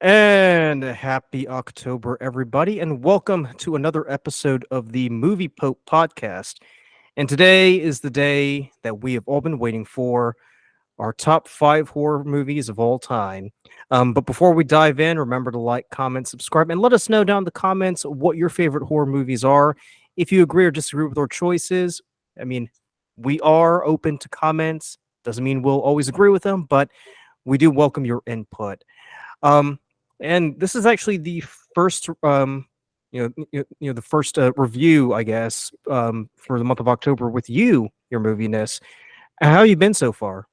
And happy October, everybody, and welcome to another episode of the Movie Pope podcast. And today is the day that we have all been waiting for, our top 5 horror movies of all time. But before we dive in, remember to like, comment, subscribe, and let us know down in the comments what your favorite horror movies are. If you agree or disagree with our choices, I mean, we are open to comments. Doesn't mean we'll always agree with them, but we do welcome your input. Um, and this is actually the first, the first review, I guess, for the month of October with you, your moviness. How you been so far?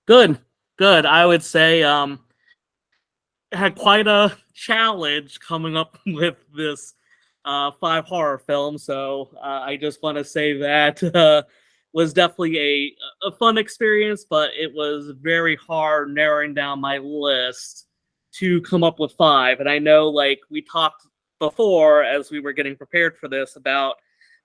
Good, good. I would say had quite a challenge coming up with this 5 horror films. So I just want to say that was definitely a fun experience, but it was very hard narrowing down my list to come up with 5. And I know, like we talked before as we were getting prepared for this about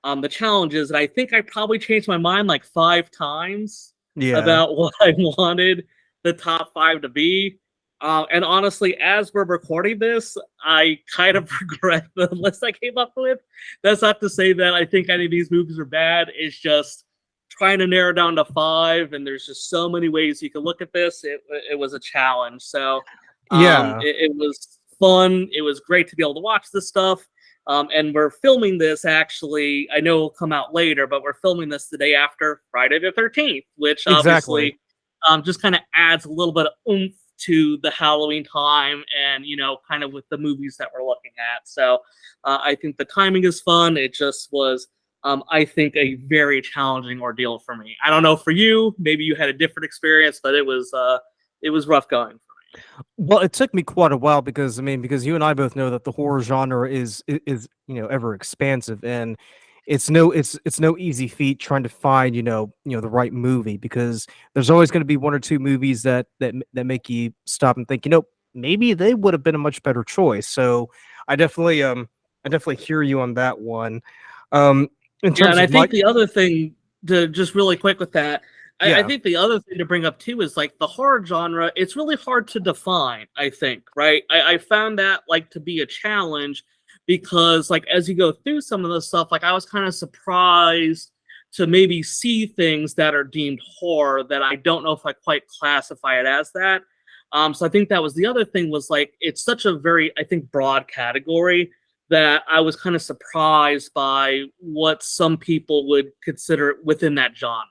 the challenges, and I think I probably changed my mind like 5 times Yeah. about what I wanted the top 5 to be. And honestly, as we're recording this, I kind of regret the list I came up with. That's not to say that I think any of these movies are bad. It's just trying to narrow down to 5, and there's just so many ways you can look at this. It was a challenge. So Yeah. it was fun. It was great to be able to watch this stuff. And we're filming this actually. I know it'll come out later, but we're filming this the day after Friday the 13th, which Exactly. obviously just kind of adds a little bit of oomph to the Halloween time and, kind of with the movies that we're looking at. So I think the timing is fun. It just was, I think, a very challenging ordeal for me. I don't know for you. Maybe you had a different experience, but it was rough going. Well, it took me quite a while because because you and I both know that the horror genre is ever expansive, and it's no easy feat trying to find the right movie, because there's always going to be one or two movies that make you stop and think, maybe they would have been a much better choice. So I definitely I definitely hear you on that one. In Yeah, terms and I of my think the other thing to just really quick with that, I Yeah. think the other thing to bring up too is like the horror genre. It's really hard to define. I think, right? I found that like to be a challenge because like as you go through some of the stuff, like I was kind of surprised to maybe see things that are deemed horror that I don't know if I quite classify it as that. So I think that was the other thing was like it's such a very I think broad category that I was kind of surprised by what some people would consider within that genre.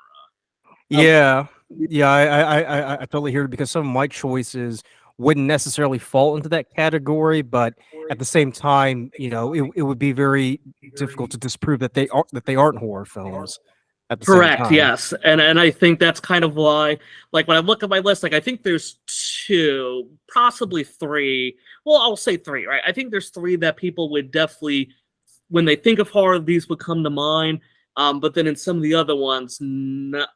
Um, Yeah, yeah, I totally hear it, because some of my choices wouldn't necessarily fall into that category, but at the same time, it would be very difficult to disprove that they aren't horror films at the same Correct, time. yes. And I think that's kind of why, like when I look at my list, like I think there's 2, possibly 3. Well, I'll say 3, right? I think there's 3 that people would definitely, when they think of horror, these would come to mind. But then in some of the other ones,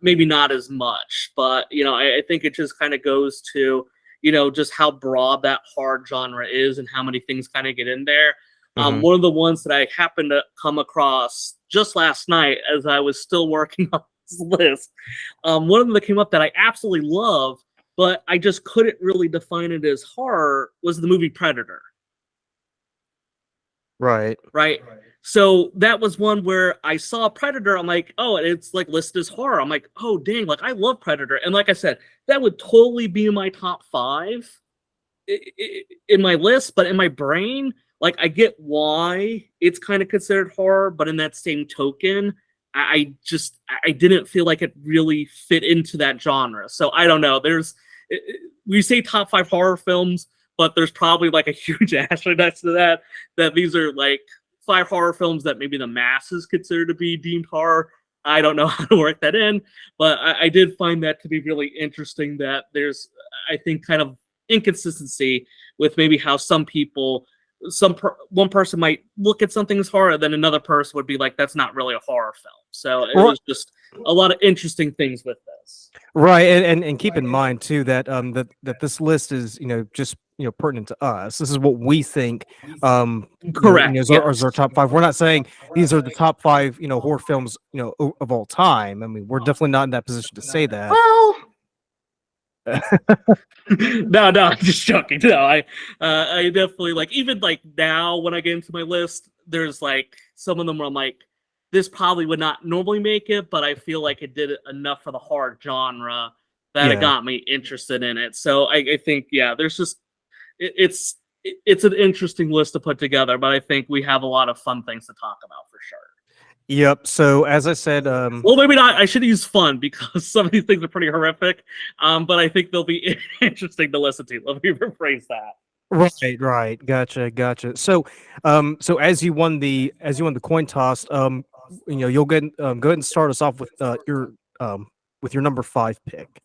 maybe not as much. But I think it just kind of goes to just how broad that horror genre is and how many things kind of get in there. Mhm. One of the ones that I happened to come across just last night as I was still working on this list, one of them that came up that I absolutely love, but I just couldn't really define it as horror, was the movie Predator. Right. Right. So that was one where I saw Predator. I'm like, oh, and it's like listed as horror. I'm like, oh, dang, like I love Predator. And like I said, that would totally be in my top 5 in my list, but in my brain, like I get why it's kind of considered horror, but in that same token, I didn't feel like it really fit into that genre. So I don't know. We say top 5 horror films, but there's probably like a huge asterisk next to that. That these are like 5 horror films that maybe the masses consider to be deemed horror. I don't know how to work that in, but I did find that to be really interesting. That there's, I think, kind of inconsistency with maybe how some people one person might look at something as horror, then another person would be like, that's not really a horror film. So it Ri was just a lot of interesting things with this. Right, and keep in mind too that that this list is, just, pertinent to us. This is what we think, Correct, as our yes. top 5. We're not saying these are the top 5, horror films, of all time. I mean, we're definitely not in that position to say that. Well, No, I'm just joking. No, I definitely like even like now when I get into my list, there's like some of them where I'm like, this probably would not normally make it, but I feel like it did enough for the horror genre that it Yeah. got me interested in it. So I think yeah, there's just it's an interesting list to put together, but I think we have a lot of fun things to talk about for sure. Yep. So as I said, Well, maybe not. I should use fun because some of these things are pretty horrific. But I think they'll be interesting to listen to. Let me rephrase that. right. Gotcha. So, so as you won the coin toss, you'll go ahead and start us off with your number 5 pick.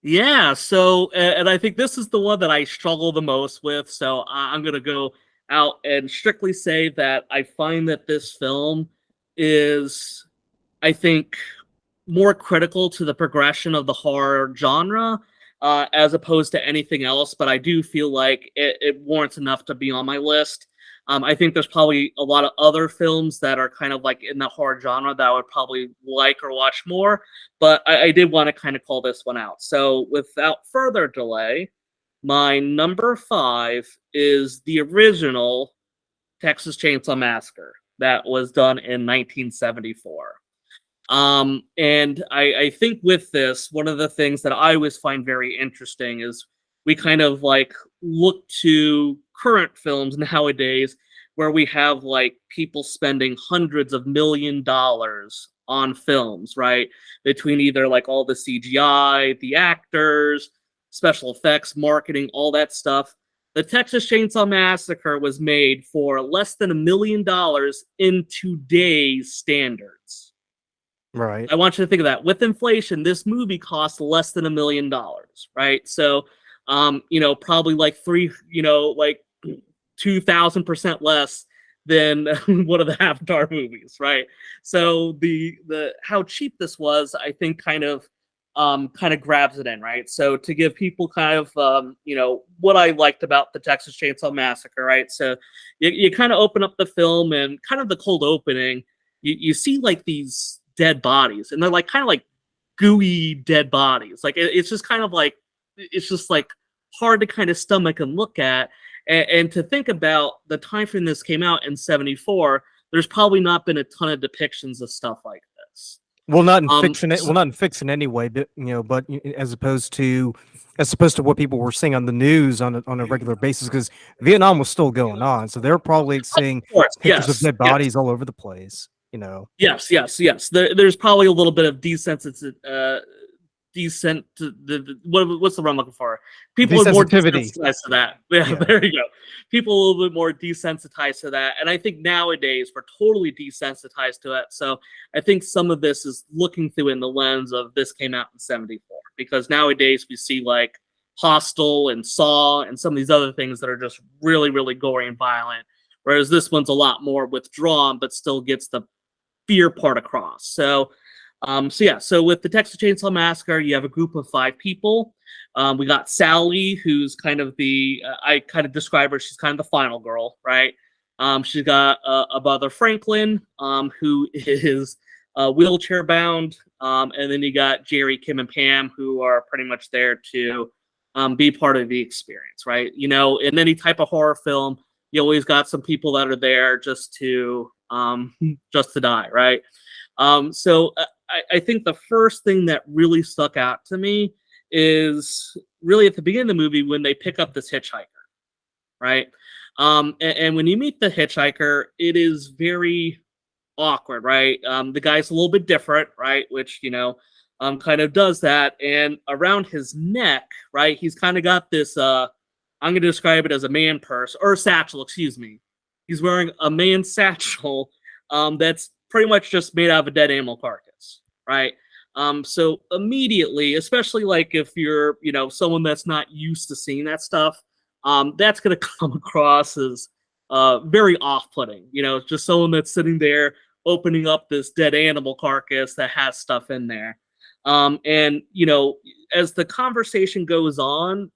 Yeah. So, and I think this is the one that I struggle the most with. So I'm gonna go out and strictly say that I find that this film is, I think, more critical to the progression of the horror genre as opposed to anything else. But I do feel like it warrants enough to be on my list. I think there's probably a lot of other films that are kind of like in the horror genre that I would probably like or watch more. But I did want to kind of call this one out. So without further delay, my number 5 is the original Texas Chainsaw Massacre that was done in 1974. And I think with this, one of the things that I always find very interesting is we kind of like look to current films nowadays where we have like people spending hundreds of $1 million on films, right? Between either like all the CGI, the actors, special effects, marketing, all that stuff. The Texas Chainsaw Massacre was made for less than $1 million in today's standards. Right. I want you to think of that. With inflation, this movie cost less than $1 million, right? So, probably like like 2,000% less than one of the Avatar movies, right? So the how cheap this was, I think, kind of grabs it in, right? So to give people kind of what I liked about the Texas Chainsaw Massacre, right? So you kind of open up the film and kind of the cold opening, you see like these dead bodies, and they're like kind of like gooey dead bodies. Like it's just kind of like it's just like hard to kind of stomach and look at, and to think about the time frame this came out in '74. There's probably not been a ton of depictions of stuff like this. Well, not in fiction. So, Well, not in fiction anyway. But as opposed to what people were seeing on the news on a regular basis, because Vietnam was still going on, so they're probably seeing of course, pictures of dead yes. bodies all over the place. Yes. There's probably a little bit of what's the word I'm looking for? People are more Desensitivity. desensitized to that. Yeah, Yeah. there you go. People a little bit more desensitized to that, and I think nowadays we're totally desensitized to it. So I think some of this is looking through in the lens of this came out in '74, because nowadays we see like Hostel and Saw and some of these other things that are just really, really gory and violent, whereas this one's a lot more withdrawn, but still gets the fear part across. So with the Texas Chainsaw Massacre, you have a group of 5 people. We got Sally, who's kind of I kind of describe her, she's kind of the final girl, right? She's got a brother, Franklin, who is wheelchair bound. And then you got Jerry, Kim, and Pam, who are pretty much there to be part of the experience, right? In any type of horror film, you always got some people that are there just to die, right? So I think the first thing that really stuck out to me is really at the beginning of the movie when they pick up this hitchhiker, right? And when you meet the hitchhiker, it is very awkward, right? The guy's a little bit different, right? Which, kind of does that. And around his neck, right, he's kind of got this, I'm going to describe it as a man purse, or satchel, excuse me. He's wearing a man satchel that's pretty much just made out of a dead animal carcass, right? So immediately, especially like if you're, someone that's not used to seeing that stuff, that's going to come across as very off-putting. Just someone that's sitting there opening up this dead animal carcass that has stuff in there. And as the conversation goes on,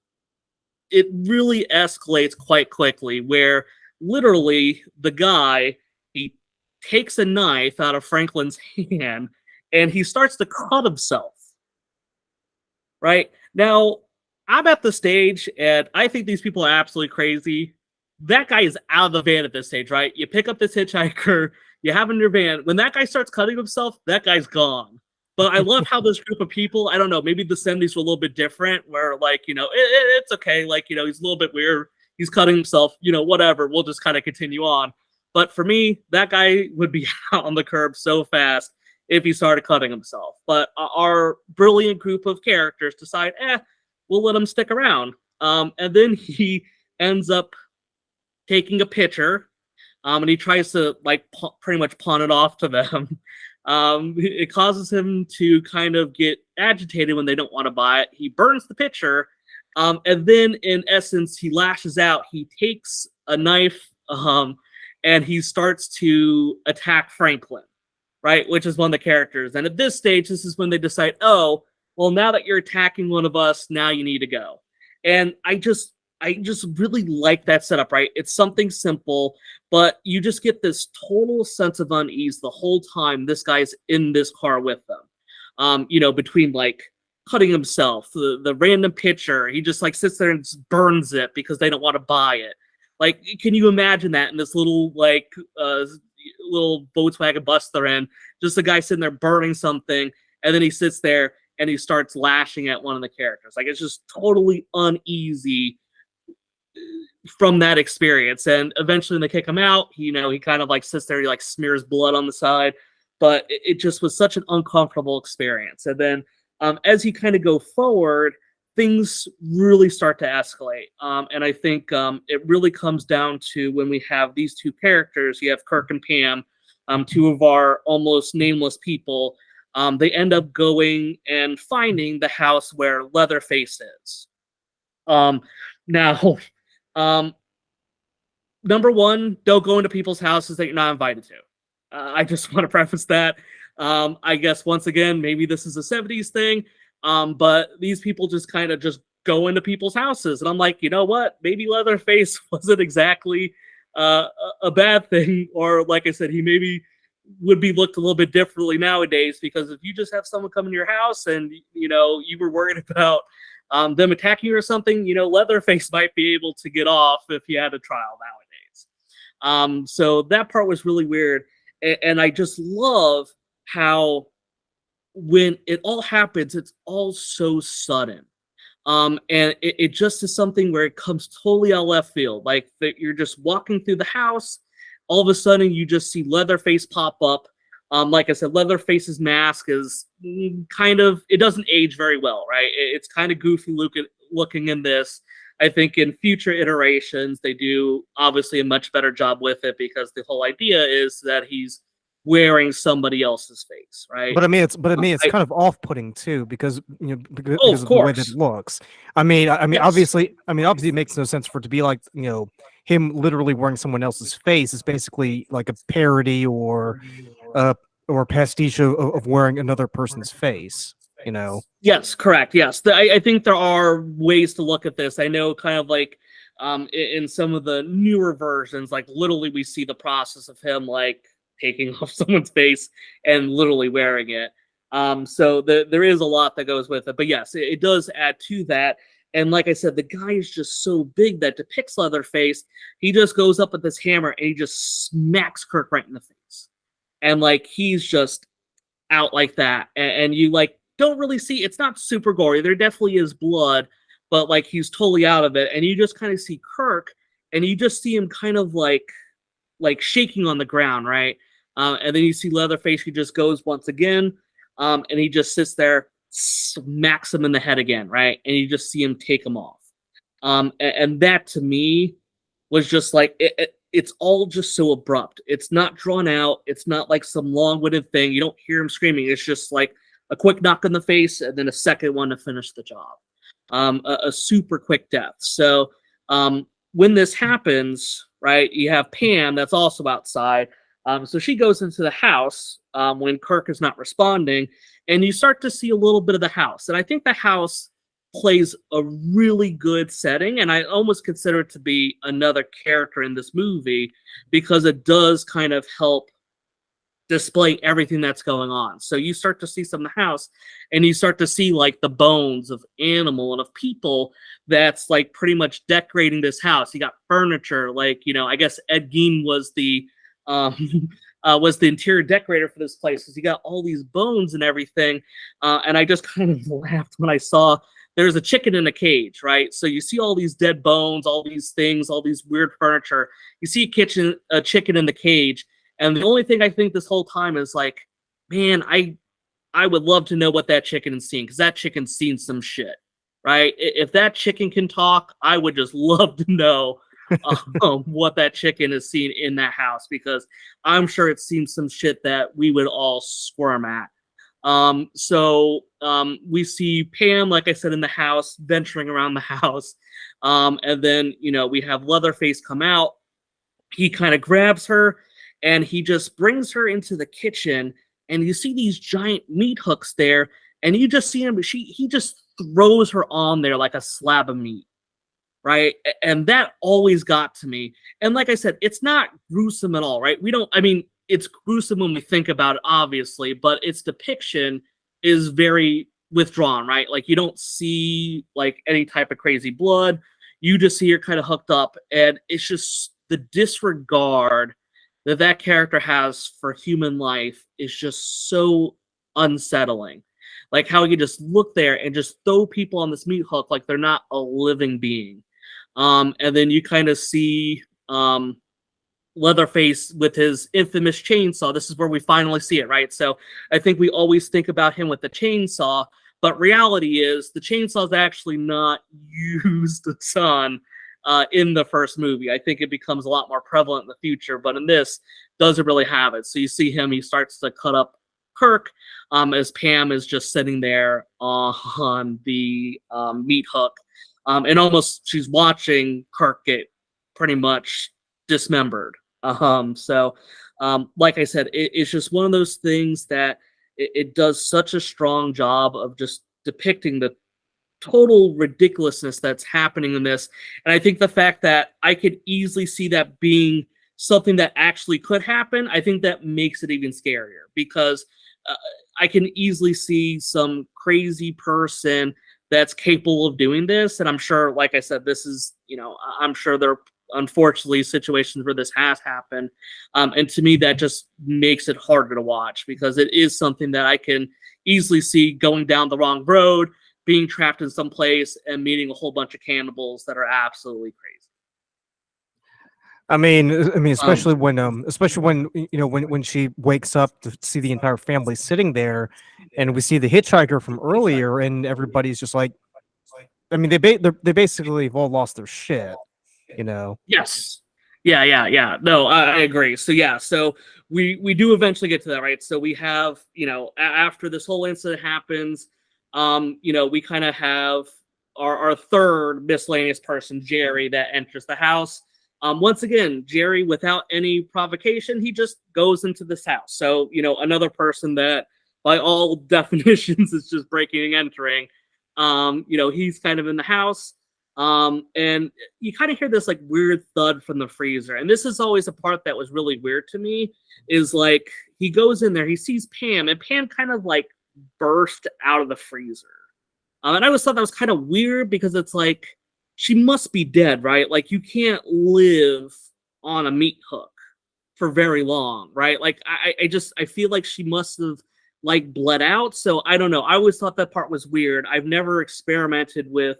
it really escalates quite quickly, where literally the guy, he takes a knife out of Franklin's hand and he starts to cut himself. Right? Now, I'm at the stage, and I think these people are absolutely crazy. That guy is out of the van at this stage, right? You pick up this hitchhiker, you have him in your van. When that guy starts cutting himself, that guy's gone. But I love how this group of people, I don't know, maybe the 70s were a little bit different, where, like, it's okay. Like, he's a little bit weird. He's cutting himself, whatever. We'll just kind of continue on. But for me, that guy would be out on the curb so fast if he started cutting himself. But our brilliant group of characters decide, we'll let him stick around. And then he ends up taking a picture, and he tries to pretty much pawn it off to them. It causes him to kind of get agitated when they don't want to buy it. He burns the picture, and then in essence, he lashes out. He takes a knife, and he starts to attack Franklin, right? Which is one of the characters. And at this stage, this is when they decide, oh, well, now that you're attacking one of us, now you need to go. And I just really like that setup, right? It's something simple, but you just get this total sense of unease the whole time this guy's in this car with them. Between like cutting himself, the random picture, he just like sits there and just burns it because they don't want to buy it. Like, can you imagine that in this little little Volkswagen bus they're in? Just a guy sitting there burning something, and then he sits there and he starts lashing at one of the characters. Like, it's just totally uneasy from that experience. And eventually when they kick him out, he kind of like sits there, he like smears blood on the side, but it just was such an uncomfortable experience. And then as you kind of go forward, things really start to escalate. And I think it really comes down to when we have these two characters. You have Kirk and Pam, two of our almost nameless people. They end up going and finding the house where Leatherface is. Now, number one, don't go into people's houses that you're not invited to. I just want to preface that. I guess once again, maybe this is a 70s thing, but these people just kind of just go into people's houses. And I'm like, you know what? Maybe Leatherface wasn't exactly a bad thing. Or like I said, he maybe would be looked a little bit differently nowadays, because if you just have someone come in your house and, you were worried about them attacking you or something, Leatherface might be able to get off if he had a trial nowadays. So that part was really weird. And I just love how when it all happens, it's all so sudden. And it just is something where it comes totally out of left field. Like that you're just walking through the house, all of a sudden you just see Leatherface pop up. Like I said, Leatherface's mask is kind of, it doesn't age very well, right? It's kind of goofy looking in this. I think in future iterations, they do obviously a much better job with it, because the whole idea is that he's wearing somebody else's face, right? But I mean, it's kind of off-putting too, because Oh, of of the way that course. it looks. I mean, Yes. obviously, it makes no sense for it to be like him literally wearing someone else's face. Is basically like a parody or a pastiche of wearing another person's face. Yes, correct. Yes, I think there are ways to look at this. I know, kind of like in some of the newer versions, like literally we see the process of him like taking off someone's face and literally wearing it. So there is a lot that goes with it. But yes, it does add to that. And like I said, the guy is just so big that depicts Leatherface. He just goes up with this hammer and he just smacks Kirk right in the face. And like he's just out like that. And you like don't really see, it's not super gory. There definitely is blood, but like he's totally out of it. And you just kind of see Kirk, and you just see him kind of like shaking on the ground, right? And then you see Leatherface, who just goes once again, and he just sits there, smacks him in the head again, right? And you just see him take him off. And that to me was just like, it's all just so abrupt. It's not drawn out. It's not like some long-winded thing. You don't hear him screaming. It's just like a quick knock in the face and then a second one to finish the job. A super quick death. So when this happens, right, you have Pam that's also outside. So she goes into the house when Kirk is not responding, and you start to see a little bit of the house. And I think the house plays a really good setting, and I almost consider it to be another character in this movie, because it does kind of help display everything that's going on. So you start to see some of the house, and you start to see like the bones of animal and of people that's like pretty much decorating this house. You got furniture, like, you know, I guess Ed Gein um was the interior decorator for this place, because you got all these bones and everything. And I just kind of laughed when I saw there's a chicken in a cage, right? So you see all these dead bones, all these things, all these weird furniture. You see a chicken in the cage, and the only thing I think this whole time is like, man, I would love to know what that chicken is seeing, because that chicken's seen some shit, right? If that chicken can talk, I would just love to know what that chicken has seen in that house, because I'm sure it's seen some shit that we would all squirm at. We see Pam, like I said, in the house, venturing around the house. And then, you know, we have Leatherface come out. He kind of grabs her and he just brings her into the kitchen, and you see these giant meat hooks there, and you just see him, he just throws her on there like a slab of meat. Right. And that always got to me. And like I said, it's not gruesome at all, right? It's gruesome when we think about it, obviously, but its depiction is very withdrawn, right? Like, you don't see like any type of crazy blood. You just see her kind of hooked up, and it's just the disregard that that character has for human life is just so unsettling. Like how he just look there and just throw people on this meat hook like they're not a living being. And then you kind of see Leatherface with his infamous chainsaw. This is where we finally see it, right? So I think we always think about him with the chainsaw, but reality is the chainsaw is actually not used a ton in the first movie. I think it becomes a lot more prevalent in the future, but in this, doesn't really have it. So you see him, he starts to cut up Kirk as Pam is just sitting there on the meat hook. And almost she's watching Kirk get pretty much dismembered. Like I said, it's just one of those things that it does such a strong job of just depicting the total ridiculousness that's happening in this. And I think the fact that I could easily see that being something that actually could happen, I think that makes it even scarier, because I can easily see some crazy person that's capable of doing this. And I'm sure, like I said, this is, you know, I'm sure there are unfortunately situations where this has happened. And to me, that just makes it harder to watch, because it is something that I can easily see going down the wrong road, being trapped in some place and meeting a whole bunch of cannibals that are absolutely crazy. I mean, especially when you know when she wakes up to see the entire family sitting there, and we see the hitchhiker from earlier, and everybody's just like, I mean, they basically have all lost their shit, you know. Yes. Yeah. No, I agree. So yeah, so we do eventually get to that, right? So we have, you know, after this whole incident happens, you know, we kind of have our third miscellaneous person, Jerry, that enters the house. Once again, Jerry, without any provocation, he just goes into this house. So, you know, another person that by all definitions is just breaking and entering. You know, he's kind of in the house. And you kind of hear this like weird thud from the freezer. And this is always a part that was really weird to me, is like he goes in there, he sees Pam, and Pam kind of like burst out of the freezer. And I always thought that was kind of weird, because it's like, she must be dead, right? Like, you can't live on a meat hook for very long, right? Like, I feel like she must have like bled out. So I don't know. I always thought that part was weird. I've never experimented with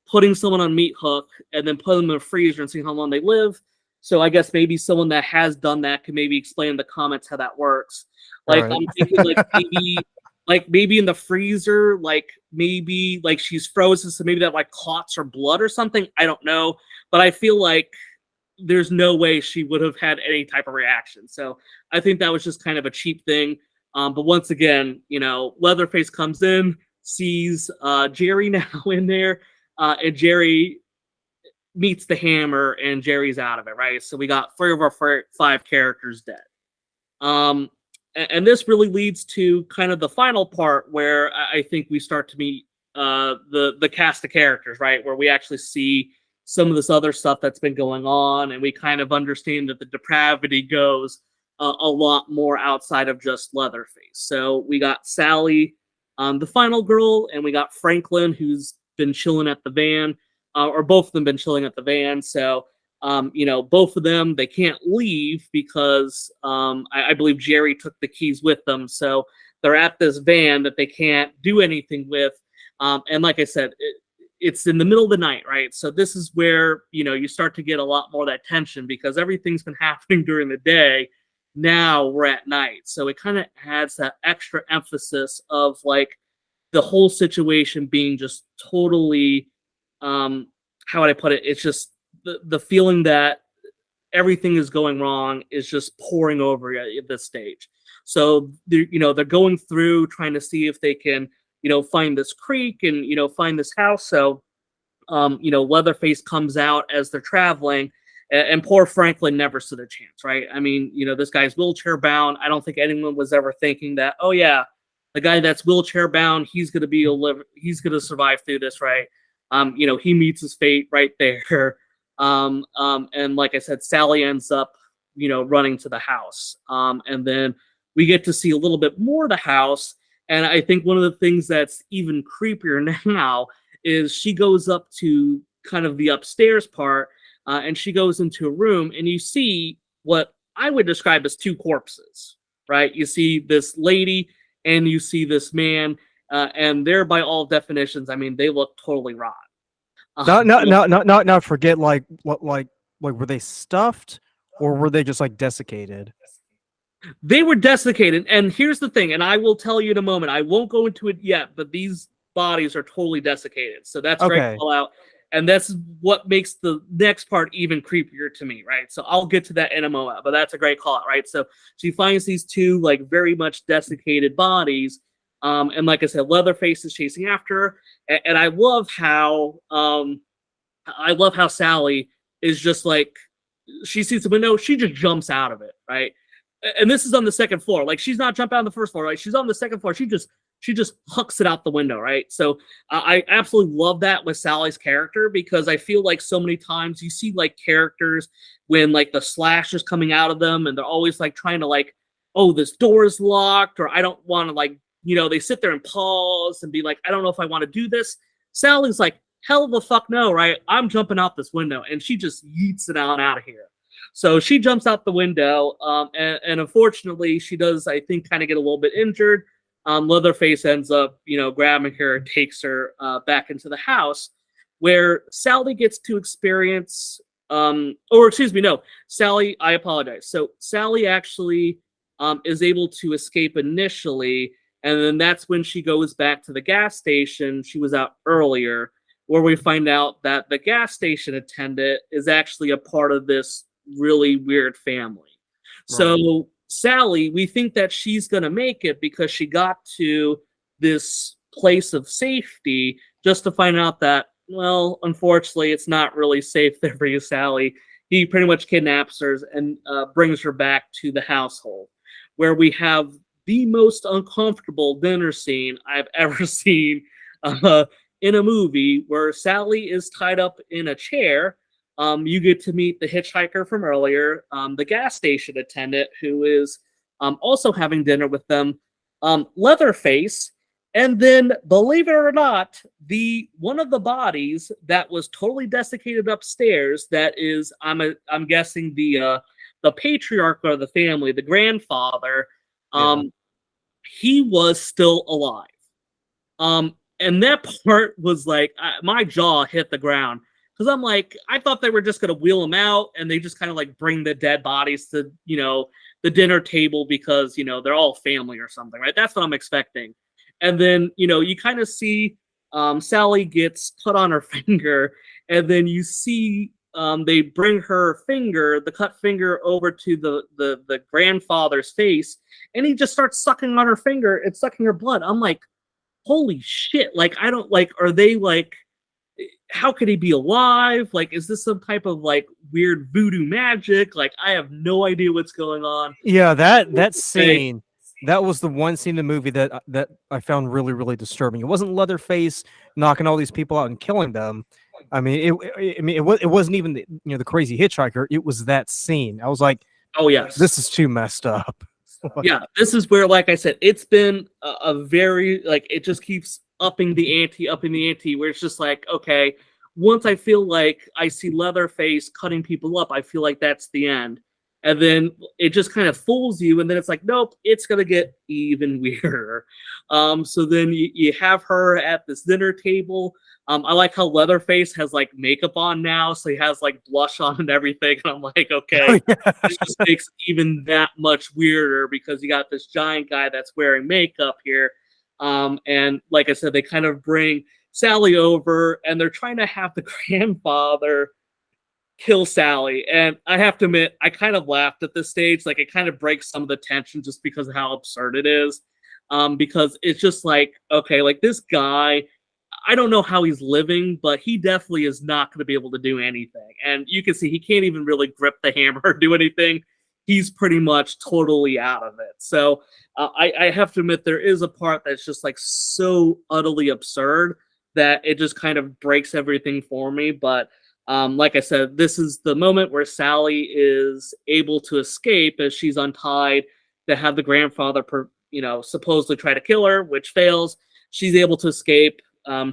putting someone on meat hook and then putting them in a freezer and seeing how long they live. So I guess maybe someone that has done that can maybe explain in the comments how that works. Like, right. I'm thinking maybe in the freezer, like maybe like she's frozen, so maybe that like clots her blood or something. I don't know, but I feel like there's no way she would have had any type of reaction. So I think that was just kind of a cheap thing. But once again, you know, Leatherface comes in, sees Jerry now in there, and Jerry meets the hammer, and Jerry's out of it, right? So we got 3 of our 5 characters dead. And this really leads to kind of the final part where I think we start to meet the cast of characters, right? Where we actually see some of this other stuff that's been going on, and we kind of understand that the depravity goes a lot more outside of just Leatherface. So we got Sally, the final girl, and we got Franklin, who's been chilling at the van, or both of them been chilling at the van. So both of them, they can't leave because I believe Jerry took the keys with them. So they're at this van that they can't do anything with. And like I said, it's in the middle of the night, right? So this is where, you start to get a lot more of that tension because everything's been happening during the day. Now we're at night. So it kind of adds that extra emphasis of like the whole situation being just totally, how would I put it? It's just the feeling that everything is going wrong is just pouring over at this stage. So they're going through trying to see if they can, find this creek and find this house. So Leatherface comes out as they're traveling, and poor Franklin never stood a chance, right? I mean, this guy's wheelchair bound. I don't think anyone was ever thinking that, oh yeah, the guy that's wheelchair bound, he's gonna survive through this, right? He meets his fate right there. And like I said, Sally ends up, running to the house. And then we get to see a little bit more of the house. And I think one of the things that's even creepier now is she goes up to kind of the upstairs part, and she goes into a room, and you see what I would describe as two corpses, right? You see this lady and you see this man, and they're by all definitions, I mean, they look totally rotten. Not forget like were they stuffed or were they just like desiccated? They were desiccated, and here's the thing, and I will tell you in a moment. I won't go into it yet, but these bodies are totally desiccated, so that's Okay. great call out, and that's what makes the next part even creepier to me, right? So I'll get to that in a moment, but that's a great call out, right? So she finds these two like very much desiccated bodies, and like I said, Leatherface is chasing after her, and I love how Sally is just like she sees the window, she just jumps out of it, right? And this is on the second floor. Like she's not jumping on the first floor, right? She's on the second floor. She just hucks it out the window, right? So I absolutely love that with Sally's character because I feel like so many times you see like characters when like the slash is coming out of them and they're always like trying to like, oh, this door is locked, or I don't want to like, they sit there and pause and be like, I don't know if I want to do this. Sally's like, hell the fuck no, right? I'm jumping out this window, and she just yeets it on out of here. So she jumps out the window, and unfortunately, she does, I think, kind of get a little bit injured. Leatherface ends up, grabbing her and takes her back into the house, where Sally gets to experience, Sally, I apologize. So Sally actually is able to escape initially, and then that's when she goes back to the gas station she was out earlier, where we find out that the gas station attendant is actually a part of this really weird family. Right. So Sally, we think that she's going to make it because she got to this place of safety, just to find out that, well, unfortunately, it's not really safe there for you, Sally. He pretty much kidnaps her and brings her back to the household, where we have the most uncomfortable dinner scene I've ever seen in a movie, where Sally is tied up in a chair. You get to meet the hitchhiker from earlier, the gas station attendant, who is also having dinner with them, Leatherface, and then, believe it or not, one of the bodies that was totally desiccated upstairs. That is, I'm guessing the patriarch of the family, the grandfather. He was still alive. And that part was like my jaw hit the ground. Because I'm like, I thought they were just going to wheel them out and they just kind of like bring the dead bodies to, the dinner table because, they're all family or something, right? That's what I'm expecting. And then, you kind of see Sally gets cut on her finger, and then you see they bring her finger, the cut finger, over to the grandfather's face, and he just starts sucking on her finger and sucking her blood. I'm like, holy shit. Like, I don't like, are they like, how could he be alive? Like, is this some type of like weird voodoo magic? Like, I have no idea what's going on. Yeah, that scene, that was the one scene in the movie that I found really, really disturbing. It wasn't Leatherface knocking all these people out and killing them. I mean, it wasn't even the crazy hitchhiker. It was that scene. I was like, Oh yes. This is too messed up. Yeah, this is where, like I said, it's been a very, like, it just keeps upping the ante, where it's just like, okay, once I feel like I see Leatherface cutting people up, I feel like that's the end. And then it just kind of fools you, and then it's like, nope, it's gonna get even weirder. So then you have her at this dinner table. I like how Leatherface has like makeup on now, so he has like blush on and everything. And I'm like, okay, Oh, yeah. this just makes it even that much weirder because you got this giant guy that's wearing makeup here. And like I said, they kind of bring Sally over and they're trying to have the grandfather kill Sally. And I have to admit, I kind of laughed at this stage. Like, it kind of breaks some of the tension just because of how absurd it is. Because it's just like, okay, like this guy, I don't know how he's living, but he definitely is not going to be able to do anything. And you can see he can't even really grip the hammer or do anything. He's pretty much totally out of it. So I have to admit, there is a part that's just like so utterly absurd that it just kind of breaks everything for me. But like I said, this is the moment where Sally is able to escape as she's untied to have the grandfather, supposedly try to kill her, which fails. She's able to escape.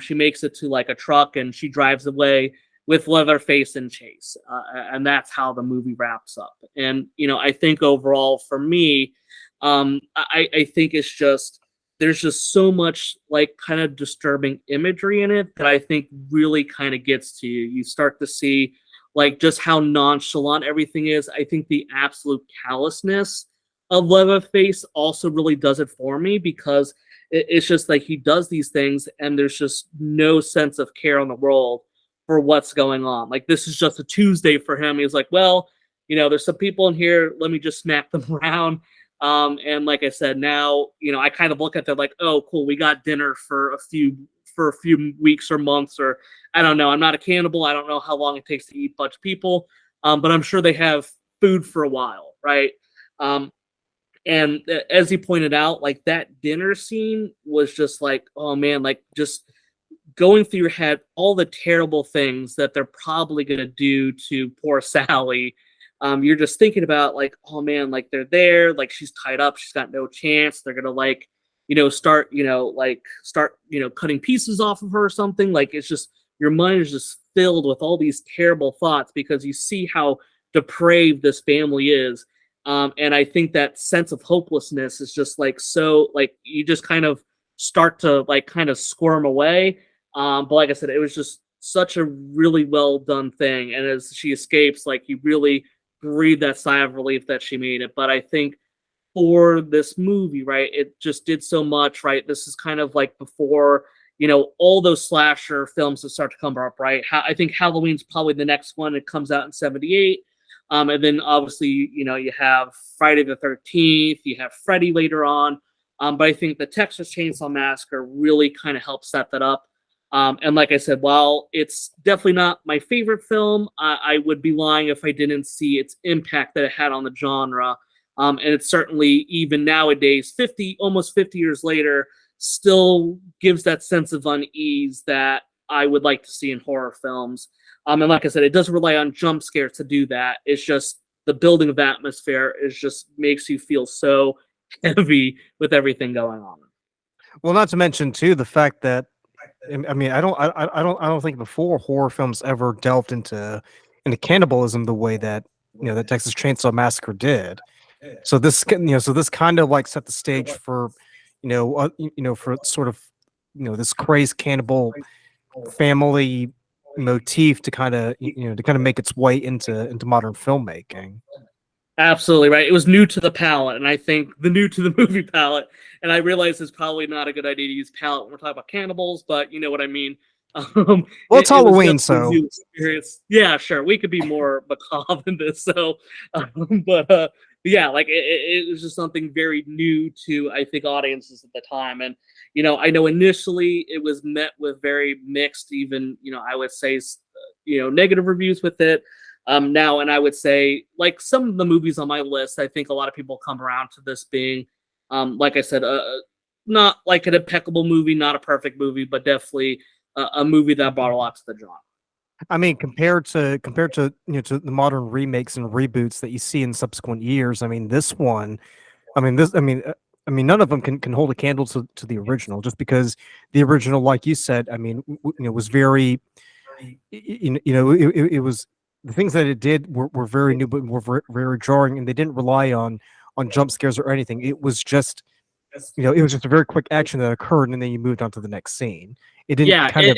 She makes it to like a truck and she drives away with Leatherface in chase. And that's how the movie wraps up. And, I think overall for me, I think it's just, there's just so much like kind of disturbing imagery in it that I think really kind of gets to you. You start to see like just how nonchalant everything is. I think the absolute callousness of Leatherface also really does it for me because it's just like he does these things and there's just no sense of care in the world for what's going on. Like, this is just a Tuesday for him. He's like, well, there's some people in here. Let me just smack them around. And like I said, now, I kind of look at that like, oh, cool. We got dinner for a few weeks or months, or I don't know. I'm not a cannibal. I don't know how long it takes to eat a bunch of people. But I'm sure they have food for a while. Right. And as he pointed out, like that dinner scene was just like, oh man, like just going through your head all the terrible things that they're probably going to do to poor Sally. You're just thinking about like, oh man, like they're there, like she's tied up, she's got no chance. They're gonna like, start, cutting pieces off of her or something. Like, it's just, your mind is just filled with all these terrible thoughts because you see how depraved this family is. And I think that sense of hopelessness is just like, so like you just kind of start to like kind of squirm away. But like I said, it was just such a really well done thing. And as she escapes, like you really breathe that sigh of relief that she made it. But I think for this movie, right, it just did so much, right? This is kind of like before, all those slasher films that start to come up, right? I think Halloween's probably the next one. It comes out in 78. And then obviously, you have Friday the 13th, you have Freddy later on. But I think the Texas Chainsaw Massacre really kind of helps set that up. And like I said, while it's definitely not my favorite film, I would be lying if I didn't see its impact that it had on the genre. And it's certainly, even nowadays, almost 50 years later, still gives that sense of unease that I would like to see in horror films. And like I said, it doesn't rely on jump scares to do that. It's just the building of atmosphere is just makes you feel so heavy with everything going on. Well, not to mention too the fact that I mean, I don't think before horror films ever delved into cannibalism the way that the Texas Chainsaw Massacre did. So this kind of like set the stage for for sort of this crazed cannibal family motif to kind of make its way into modern filmmaking. Absolutely right. It was new to the palette, and I think the new to the movie palette. And I realize it's probably not a good idea to use palette when we're talking about cannibals, but you know what I mean. Well, it's It was Halloween, definitely a so new experience. Yeah, sure. We could be more macabre than this. So, but yeah, like it was just something very new to, I think, audiences at the time. And I know initially it was met with very mixed, even I would say, negative reviews with it. Now, and I would say, like some of the movies on my list, I think a lot of people come around to this being, like I said, not like an impeccable movie, not a perfect movie, but definitely a movie that brought a lot to the genre. I mean, compared to to the modern remakes and reboots that you see in subsequent years, I mean, this one, I mean, I mean, none of them can hold a candle to the original, just because the original, like you said, I mean, was very, it was the things that it did were very new, but were very jarring, and they didn't rely on jump scares or anything. It was just, it was just a very quick action that occurred, and then you moved on to the next scene. It didn't Yeah, kind of.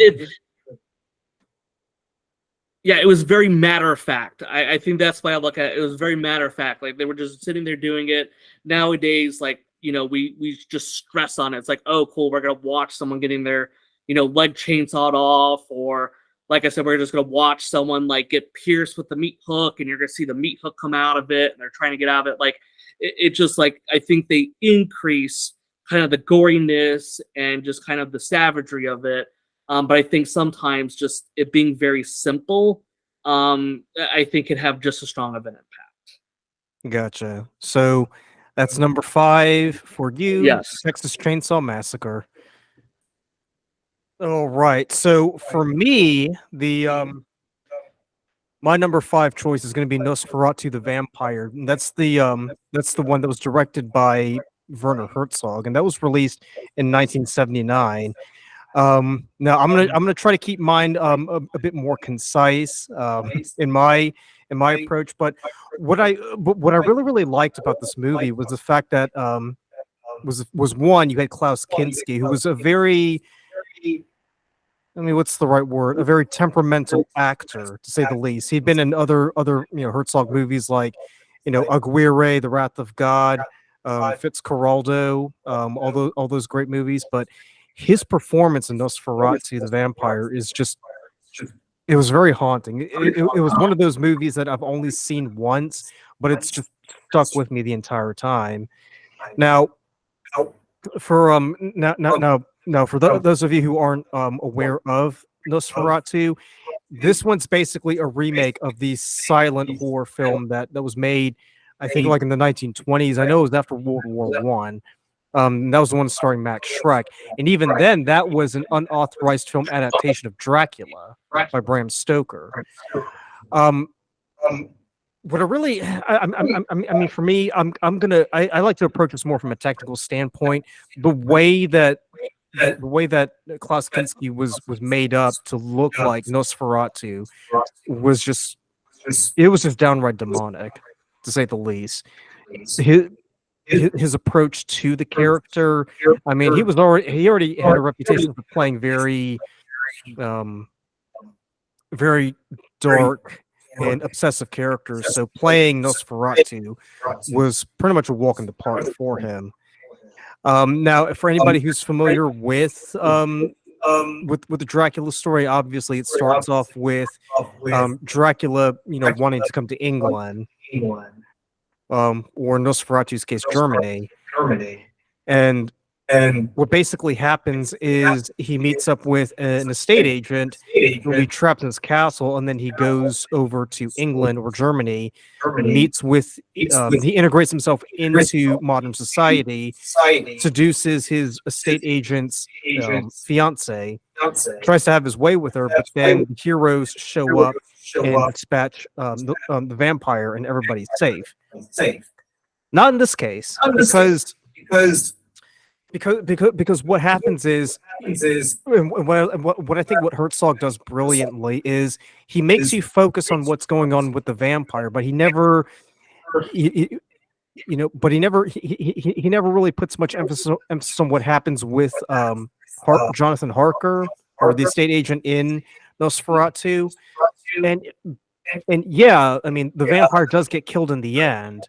yeah, it was very matter of fact. I think that's why I look at it. It was very matter of fact. Like they were just sitting there doing it. Nowadays, like, we just stress on it. It's like, oh, cool, we're gonna watch someone getting their, leg chainsawed off, or like I said, we're just gonna watch someone like get pierced with the meat hook, and you're gonna see the meat hook come out of it, and they're trying to get out of it. Like it just, like, I think they increase kind of the goriness and just kind of the savagery of it. But I think sometimes just it being very simple, I think could have just as strong of an impact. Gotcha. So that's number 5 for you, Yes. Texas Chainsaw Massacre. All right. So for me, the my number 5 choice is going to be Nosferatu the Vampire. And that's the one that was directed by Werner Herzog, and that was released in 1979. Now I'm gonna try to keep mine a bit more concise in my approach. But what I really liked about this movie was the fact that was one, you had Klaus Kinski, who was a very, I mean, what's the right word? A very temperamental actor, to say the least. He'd been in other Herzog movies like Aguirre, The Wrath of God, Fitzcarraldo, all those great movies. But his performance in Nosferatu the Vampire is just, it was very haunting. It was one of those movies that I've only seen once, but it's just stuck with me the entire time. Now, for those of you who aren't aware of Nosferatu, this one's basically a remake of the silent horror film that was made, I think, like in the 1920s. I know it was after World War One. That was the one starring Max Schreck, and even then, that was an unauthorized film adaptation of Dracula by Bram Stoker. Um, what I really, I mean, for me, I like to approach this more from a technical standpoint. The way that Klaus Kinski was made up to look like Nosferatu was just, it was just downright demonic, to say the least. His approach to the character, I mean, he already had a reputation for playing very very dark and obsessive characters. So playing Nosferatu was pretty much a walk in the park for him. Now, for anybody who's familiar with the Dracula story, obviously it starts off with Dracula, wanting to come to England, or in Nosferatu's case, Germany. And what basically happens is he meets up with an estate agent who will be trapped in his castle, and then he goes over to England or Germany, meets with, he integrates himself into modern society, seduces his estate agent's fiance, tries to have his way with her, but then the heroes show up and dispatch the vampire, and everybody's safe. Not in this case, because what happens is, what I think what Herzog does brilliantly is he makes you focus on what's going on with the vampire, but he never, he never really puts much emphasis on what happens with Jonathan Harker, or the estate agent in Nosferatu. And yeah, I mean, the vampire does get killed in the end.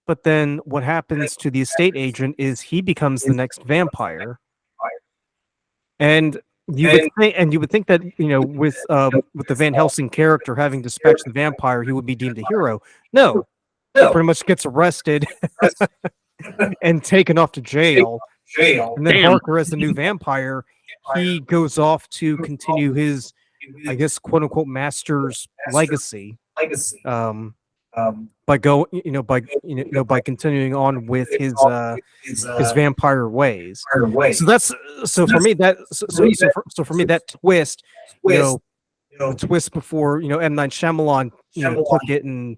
But then what happens to the estate agent is he becomes the next vampire. And you would think that, with the Van Helsing character having dispatched the vampire, he would be deemed a hero. No, he pretty much gets arrested and taken off to jail. And then Harker, as the new vampire, he goes off to continue his, I guess, quote unquote, master's legacy. By by continuing on with his vampire ways. So for me that twist, the twist before M. Night Shyamalan took it and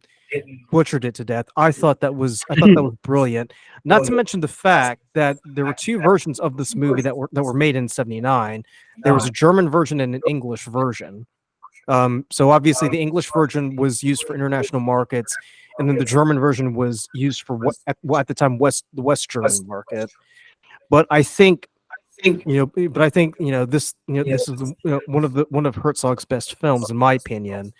butchered it to death. I thought that was brilliant. Not to mention the fact that there were two versions of this movie that were made in '79. There was a German version and an English version. So obviously the English version was used for international markets, and then the German version was used for at the time the West German market. But I think this is one of Herzog's best films in my opinion,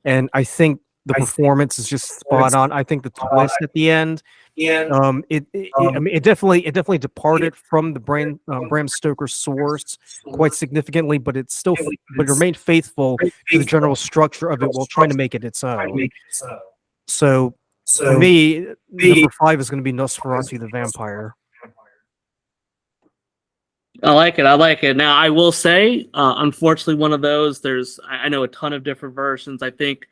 and I think the performance is just spot on. I think the twist at the end, it definitely departed from the Bram Stoker source quite significantly, but but it remained faithful to the general structure of it while trying to make it its own. So for me, number 5 is going to be Nosferatu the Vampire. I like it. Now, I will say, unfortunately, one of those, I know a ton of different versions. I think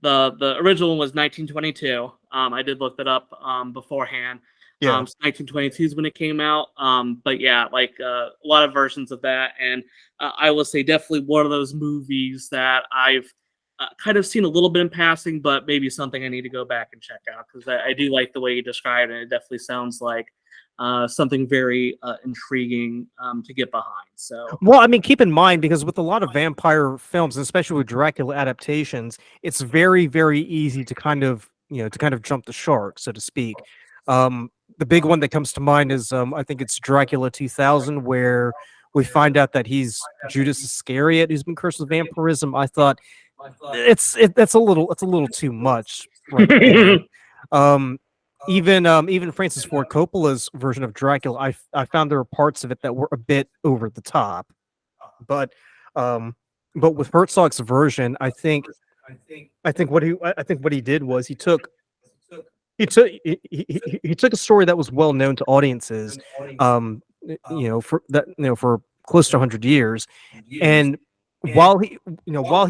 the original one was 1922. I did look that up beforehand. Yeah. 1922 is when it came out. But yeah, like a lot of versions of that. And I will say definitely one of those movies that I've kind of seen a little bit in passing, but maybe something I need to go back and check out, because I do like the way you described it. It definitely sounds like something very intriguing to get behind. So, well, I mean, keep in mind, because with a lot of vampire films, especially with Dracula adaptations, it's very, very easy to kind of jump the shark, so to speak. The big one that comes to mind is I think it's Dracula 2000, where we find out that he's Judas Iscariot who's been cursed with vampirism. I thought that's a little too much right there. Even Francis Ford Coppola's version of Dracula, I found there were parts of it that were a bit over the top, but with Herzog's version, I think what he did was he took a story that was well known to audiences, for close to 100 years, and while he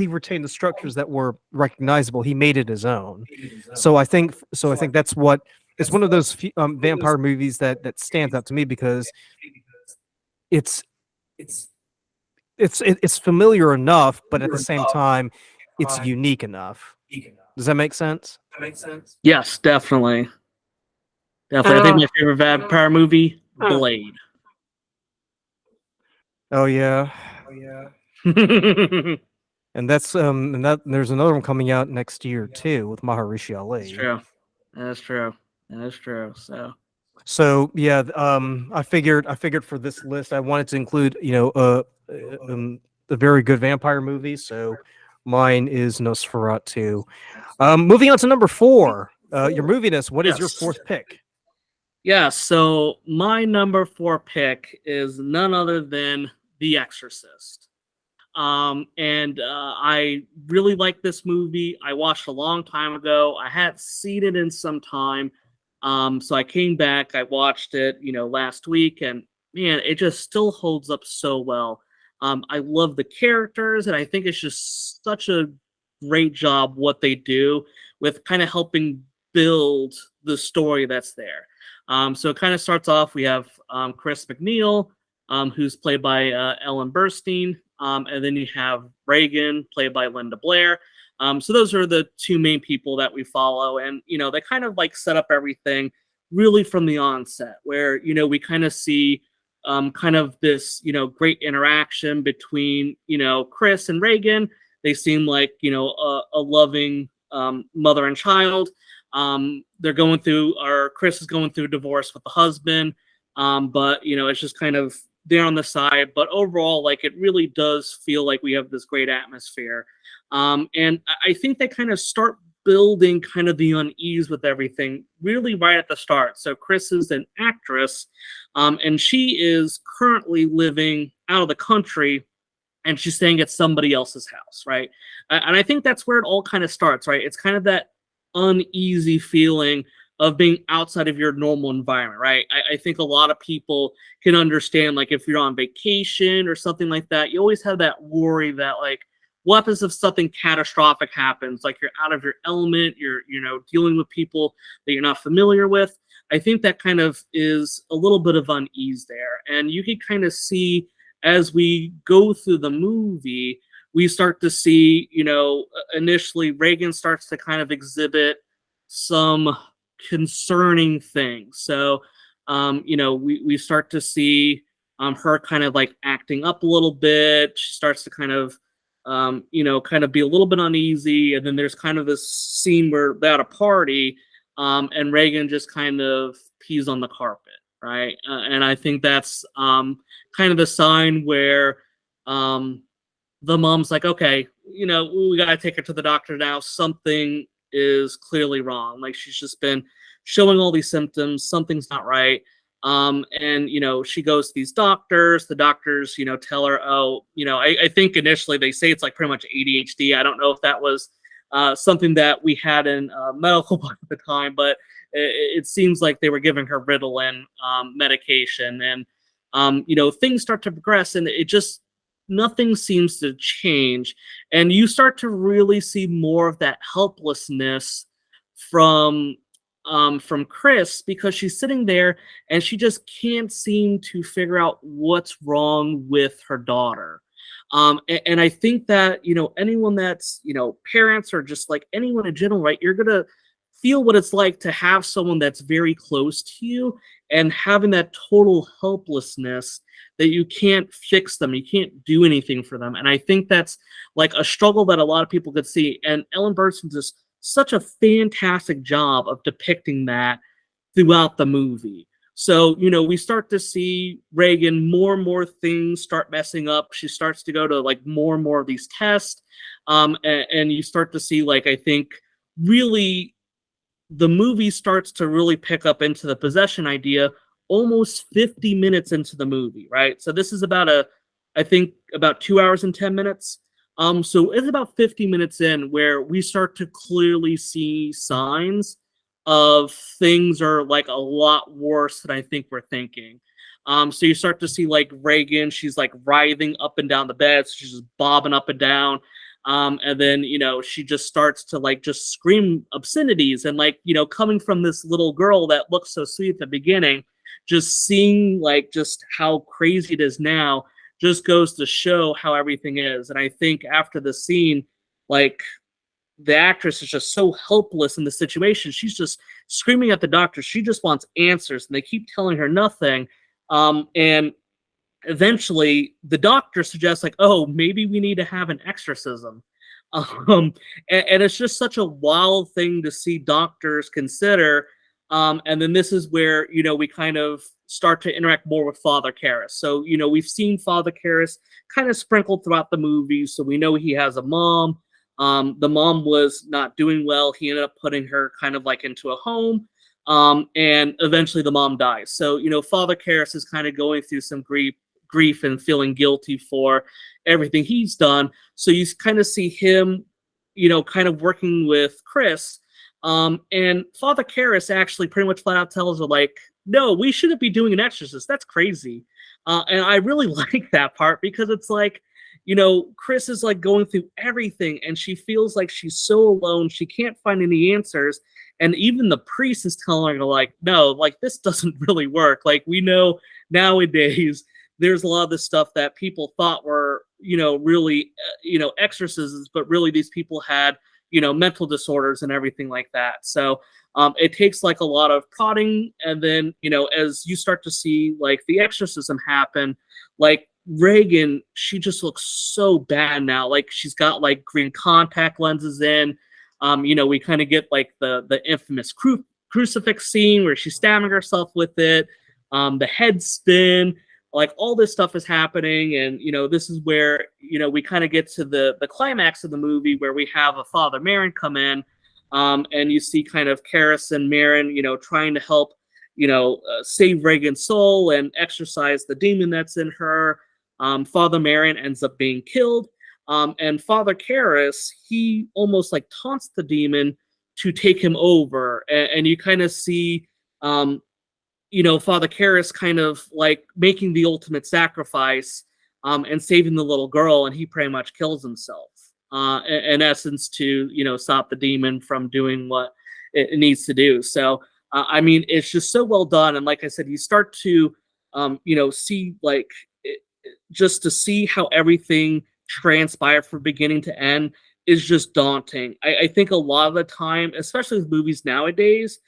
retained the structures that were recognizable, he made it his own. So I think that's what it's one of those vampire movies that stands out to me, because it's familiar enough, but at the same time, it's unique enough. Does that make sense? Yes, definitely. I think my favorite vampire movie, Blade. Oh yeah. And that's there's another one coming out next year too with Maharishi Ali. That's true. So yeah, I figured for this list I wanted to include a very good vampire movie. So mine is Nosferatu. Moving on to number 4, your Moviness. What is your 4th pick? Yeah, so my number 4 pick is none other than The Exorcist. And I really like this movie. I watched a long time ago. I hadn't seen it in some time. So I came back, I watched it, last week, and man, it just still holds up so well. I love the characters, and I think it's just such a great job what they do with kind of helping build the story that's there. So it kind of starts off, we have Chris McNeil, who's played by Ellen Burstyn, and then you have Reagan, played by Linda Blair. So those are the two main people that we follow, and they kind of like set up everything really from the onset, where we kind of see kind of this great interaction between Chris and Reagan. They seem like a loving mother and child. They're going through, or Chris is going through a divorce with the husband, but it's just kind of there on the side. But overall, like, it really does feel like we have this great atmosphere. And I think they kind of start building kind of the unease with everything really right at the start. So Chris is an actress, and she is currently living out of the country, and she's staying at somebody else's house, right? And I think that's where it all kind of starts, right? It's kind of that uneasy feeling of being outside of your normal environment, right? I think a lot of people can understand, like, if you're on vacation or something like that, you always have that worry that, like, what happens if something catastrophic happens? Like, you're out of your element, you're dealing with people that you're not familiar with. I think that kind of is a little bit of unease there. And you can kind of see as we go through the movie, we start to see, initially Reagan starts to kind of exhibit some concerning things. So, we start to see her kind of like acting up a little bit. She starts to kind of, kind of be a little bit uneasy. And then there's kind of this scene where they're at a party, and Reagan just kind of pees on the carpet, right? And I think that's kind of the sign where the mom's like, okay, we got to take her to the doctor now. Something is clearly wrong. Like, she's just been showing all these symptoms. Something's not right. And, she goes to these doctors. The doctors, tell her, oh, I think initially they say it's like pretty much ADHD. I don't know if that was something that we had in medical book at the time, but it seems like they were giving her Ritalin medication. And, things start to progress, and it just, nothing seems to change. And you start to really see more of that helplessness from Chris, because she's sitting there and she just can't seem to figure out what's wrong with her daughter. And I think that, anyone that's, parents or just like anyone in general, right, you're going to feel what it's like to have someone that's very close to you and having that total helplessness that you can't fix them, you can't do anything for them. And I think that's like a struggle that a lot of people could see. And Ellen Burstyn does such a fantastic job of depicting that throughout the movie. So, we start to see Reagan, more and more things start messing up. She starts to go to like more and more of these tests. And you start to see, like, I think really the movie starts to really pick up into the possession idea almost 50 minutes into the movie, right? So this is I think about 2 hours and 10 minutes. So it's about 50 minutes in where we start to clearly see signs of things are like a lot worse than I think we're thinking. So you start to see like Reagan, she's like writhing up and down the bed. So she's just bobbing up and down. And then, she just starts to like just scream obscenities, and like, coming from this little girl that looks so sweet at the beginning, just seeing like just how crazy it is now just goes to show how everything is. And I think after the scene, like, the actress is just so helpless in the situation. She's just screaming at the doctor. She just wants answers, and they keep telling her nothing. And eventually the doctor suggests like, oh, maybe we need to have an exorcism. And it's just such a wild thing to see doctors consider. And then this is where, we kind of start to interact more with Father Karras. So, we've seen Father Karras kind of sprinkled throughout the movie. So we know he has a mom. The mom was not doing well. He ended up putting her kind of like into a home. And eventually the mom dies. So, Father Karras is kind of going through some grief and feeling guilty for everything he's done. So you kind of see him, kind of working with Chris. And Father Karras actually pretty much flat out tells her, like, no, we shouldn't be doing an exorcist. That's crazy. And I really like that part, because it's like, Chris is like going through everything and she feels like she's so alone. She can't find any answers. And even the priest is telling her, like, no, like, this doesn't really work. Like, we know nowadays there's a lot of this stuff that people thought were, really, exorcisms, but really these people had, mental disorders and everything like that. So it takes like a lot of prodding. And then, as you start to see like the exorcism happen, like Reagan, she just looks so bad now. Like, she's got like green contact lenses in. We kind of get like the infamous crucifix scene where she's stabbing herself with it. The head spin, like all this stuff is happening. And, this is where, we kind of get to the climax of the movie where we have a Father Merrin come in. And you see kind of Karras and Merrin, trying to help, save Reagan's soul and exorcise the demon that's in her. Father Merrin ends up being killed. And Father Karras, he almost like taunts the demon to take him over. And you kind of see, Father Karras kind of like making the ultimate sacrifice and saving the little girl. And he pretty much kills himself in essence to, stop the demon from doing what it needs to do. So, I mean, it's just so well done. And like I said, you start to, see like, just to see how everything transpire from beginning to end is just daunting. I think a lot of the time, especially with movies nowadays,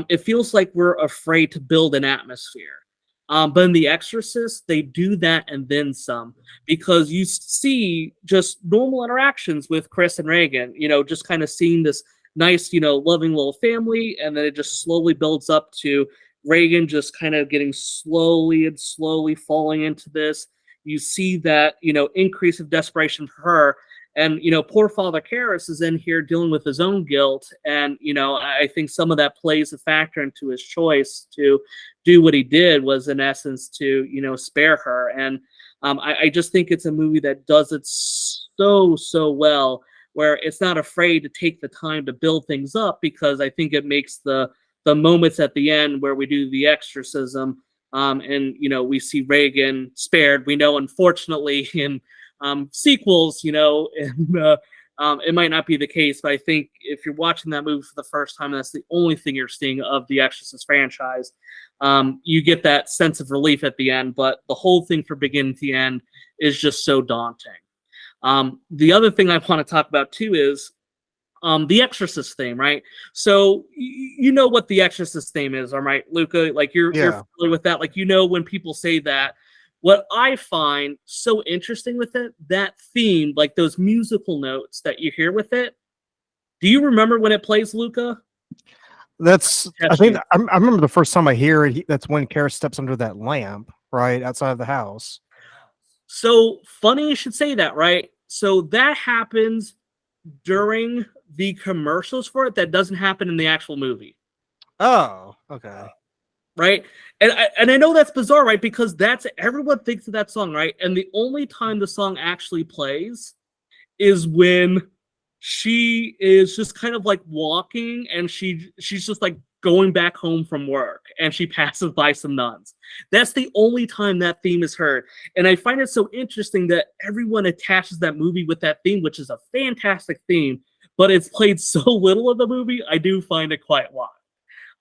it feels like we're afraid to build an atmosphere. But in The Exorcist, they do that and then some, because you see just normal interactions with Chris and Reagan, just kind of seeing this nice, loving little family, and then it just slowly builds up to Reagan just kind of getting slowly and slowly falling into this. You see that, increase of desperation for her. And, poor Father Karras is in here dealing with his own guilt. And, I think some of that plays a factor into his choice to do what he did, was in essence to, spare her. And I just think it's a movie that does it so well, where it's not afraid to take the time to build things up, because I think it makes the moments at the end where we do the exorcism, and we see Reagan spared. We know, unfortunately, in sequels, and it might not be the case, but I think if you're watching that movie for the first time, and that's the only thing you're seeing of the Exorcist franchise, you get that sense of relief at the end. But the whole thing from beginning to the end is just so daunting. The other thing I want to talk about too is the Exorcist theme, right? So you know what the Exorcist theme is, all right, Luca? Like you're familiar with that. Like, when people say that, what I find so interesting with it, that theme, like those musical notes that you hear with it. Do you remember when it plays, Luca? I think I remember the first time I hear it. That's when Karras steps under that lamp right outside of the house. So funny you should say that, right? So that happens during the commercials for it. That doesn't happen in the actual movie. Oh, okay. Right? And I know that's bizarre, right? Because everyone thinks of that song, right? And the only time the song actually plays is when she is just kind of like walking, and she's just like going back home from work, and she passes by some nuns. That's the only time that theme is heard. And I find it so interesting that everyone attaches that movie with that theme, which is a fantastic theme, but it's played so little of the movie. I do find it quite wild.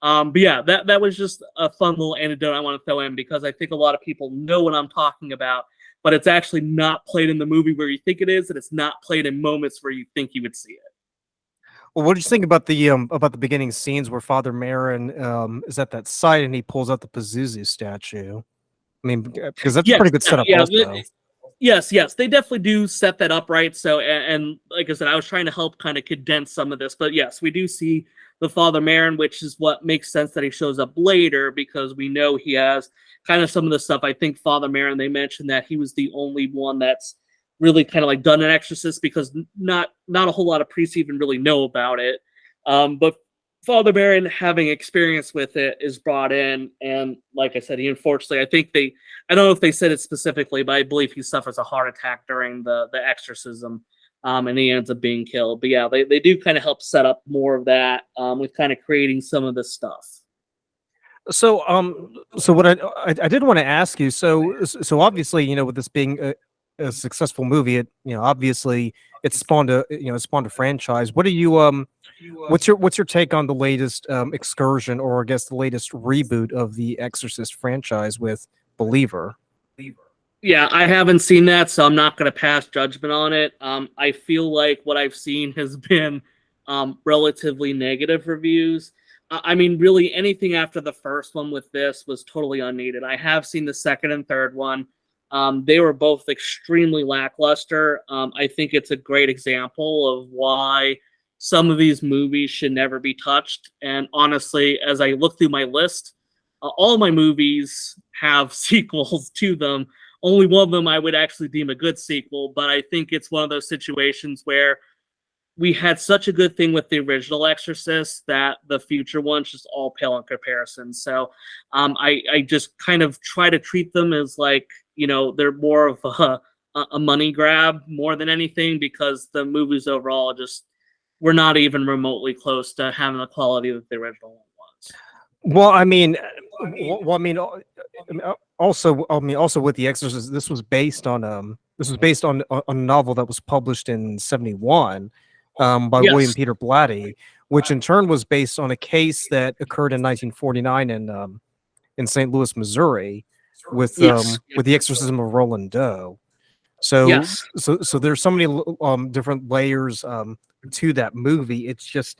But yeah, that was just a fun little anecdote I want to throw in, because I think a lot of people know what I'm talking about, but it's actually not played in the movie where you think it is, and it's not played in moments where you think you would see it. Well, what do you think about the beginning scenes where Father Marin is at that site and he pulls out the Pazuzu statue? I mean, because that's a pretty good setup. Yes, they definitely do set that up, right? So, and like I said, I was trying to help kind of condense some of this, but yes, we do see the Father Marin, which is what makes sense that he shows up later, because we know he has kind of some of the stuff. I think Father Marin, they mentioned that he was the only one that's really kind of like done an exorcist, because not a whole lot of priests even really know about it. But Father Marin, having experience with it, is brought in, and like I said, he unfortunately, I don't know if they said it specifically, but I believe he suffers a heart attack during the exorcism, and he ends up being killed. But yeah, they do kind of help set up more of that, with kind of creating some of this stuff. So, so what I did want to ask you. So obviously, with this being a successful movie, it obviously it's spawned a franchise. What do you what's your take on the latest excursion, or I guess the latest reboot of the Exorcist franchise with Believer? Yeah, I haven't seen that, so I'm not going to pass judgment on it. I feel like what I've seen has been relatively negative reviews. I mean, really, anything after the first one with this was totally unneeded. I have seen the second and third one. They were both extremely lackluster. I think it's a great example of why some of these movies should never be touched. And honestly, as I look through my list, all my movies have sequels to them. Only one of them I would actually deem a good sequel, but I think it's one of those situations where we had such a good thing with the original Exorcist that the future ones just all pale in comparison. So I just kind of try to treat them as like, they're more of a money grab more than anything, because the movies overall just were not even remotely close to having the quality that the original one was. Well, I mean, also with The Exorcist, this was based on a novel that was published in '71 by William Peter Blatty, which in turn was based on a case that occurred in 1949 in St. Louis, Missouri, with the exorcism of Roland Doe. So Yes. so there's so many different layers to that movie. It's just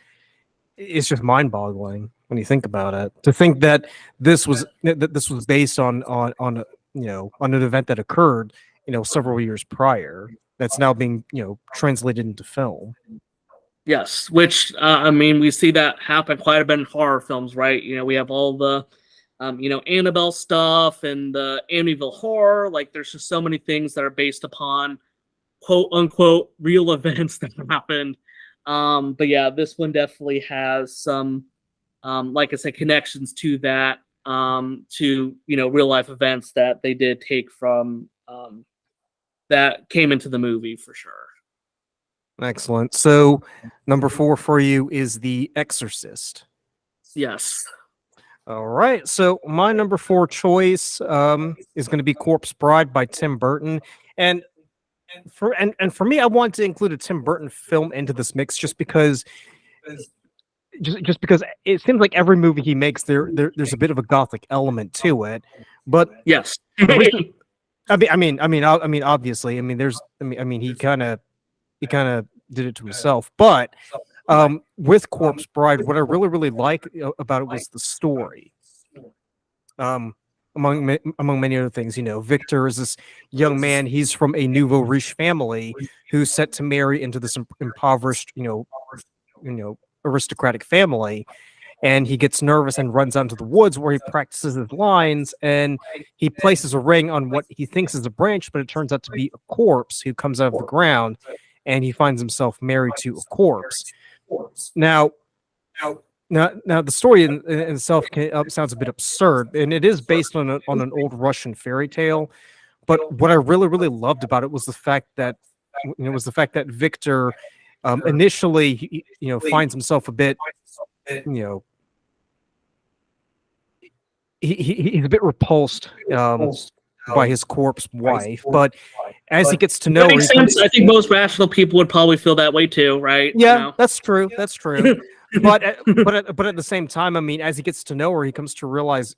mind-boggling when you think about it. To think that this was based on a, on an event that occurred, several years prior. That's now being, translated into film. Yes, which I mean, we see that happen quite a bit in horror films, right? We have all the, Annabelle stuff and the Amityville horror. Like, there's just so many things that are based upon quote unquote real events that happened. But yeah, this one definitely has some, like I said, connections to that, to real life events that they did take from, that came into the movie for sure. Excellent. So number 4 for you is The Exorcist. Yes. All right. So my number 4 choice is going to be Corpse Bride by Tim Burton. And for me, I want to include a Tim Burton film into this mix just because it seems like every movie he makes there's a bit of a gothic element to it. But Yes. the reason obviously, he kind of did it to himself. But with Corpse Bride, what I really like about it was the story. Among many other things, Victor is this young man. He's from a nouveau riche family who's set to marry into this impoverished, aristocratic family, and he gets nervous and runs out into the woods where he practices his lines, and he places a ring on what he thinks is a branch, but it turns out to be a corpse who comes out of the ground, and he finds himself married to a corpse. Now, the story in itself sounds a bit absurd, and it is based on an old Russian fairy tale. But what I really loved about it was the fact that Victor initially finds himself a bit you know he's a bit repulsed by his corpse wife, but as he gets to know That her, makes sense. I think most rational people would probably feel that way too, right? yeah, that's true. That's true. But at the same time, I mean, as he gets to know her, he comes to realize,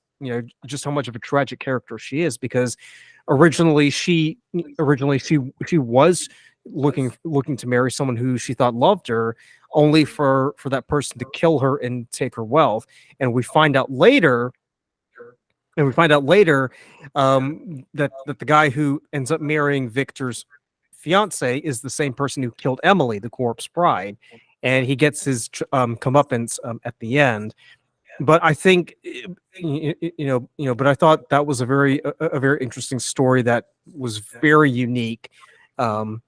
just how much of a tragic character she is. Because originally she was looking to marry someone who she thought loved her, only for that person to kill her and take her wealth. And we find out later. That the guy who ends up marrying Victor's fiance is the same person who killed Emily, the corpse bride, and he gets his comeuppance at the end. But I think but I thought that was a very interesting story that was very unique. Not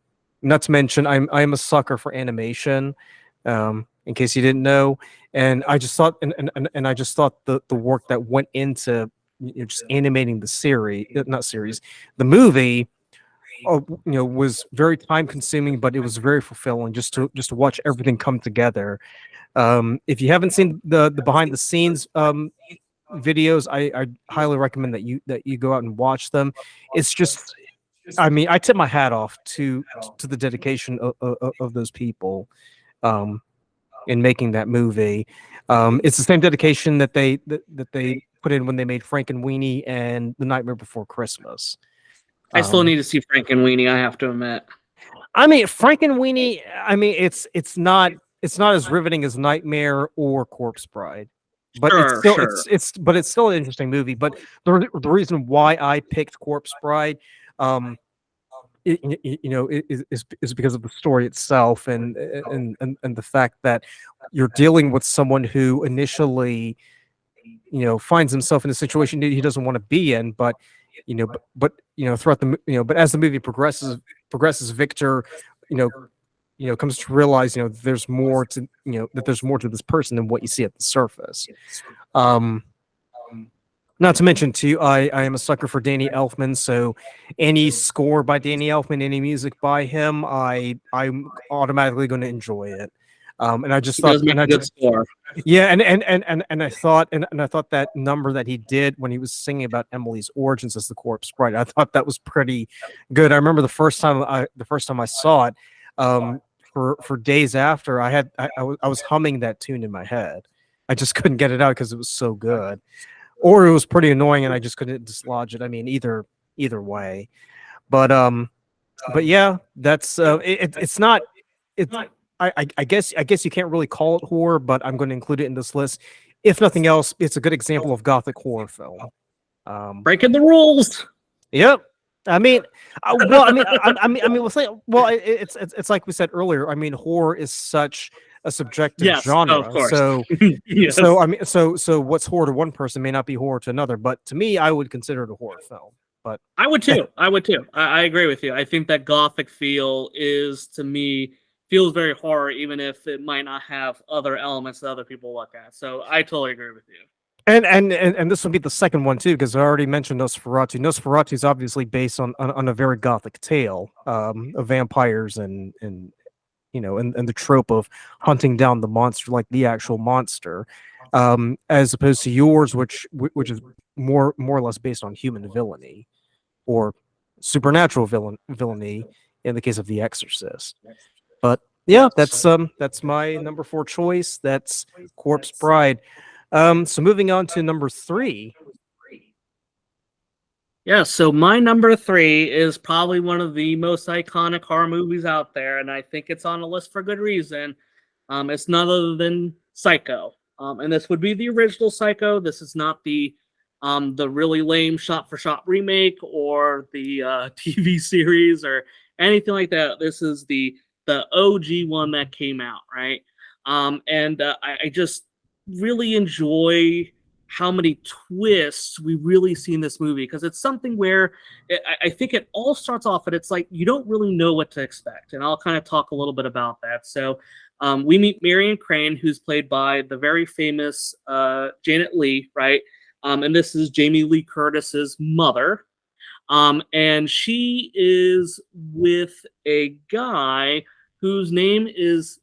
to mention, I'm a sucker for animation. In case you didn't know, and I just thought and I just thought the work that went into just animating the the movie, was very time consuming, but it was very fulfilling just to watch everything come together. If you haven't seen the behind the scenes videos, I highly recommend that you go out and watch them. It's just, I mean, I tip my hat off to the dedication of those people in making that movie. It's the same dedication that they put in when they made Frankenweenie and The Nightmare Before Christmas. I still need to see Frankenweenie, I have to admit. I mean, Frankenweenie. I mean, it's not as riveting as Nightmare or Corpse Bride, but Sure, sure. it's still an interesting movie. But the reason why I picked Corpse Bride, is because of the story itself and the fact that you're dealing with someone who initially finds himself in a situation he doesn't want to be in, but throughout but as the movie progresses, Victor comes to realize there's more to that there's more to this person than what you see at the surface. Not to mention too, I am a sucker for Danny Elfman, so any score by Danny Elfman, any music by him, I'm automatically going to enjoy it. And I just He thought, does make a good score. yeah, and I thought, and I thought that number that he did when he was singing about Emily's origins as the corpse bride, I thought that was pretty good. I remember the first time I saw it, for days after, I was humming that tune in my head. I just couldn't get it out because it was so good, or it was pretty annoying and I just couldn't dislodge it. I mean, either way, but But yeah, that's it's not it's I guess you can't really call it horror, but I'm going to include it in this list. If nothing else, it's a good example of gothic horror film. Breaking the rules. Yep. I mean, well, I mean, it's like we said earlier. I mean, horror is such a subjective Yes, of genre. course. So, Yes. I mean, so what's horror to one person may not be horror to another. But to me, I would consider it a horror film. But I would too. I would too. I agree with you. I think that gothic feel is, to me, feels very horror, even if it might not have other elements that other people look at. So I totally agree with you. and this would be the second one too, because I already mentioned Nosferatu. Nosferatu is obviously based on a very gothic tale of vampires and and the trope of hunting down the monster, like the actual monster, as opposed to yours, which is more or less based on human villainy or supernatural villainy in the case of The Exorcist. But yeah, that's my number 4 choice. That's Corpse Bride. So moving on to number 3. Yeah, so my number 3 is probably one of the most iconic horror movies out there, and I think it's on the list for good reason. It's none other than Psycho. And this would be the original Psycho. This is not the really lame shot-for-shot remake or the TV series or anything like that. This is the OG one that came out, right? And I just really enjoy how many twists we really see in this movie, because it's something where I think it all starts off and it's like you don't really know what to expect, and I'll kind of talk a little bit about that. So we meet Marion Crane, who's played by the very famous Janet Leigh, right? And this is Jamie Lee Curtis's mother, and she is with a guy whose name is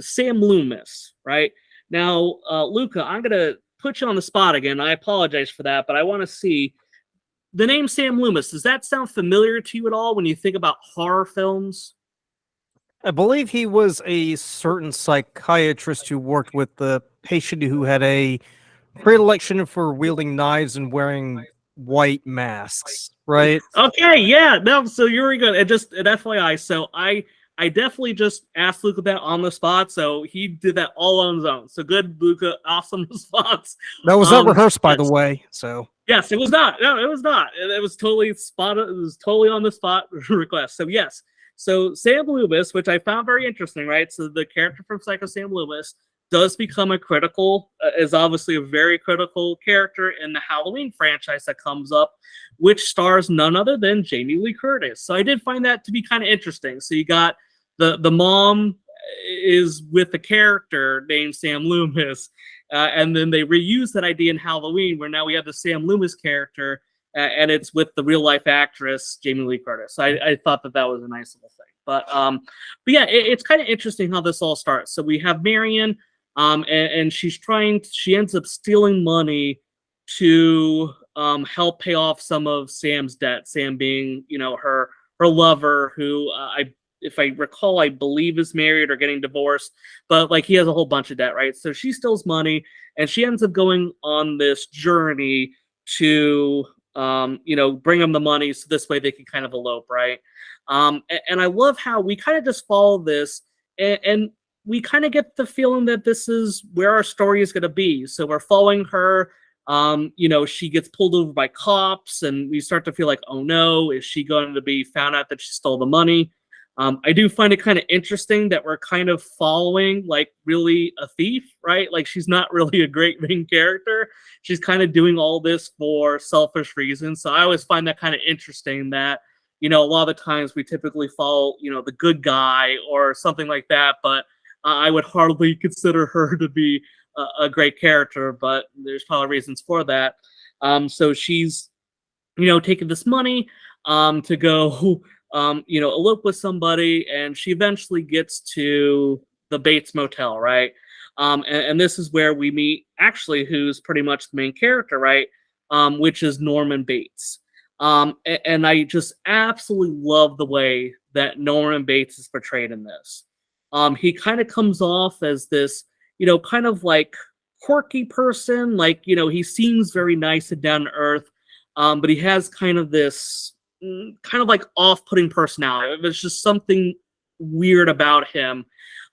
Sam Loomis, right? Now, Luca, I'm gonna put you on the spot again. I apologize for that, but I want to see the name Sam Loomis. Does that sound familiar to you at all when you think about horror films? I believe he was a certain psychiatrist who worked with the patient who had a predilection for wielding knives and wearing white masks, right? Okay, yeah, no, so you're good. And just an FYI, so I definitely just asked Luca that on the spot, so he did that all on his own. So good, Luca, awesome response. That was not rehearsed, by the Yes, way. So yes, it was not. No, it was not. It was totally spot. It was totally on the spot request. So yes, so Sam Loomis, which I found very interesting, right? So the character from Psycho, Sam Loomis, does become a critical, is obviously a very critical character in the Halloween franchise that comes up, which stars none other than Jamie Lee Curtis. So I did find that to be kind of interesting. So you got the mom is with a character named Sam Loomis, and then they reuse that idea in Halloween, where now we have the Sam Loomis character, and it's with the real life actress Jamie Lee Curtis. So I thought that was a nice little thing. But yeah, it's kind of interesting how this all starts. So we have Marion, and she ends up stealing money to help pay off some of Sam's debt. Sam being, her lover, who if I recall, I believe is married or getting divorced, but like he has a whole bunch of debt, right? So she steals money, and she ends up going on this journey to, bring them the money, so this way they can kind of elope, right? And I love how we kind of just follow this, and we kind of get the feeling that this is where our story is going to be. So we're following her. She gets pulled over by cops, and we start to feel like, oh no, is she going to be found out that she stole the money? I do find it kind of interesting that we're kind of following like really a thief, right? Like she's not really a great main character. She's kind of doing all this for selfish reasons. So I always find that kind of interesting that, a lot of the times we typically follow, the good guy or something like that. But I would hardly consider her to be a great character, but there's probably reasons for that. So she's, taking this money to go elope with somebody, and she eventually gets to the Bates Motel, right? And this is where we meet actually who's pretty much the main character, right? Which is Norman Bates. And I just absolutely love the way that Norman Bates is portrayed in this. He kind of comes off as this, kind of like quirky person, like, he seems very nice and down to earth, but he has kind of this kind of like off-putting personality. There's just something weird about him.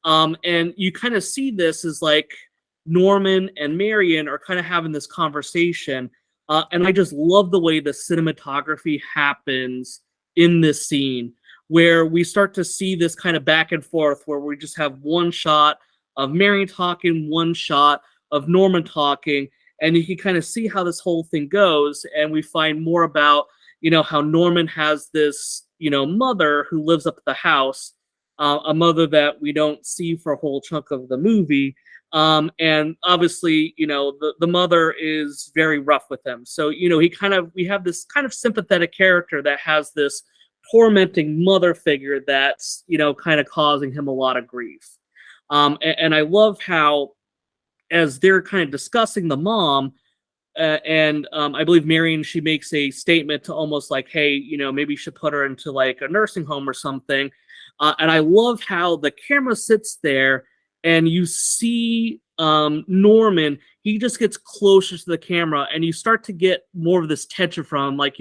And you kind of see this as like Norman and Marion are kind of having this conversation. And I just love the way the cinematography happens in this scene, where we start to see this kind of back and forth, where we just have one shot of Marion talking, one shot of Norman talking, and you can kind of see how this whole thing goes. And we find more about, how Norman has this, mother who lives up at the house, a mother that we don't see for a whole chunk of the movie. And obviously, the mother is very rough with him. So, we have this kind of sympathetic character that has this tormenting mother figure that's, kind of causing him a lot of grief. And I love how, as they're kind of discussing the mom, and I believe Marion, she makes a statement to almost like, hey, maybe you should put her into like a nursing home or something. And I love how the camera sits there and you see Norman, he just gets closer to the camera and you start to get more of this tension from him. Like,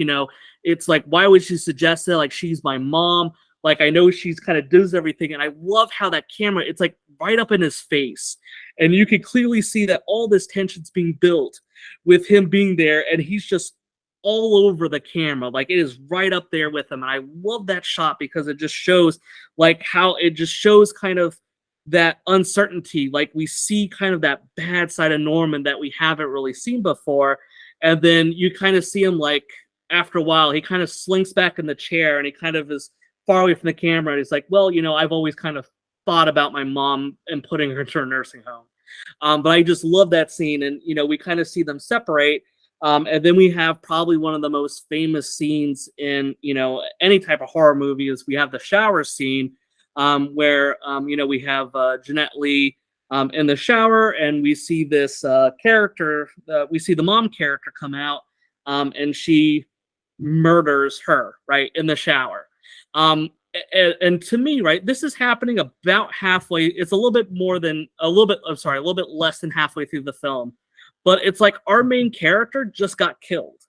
it's like, why would she suggest that? Like, she's my mom. Like, I know she's kind of does everything. And I love how that camera, it's like right up in his face. And you can clearly see that all this tension's being built with him being there. And he's just all over the camera. Like, it is right up there with him. And I love that shot because it just shows like how it just shows kind of that uncertainty. Like, we see kind of that bad side of Norman that we haven't really seen before. And then you kind of see him, like, after a while, he kind of slinks back in the chair and he kind of is far away from the camera. And he's like, well, I've always kind of thought about my mom and putting her into a nursing home. But I just love that scene. And, we kind of see them separate. And then we have probably one of the most famous scenes in, any type of horror movie is we have the shower scene, where, we have Jeanette Lee in the shower, and we see this character, we see the mom character come out, and she murders her, right, in the shower. And to me, right, this is happening about halfway. It's a little bit less than halfway through the film. But it's like our main character just got killed.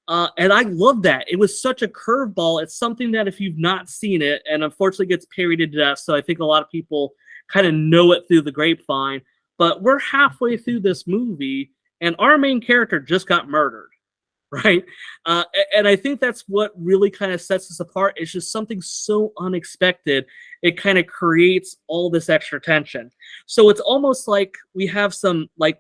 And I love that. It was such a curveball. It's something that if you've not seen it, and unfortunately gets parodied to death, so I think a lot of people kind of know it through the grapevine, but we're halfway through this movie, and our main character just got murdered, right? And I think that's what really kind of sets us apart. It's just something so unexpected. It kind of creates all this extra tension. So it's almost like we have some, like,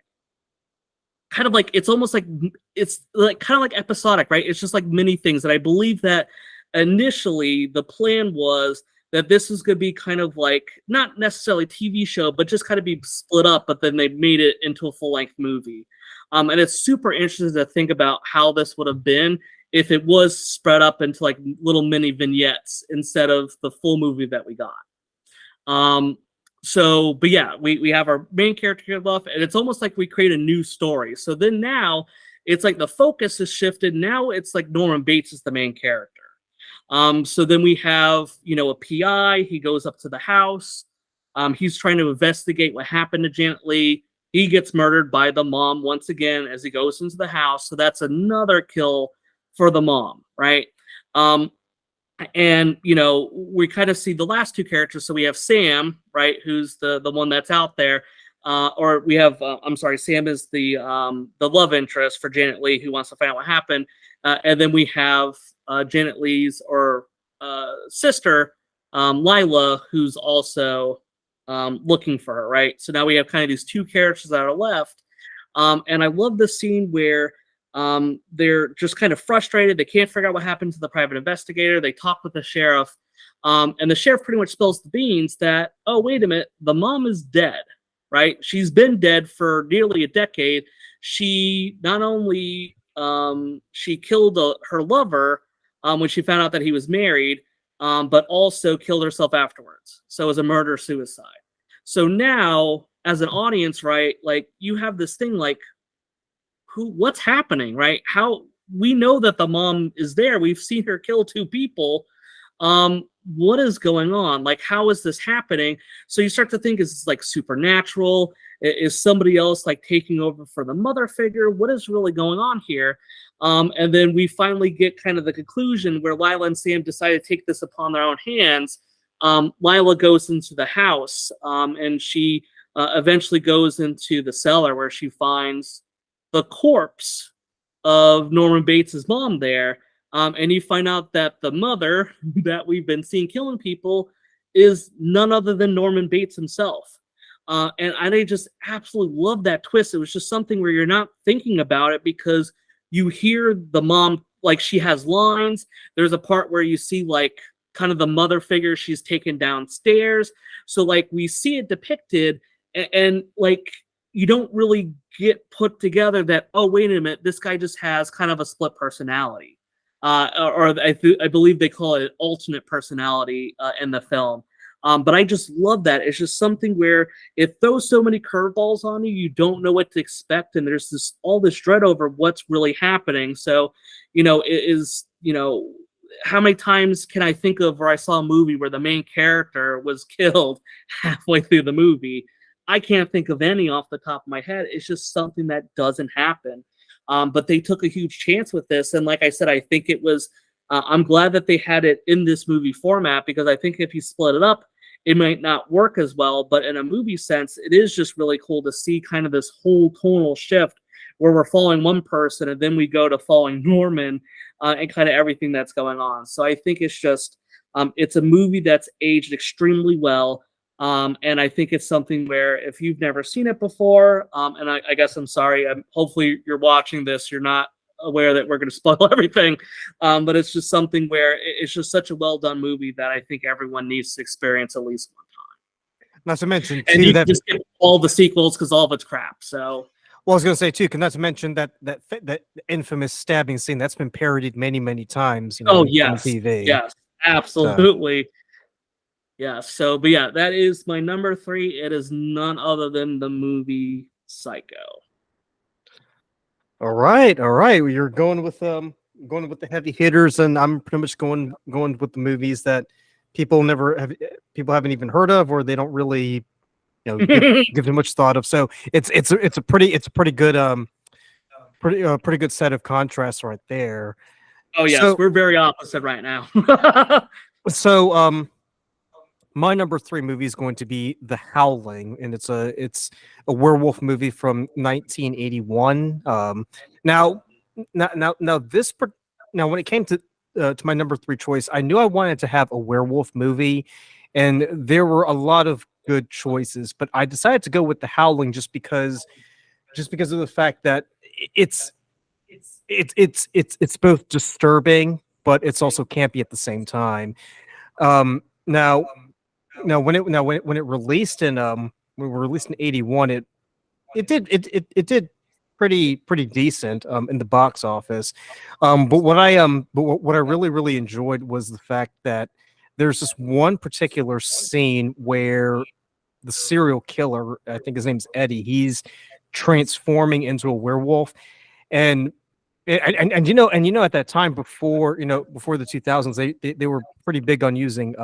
kind of like, it's almost like, it's like kind of like episodic, right? It's just like many things. And I believe that initially the plan was that this was going to be kind of like, not necessarily a TV show, but just kind of be split up, but then they made it into a full-length movie. And it's super interesting to think about how this would have been if it was spread up into like little mini vignettes instead of the full movie that we got. So, but yeah, we have our main character here left, and it's almost like we create a new story. So then now it's like the focus is shifted. Now it's like Norman Bates is the main character. So then we have, a PI. He goes up to the house. He's trying to investigate what happened to Janet Lee. He gets murdered by the mom once again as he goes into the house. So that's another kill for the mom, right? And we kind of see the last two characters. So we have Sam, right, who's the one that's out there, or we have Sam is the love interest for Janet Lee, who wants to find out what happened, and then we have Janet Lee's sister, Lila, who's also looking for her, right? So now we have kind of these two characters that are left, and I love the scene where they're just kind of frustrated. They can't figure out what happened to the private investigator. They talk with the sheriff, and the sheriff pretty much spills the beans that, oh, wait a minute, the mom is dead, right? She's been dead for nearly a decade. She not only she killed her lover when she found out that he was married, but also killed herself afterwards. So it was a murder-suicide. So now, as an audience, right, like, you have this thing like, what's happening, right? How we know that the mom is there. We've seen her kill two people. What is going on? Like, how is this happening? So you start to think, is this like supernatural? Is somebody else like taking over for the mother figure? What is really going on here? And then we finally get kind of the conclusion where Lila and Sam decide to take this upon their own hands. Lila goes into the house, and she eventually goes into the cellar where she finds the corpse of Norman Bates's mom there. And you find out that the mother that we've been seeing killing people is none other than Norman Bates himself. And I just absolutely love that twist. It was just something where you're not thinking about it because you hear the mom, like she has lines. There's a part where you see like kind of the mother figure she's taken downstairs. So like we see it depicted and like you don't really get put together that, oh, wait a minute, this guy just has kind of a split personality. Or I believe they call it alternate personality in the film. But I just love that. It's just something where it throws so many curveballs on you, you don't know what to expect, and there's all this dread over what's really happening. So, how many times can I think of where I saw a movie where the main character was killed halfway through the movie? I can't think of any off the top of my head. It's just something that doesn't happen. But they took a huge chance with this, and like I said, I think it was. I'm glad that they had it in this movie format because I think if you split it up, it might not work as well. But in a movie sense, it is just really cool to see kind of this whole tonal shift where we're following one person and then we go to following Norman and kind of everything that's going on. So I think it's just, it's a movie that's aged extremely well. And I think it's something where if you've never seen it before, and I guess I'm sorry, hopefully you're watching this, you're not aware that we're going to spoil everything, but it's just something where it's just such a well done movie that I think everyone needs to experience at least one time. Not to mention, and too, you that just get all the sequels because all of it's crap. So, well, I was going to say too, not to mention that infamous stabbing scene that's been parodied many times, on yes, TV. yes, absolutely. So. Yeah. So, but yeah, that is my number 3. It is none other than the movie Psycho. All right. You're going with the heavy hitters, and I'm pretty much going with the movies that people haven't even heard of, or they don't really, give them much thought of. So it's a pretty good pretty good set of contrasts right there. Oh yes, so, we're very opposite right now. So my number 3 movie is going to be The Howling, and it's a werewolf movie from 1981. Now when it came to my number 3 choice, I knew I wanted to have a werewolf movie, and there were a lot of good choices, but I decided to go with The Howling just because of the fact that it's both disturbing, but it's also campy at the same time. Now when it released in when it released in 81, it did pretty decent in the box office. But what I really enjoyed was the fact that there's this one particular scene where the serial killer, I think his name's Eddie, he's transforming into a werewolf, and at that time, before the 2000s, they were pretty big on using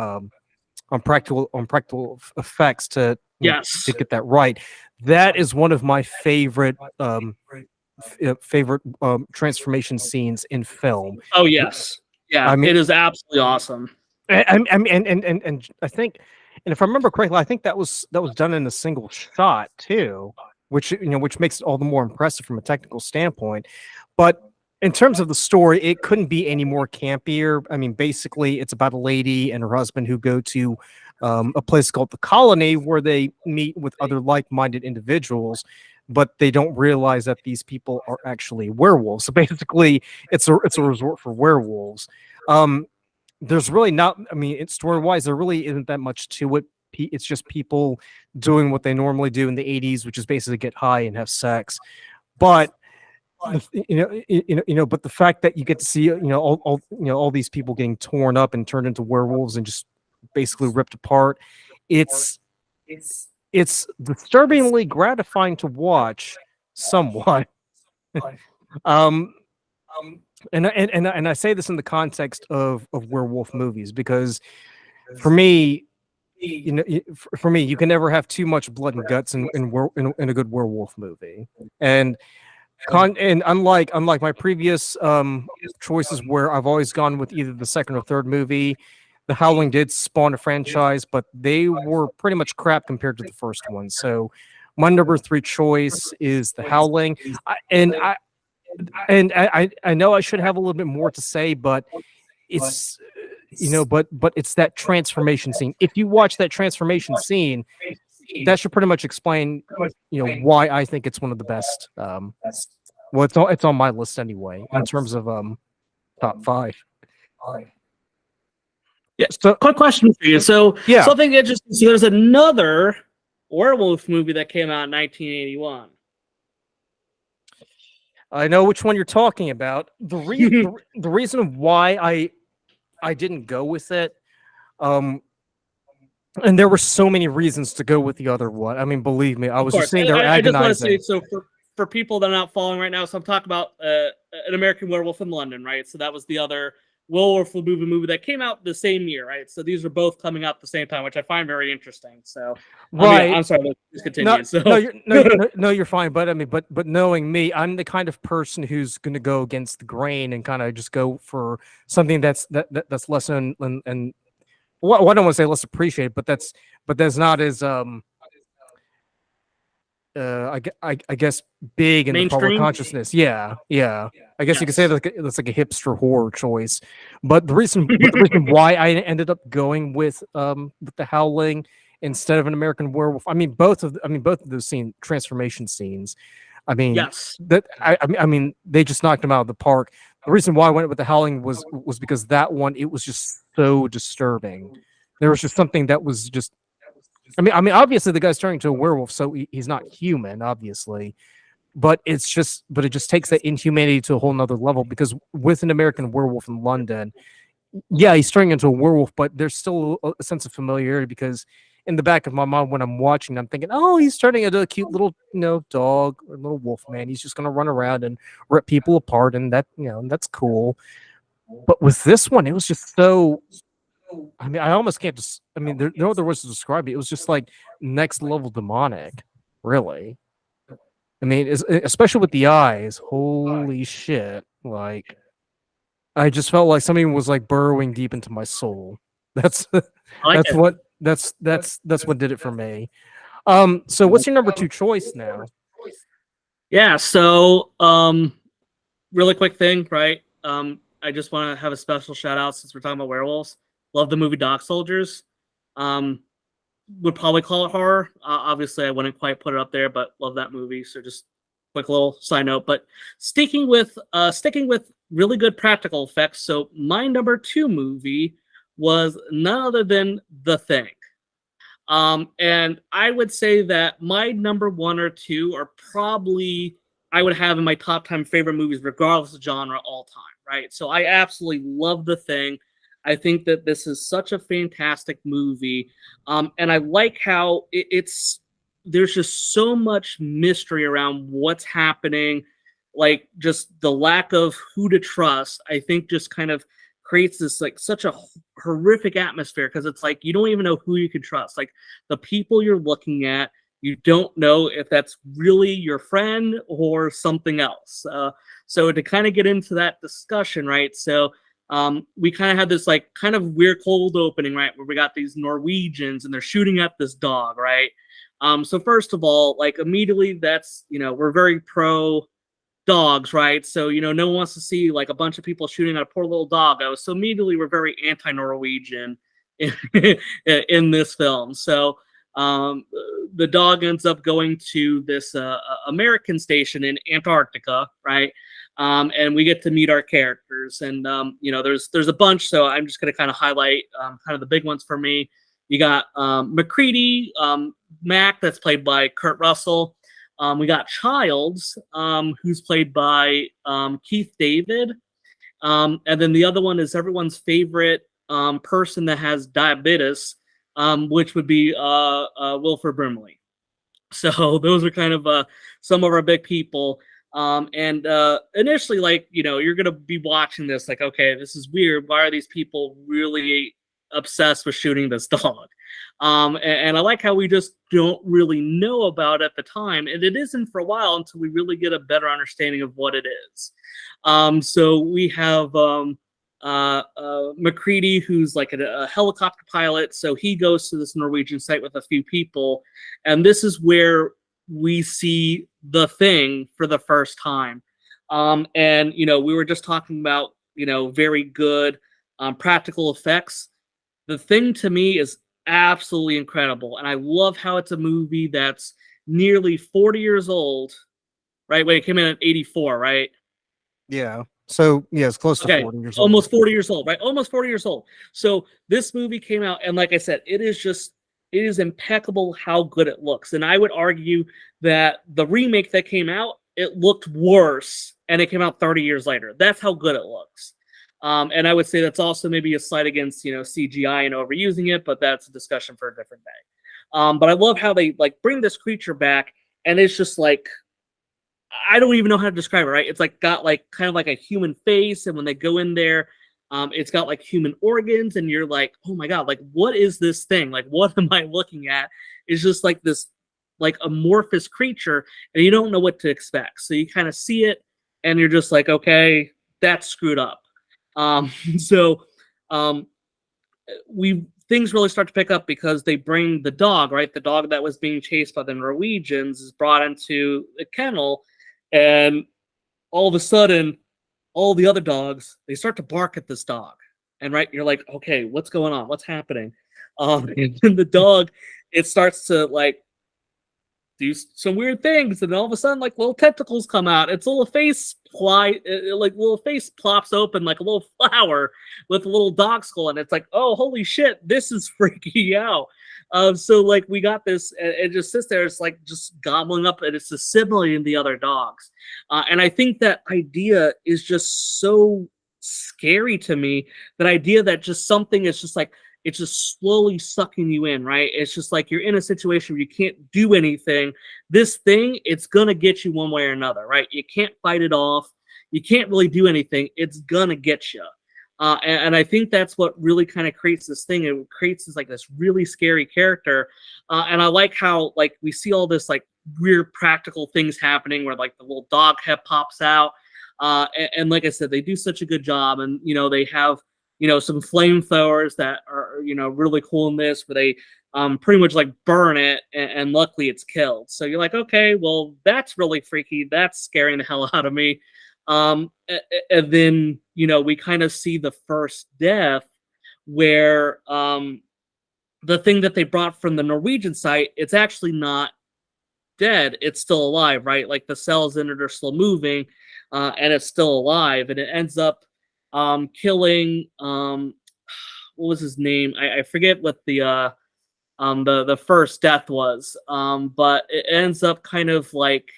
on practical effects to get that right. That is one of my favorite transformation scenes in film. Oh yes, yeah, I mean, it is absolutely awesome. And I think, and if I remember correctly, I think that was done in a single shot too, which makes it all the more impressive from a technical standpoint. But in terms of the story, it couldn't be any more campier. I mean, basically, it's about a lady and her husband who go to a place called the Colony, where they meet with other like-minded individuals, but they don't realize that these people are actually werewolves. So basically, it's a resort for werewolves. There's really not. I mean, story-wise, there really isn't that much to it. It's just people doing what they normally do in the 80s, which is basically get high and have sex. But but the fact that you get to see all these people getting torn up and turned into werewolves and just basically ripped apart, it's disturbingly gratifying to watch somewhat. And I say this in the context of werewolf movies, because for me, for me, you can never have too much blood and guts in a good werewolf movie. And unlike my previous choices where I've always gone with either the second or third movie, The Howling did spawn a franchise, but they were pretty much crap compared to the first one. So my number 3 choice is The Howling. I know I should have a little bit more to say, but it's but it's that transformation scene. If you watch that transformation scene, that should pretty much explain why I think it's one of the best. Well, it's on my list anyway in terms of top 5. Yeah. So quick question for you. So yeah, something interesting. So there's another werewolf movie that came out in 1981. I know which one you're talking about. The reason why I didn't go with it, and there were so many reasons to go with the other one. I mean, believe me, I was just sitting there I just want to agonizing. say, so for people that are not following right now, so I'm talking about An American Werewolf in London, right? So that was the other werewolf movie that came out the same year, right? So these are both coming out at the same time, which I find very interesting. So Right. I mean, I'm sorry, let's continue. No, so you're fine. But I mean, but knowing me, I'm the kind of person who's going to go against the grain and kind of just go for something that's less and well, I don't want to say less appreciated, but that's not as I guess big in the public mainstream. consciousness. Yeah. I guess you could say that's like a hipster horror choice. But the reason why I ended up going with The Howling instead of An American Werewolf, I mean both of those transformation scenes. I mean, Yes. that I mean they just knocked them out of the park. The reason why I went with The Howling was because that one, it was just so disturbing. There was just something that was just. I mean, obviously the guy's turning into a werewolf, so he's not human, obviously. But it just takes that inhumanity to a whole nother level, because with An American Werewolf in London, yeah, he's turning into a werewolf, but there's still a sense of familiarity, because in the back of my mind when I'm watching, I'm thinking, oh, he's turning into a cute little, dog or little wolf man. He's just gonna run around and rip people apart, and that's cool. But with this one, it was just so. I mean, I almost can't just. I mean, there are no other words to describe it. It was just like next level demonic, really. I mean, especially with the eyes. Holy shit! Like, I just felt like something was like burrowing deep into my soul. That's what did it for me. So what's your number 2 choice now? Yeah. So really quick thing, right? I just want to have a special shout out since we're talking about werewolves. Love the movie Dog Soldiers. Would probably call it horror. Obviously, I wouldn't quite put it up there, but love that movie. So just quick little side note. But sticking with really good practical effects. So my number 2 movie was none other than The Thing. And I would say that my number 1 or 2 are probably I would have in my top 10 favorite movies, regardless of genre, all time. Right. So I absolutely love The Thing. I think that this is such a fantastic movie. And I like how there's just so much mystery around what's happening. Like just the lack of who to trust, I think just kind of creates this like such a horrific atmosphere, because it's like you don't even know who you can trust. Like the people you're looking at, you don't know if that's really your friend or something else. So to kind of get into that discussion, right? So we kind of had this like kind of weird cold opening, right, where we got these Norwegians and they're shooting at this dog, right? So first of all, like immediately that's, we're very pro dogs, right? So, no one wants to see like a bunch of people shooting at a poor little doggo. So immediately we're very anti-Norwegian in this film. So the dog ends up going to this American station in Antarctica, right? And we get to meet our characters, and there's a bunch. So I'm just going to kind of highlight kind of the big ones for me. You got McCready, Mac, that's played by Kurt Russell. We got Childs, who's played by Keith David, and then the other one is everyone's favorite person that has diabetes, which would be Wilford Brimley. So those are kind of some of our big people. And initially, like, you're going to be watching this like, okay, this is weird. Why are these people really obsessed with shooting this dog. And I like how we just don't really know about it at the time, and it isn't for a while until we really get a better understanding of what it is. So we have McCready, who's like a helicopter pilot. So he goes to this Norwegian site with a few people, and this is where we see the Thing for the first time. And we were just talking about very good practical effects. The Thing to me is absolutely incredible, and I love how it's a movie that's nearly 40 years old, right? When it came in at 84, right? Yeah. So yeah, it's close to Okay, 40 years almost old. 40 years old, right? Almost 40 years old. So this movie came out, and like I said, it is impeccable how good it looks. And I would argue that the remake that came out, it looked worse, and it came out 30 years later. That's how good it looks. And I would say that's also maybe a slight against CGI and overusing it, but that's a discussion for a different day. But I love how they like bring this creature back, and it's just like, I don't even know how to describe it, right? It's like got like kind of like a human face, and when they go in there, it's got like human organs, and you're like, oh my god, like what is this thing? Like what am I looking at? It's just like this like amorphous creature, and you don't know what to expect. So you kind of see it, and you're just like, okay, that's screwed up. So um, things really start to pick up because they bring the dog, right? The dog that was being chased by the Norwegians is brought into the kennel, and all of a sudden, all the other dogs, they start to bark at this dog. And right, you're like, okay, what's going on? What's happening? And then the dog, it starts to like do some weird things, and all of a sudden, like little tentacles come out. Its little face little face plops open like a little flower with a little dog skull, and it's like, oh, holy shit, this is freaky out. So like we got this, and it just sits there. It's like just gobbling up, and it's assimilating the other dogs. And I think that idea is just so scary to me. That idea that just something is just like it's just slowly sucking you in, right? It's just like you're in a situation where you can't do anything. This thing, it's gonna get you one way or another, right? You can't fight it off. You can't really do anything. It's gonna get you. And I think that's what really kind of creates this thing. It creates this really scary character. And I like how like we see all this like weird practical things happening where like the little dog head pops out. And like I said, they do such a good job. And they have some flamethrowers that are really cool in this, where they pretty much like burn it, and luckily it's killed. So you're like, okay, well that's really freaky. That's scaring the hell out of me. And then we kind of see the first death where the thing that they brought from the Norwegian site, it's actually not dead. It's still alive, right? Like the cells in it are still moving, and it's still alive, and it ends up killing what was his name? I forget what the first death was. But it ends up kind of like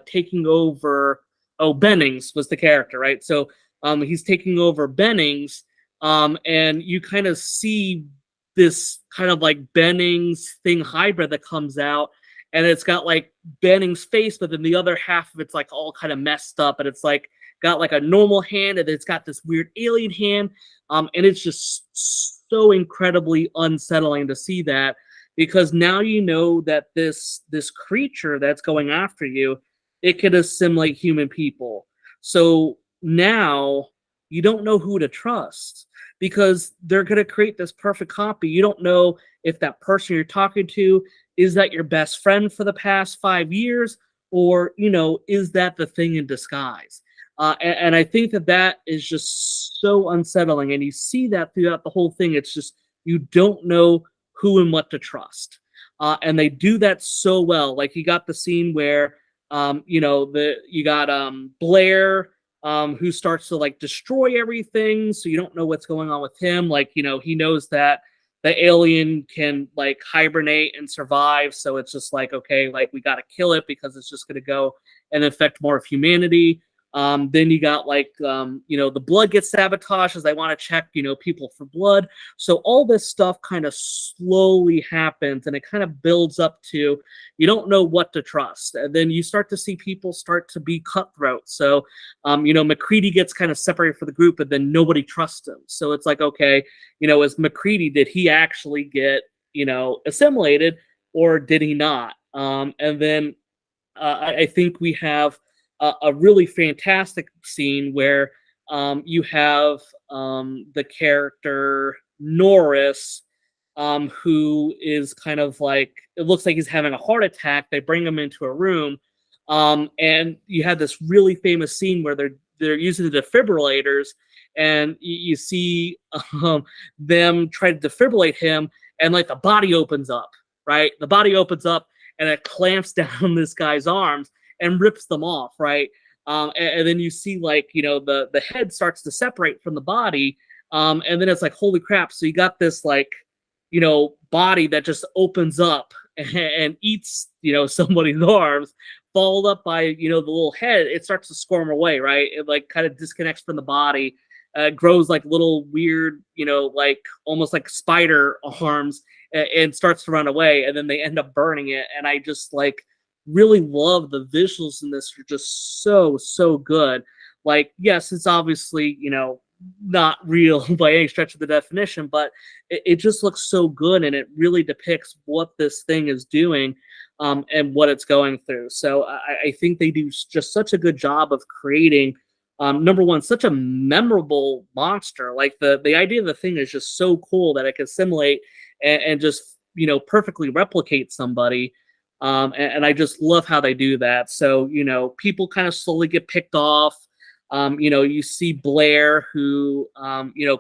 taking over. Oh, Bennings was the character, right? So he's taking over Bennings, and you kind of see this kind of like Bennings thing hybrid that comes out, and it's got like Bennings' face, but then the other half of it's like all kind of messed up, and it's like got like a normal hand, and it's got this weird alien hand, and it's just so incredibly unsettling to see that, because now you know that this creature that's going after you, it could assimilate human people. So now you don't know who to trust, because they're going to create this perfect copy. You don't know if that person you're talking to, is that your best friend for the past 5 years, or is that the thing in disguise? And I think that is just so unsettling. And you see that throughout the whole thing. It's just, you don't know who and what to trust. And they do that so well. Like you got the scene where, you got Blair, who starts to like destroy everything. So you don't know what's going on with him. Like, he knows that the alien can like hibernate and survive. So it's just like, okay, like we got to kill it because it's just going to go and affect more of humanity. Then you got like, the blood gets sabotaged as they want to check, people for blood. So all this stuff kind of slowly happens, and it kind of builds up to, you don't know what to trust. And then you start to see people start to be cutthroat. So, McCready gets kind of separated from the group, and then nobody trusts him. So it's like, okay, as McCready, did he actually get, assimilated, or did he not? And then I think we have a really fantastic scene where you have the character Norris, who is kind of like, it looks like he's having a heart attack. They bring him into a room, and you have this really famous scene where they're using the defibrillators, and you see them try to defibrillate him, and like the body opens up, right? The body opens up, and it clamps down this guy's arms and rips them off, right? And then you see like, the head starts to separate from the body, and then it's like, holy crap! So you got this like, body that just opens up and eats, somebody's arms, followed up by, the little head. It starts to squirm away, right? It like kind of disconnects from the body, grows like little weird, like almost like spider arms, and starts to run away, and then they end up burning it. And I just like really love the visuals in this. Are just so good. Like, yes, it's obviously, not real by any stretch of the definition, but it just looks so good, and it really depicts what this thing is doing, and what it's going through. So I think they do just such a good job of creating, number one, such a memorable monster. Like the idea of the thing is just so cool that it can assimilate and just perfectly replicate somebody. And I just love how they do that. So people kind of slowly get picked off. You see Blair, who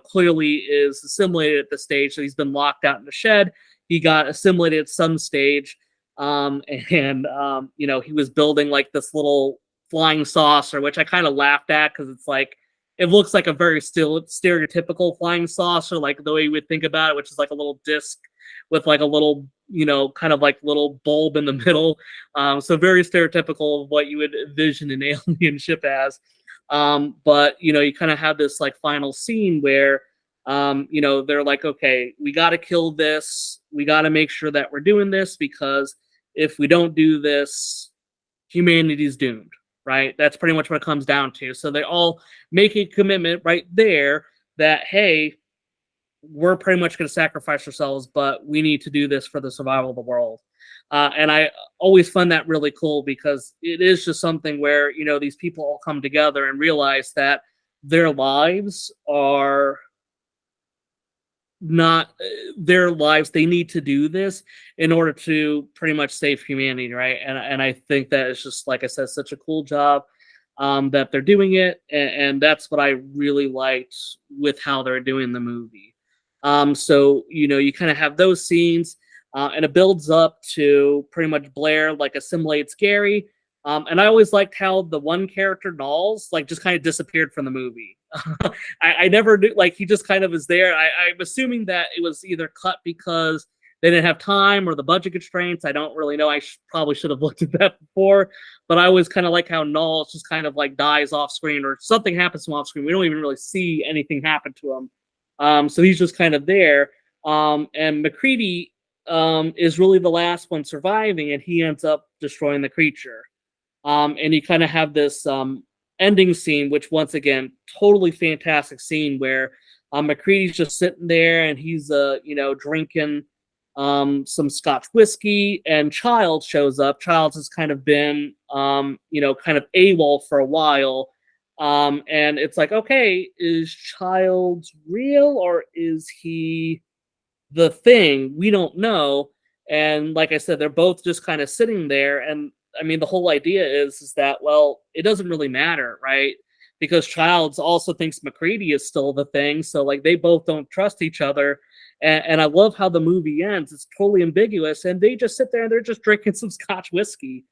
clearly is assimilated at this stage, so he's been locked out in the shed. He got assimilated at some stage, and he was building like this little flying saucer, which I kind of laughed at because it's like, it looks like a very still stereotypical flying saucer, like the way you would think about it, which is like a little disc with like a little, kind of like little bulb in the middle. So very stereotypical of what you would envision an alien ship as. But you kind of have this like final scene where, they're like, okay, we got to kill this. We got to make sure that we're doing this, because if we don't do this, humanity's doomed. Right? That's pretty much what it comes down to. So they all make a commitment right there that, hey, we're pretty much going to sacrifice ourselves, but we need to do this for the survival of the world. And I always find that really cool, because it is just something where, these people all come together and realize that their lives are not their lives. They need to do this in order to pretty much save humanity, right? And I think that it's just, like I said, such a cool job that they're doing it, and that's what I really liked with how they're doing the movie. So you kind of have those scenes, and it builds up to pretty much Blair like assimilates Gary. And I always liked how the one character, Knowles, like just kind of disappeared from the movie. I never knew, like, he just kind of was there. I'm assuming that it was either cut because they didn't have time or the budget constraints. I don't really know. I probably should have looked at that before, but I always kind of like how Knowles just kind of like dies off screen, or something happens to him off screen. We don't even really see anything happen to him. So he's just kind of there. And McCready is really the last one surviving, and he ends up destroying the creature. And you kind of have this ending scene, which once again, totally fantastic scene where McCready's just sitting there, and he's drinking some Scotch whiskey, and Childs shows up. Childs has kind of been kind of AWOL for a while. And it's like, okay, is Childs real, or is he the thing? We don't know. And like I said, they're both just kind of sitting there, and I mean, the whole idea is that, well, it doesn't really matter, right? Because Childs also thinks McCready is still the thing, so like they both don't trust each other. And I love how the movie ends. It's totally ambiguous, and they just sit there and they're just drinking some Scotch whiskey,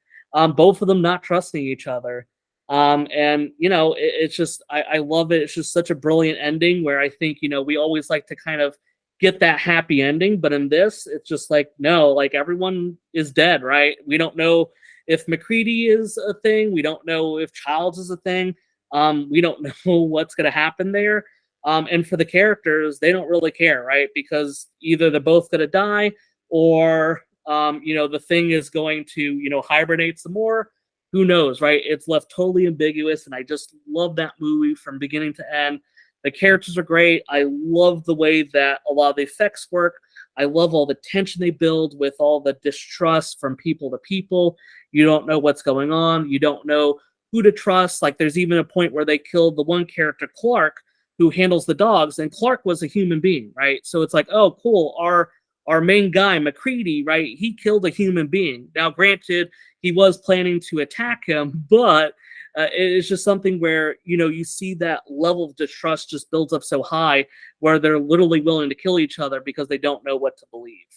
both of them not trusting each other. And it's just, I love it. It's just such a brilliant ending, where I think we always like to kind of get that happy ending, but in this, it's just like, no, like everyone is dead, right? We don't know if McCready is a thing. We don't know if Childs is a thing. We don't know what's going to happen there. And for the characters, they don't really care, right? Because either they're both going to die, or the thing is going to hibernate some more. Who knows, right? It's left totally ambiguous, and I just love that movie from beginning to end. The characters are great. I love the way that a lot of the effects work. I love all the tension they build with all the distrust from people to people. You don't know what's going on. You don't know who to trust. Like, there's even a point where they killed the one character, Clark, who handles the dogs, and Clark was a human being, right? So it's like, oh, cool. Our main guy, McCready, right? He killed a human being. Now, granted, he was planning to attack him, but it's just something where you see that level of distrust just builds up so high, where they're literally willing to kill each other because they don't know what to believe.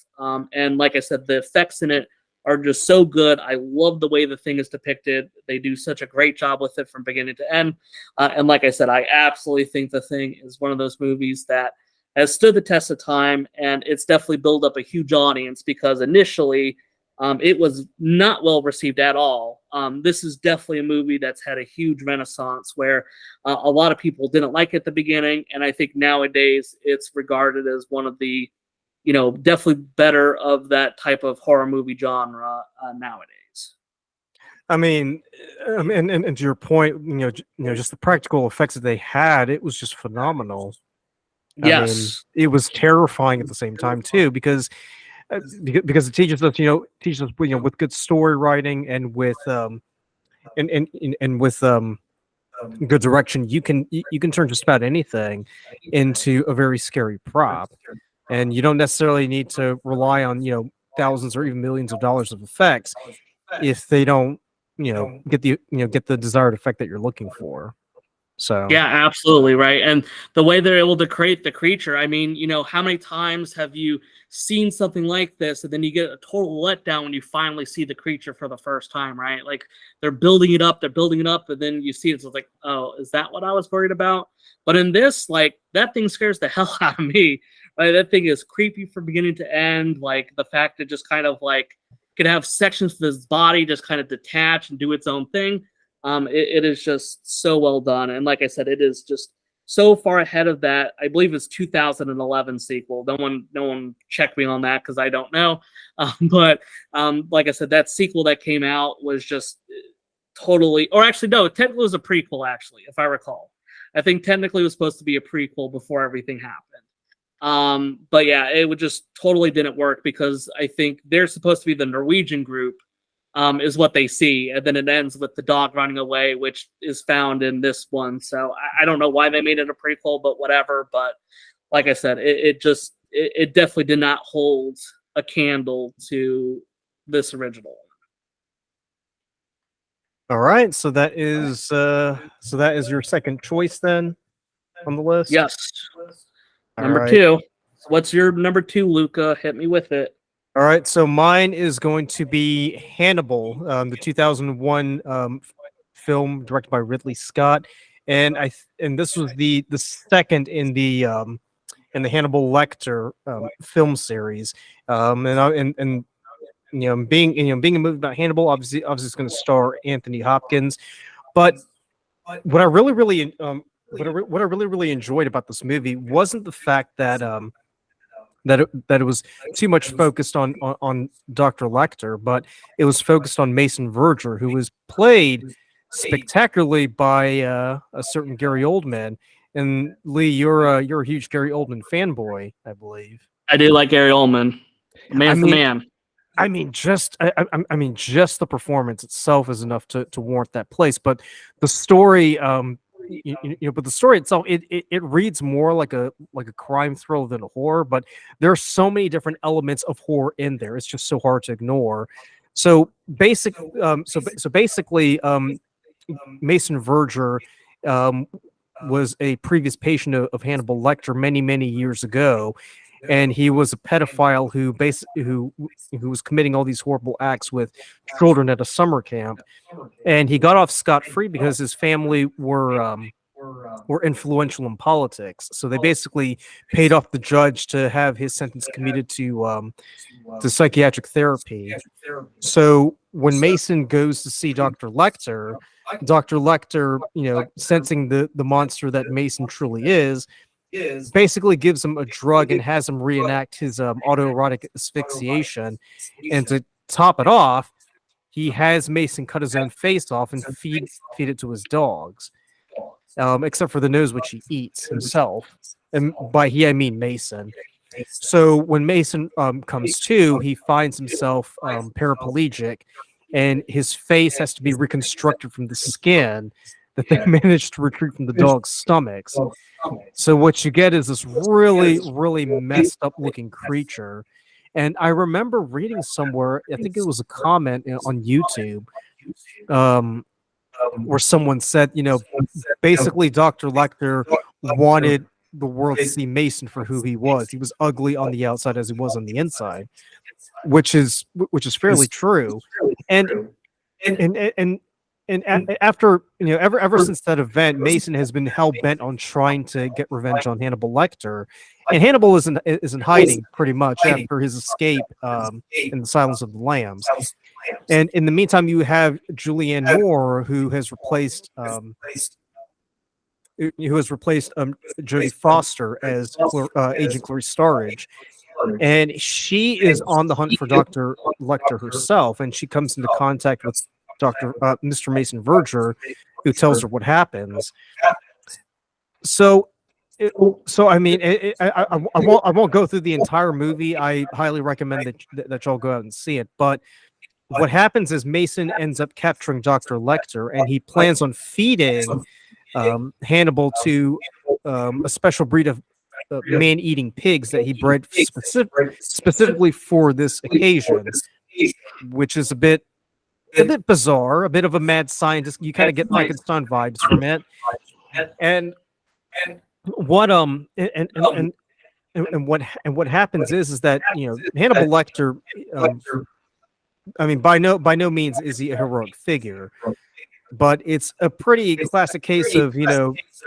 And like I said, the effects in it are just so good. I love the way the thing is depicted. They do such a great job with it from beginning to end. And like I said, I absolutely think the thing is one of those movies that has stood the test of time, and it's definitely built up a huge audience, because initially it was not well received at all. This is definitely a movie that's had a huge renaissance, where a lot of people didn't like it at the beginning, and I think nowadays it's regarded as one of the definitely better of that type of horror movie genre nowadays. I mean, and to your point, just the practical effects that they had, it was just phenomenal. I mean, Yes. it was terrifying at the same time too, because it teaches us, with good story writing and with and with good direction, you can turn just about anything into a very scary prop, and you don't necessarily need to rely on thousands or even millions of dollars of effects if they don't get the desired effect that you're looking for. So Yeah, absolutely, right. And the way they're able to create the creature, I mean, how many times have you seen something like this, and then you get a total letdown when you finally see the creature for the first time, right? Like, they're building it up, and then you see it, so it's like, oh, is that what I was worried about? But in this, like, that thing scares the hell out of me. Right? That thing is creepy from beginning to end. Like, the fact that just kind of like could have sections of his body just kind of detach and do its own thing. It is just so well done, and like I said, it is just so far ahead of that. I believe it's 2011 sequel. No one check me on that because I don't know. But like I said, that sequel that came out was just totally, or actually no, technically it was a prequel. Actually, if I recall, I think technically it was supposed to be a prequel before everything happened. But yeah, it would just totally didn't work, because I think they're supposed to be the Norwegian group. Is what they see, and then it ends with the dog running away, which is found in this one. So I don't know why they made it a prequel, but whatever. But like I said, it definitely did not hold a candle to this original. all right, so that is your second choice then on the list. Yes. All Number right. two. What's your number two, Luca? Hit me with it. All right, so mine is going to be Hannibal, the 2001 film directed by Ridley Scott, and and this was the second in the Hannibal Lecter film series, and being a movie about Hannibal, obviously it's going to star Anthony Hopkins, but what I really what I really enjoyed about this movie wasn't the fact that that it was too much focused on Dr. Lecter, but it was focused on Mason Verger, who was played spectacularly by a certain Gary Oldman. And Lee, you're a huge Gary Oldman fanboy, I believe. I do like Gary Oldman. The man's the man. Just just the performance itself is enough to warrant that place, but the story, but the story itself, it reads more like a crime thriller than a horror. But there are so many different elements of horror in there; it's just so hard to ignore. So basically, Mason Verger was a previous patient of Hannibal Lecter many years ago, and he was a pedophile who was committing all these horrible acts with children at a summer camp, and he got off scot-free because his family were influential in politics. So they basically paid off the judge to have his sentence commuted to psychiatric therapy. So when Mason goes to see Dr. Lecter, Dr. Lecter, sensing the monster that Mason truly is, basically gives him a drug and has him reenact his autoerotic asphyxiation. And to top it off, he has Mason cut his own face off and feed it to his dogs, except for the nose, which he eats himself. And by he, I mean Mason. So when Mason comes to, he finds himself paraplegic, and his face has to be reconstructed from the skin that they managed to retrieve from the dog's stomachs. So what you get is this really, really messed up looking creature. And I remember reading somewhere, I think it was a comment on YouTube, where someone said, basically Dr. Lecter wanted the world to see Mason for who he was. He was ugly on the outside as he was on the inside, which is fairly true. And after ever since that event, Mason has been hell bent on trying to get revenge on Hannibal Lecter, and Hannibal is in hiding pretty much after his escape in the Silence of the Lambs. And in the meantime, you have Julianne Moore, who has replaced Jodie Foster as Agent Clarice Starridge. And she is on the hunt for Dr. Lecter herself, and she comes into contact with Mr. Mason Verger, who tells her what happens. So I mean, I won't go through the entire movie. I highly recommend that y'all go out and see it. But what happens is Mason ends up capturing Dr. Lecter, and he plans on feeding Hannibal to a special breed of man-eating pigs that he bred specifically for this occasion, which is a bit bizarre, a bit of a mad scientist. You kind of get Frankenstein vibes from it. And what what happens is that Hannibal Lecter, I mean, by no means is he a heroic figure, but it's a pretty classic case of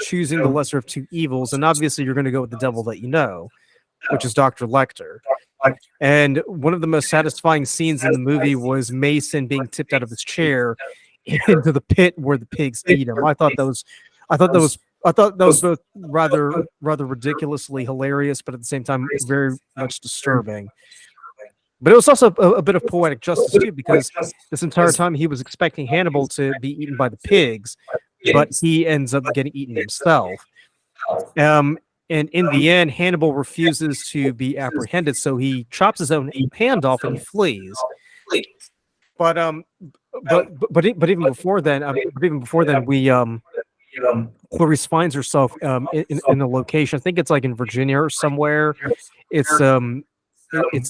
choosing the lesser of two evils, and obviously you're going to go with the devil that you know, which is Dr. Lecter. And one of the most satisfying scenes in the movie was Mason being tipped out of his chair into the pit where the pigs eat him. I thought that was both rather ridiculously hilarious, but at the same time very much disturbing. But it was also a bit of poetic justice too, because this entire time he was expecting Hannibal to be eaten by the pigs, but he ends up getting eaten himself. And in the end, Hannibal refuses to be apprehended, so he chops his own hand off and he flees. But even before then, we Clarice finds herself in a location. I think it's like in Virginia or somewhere. It's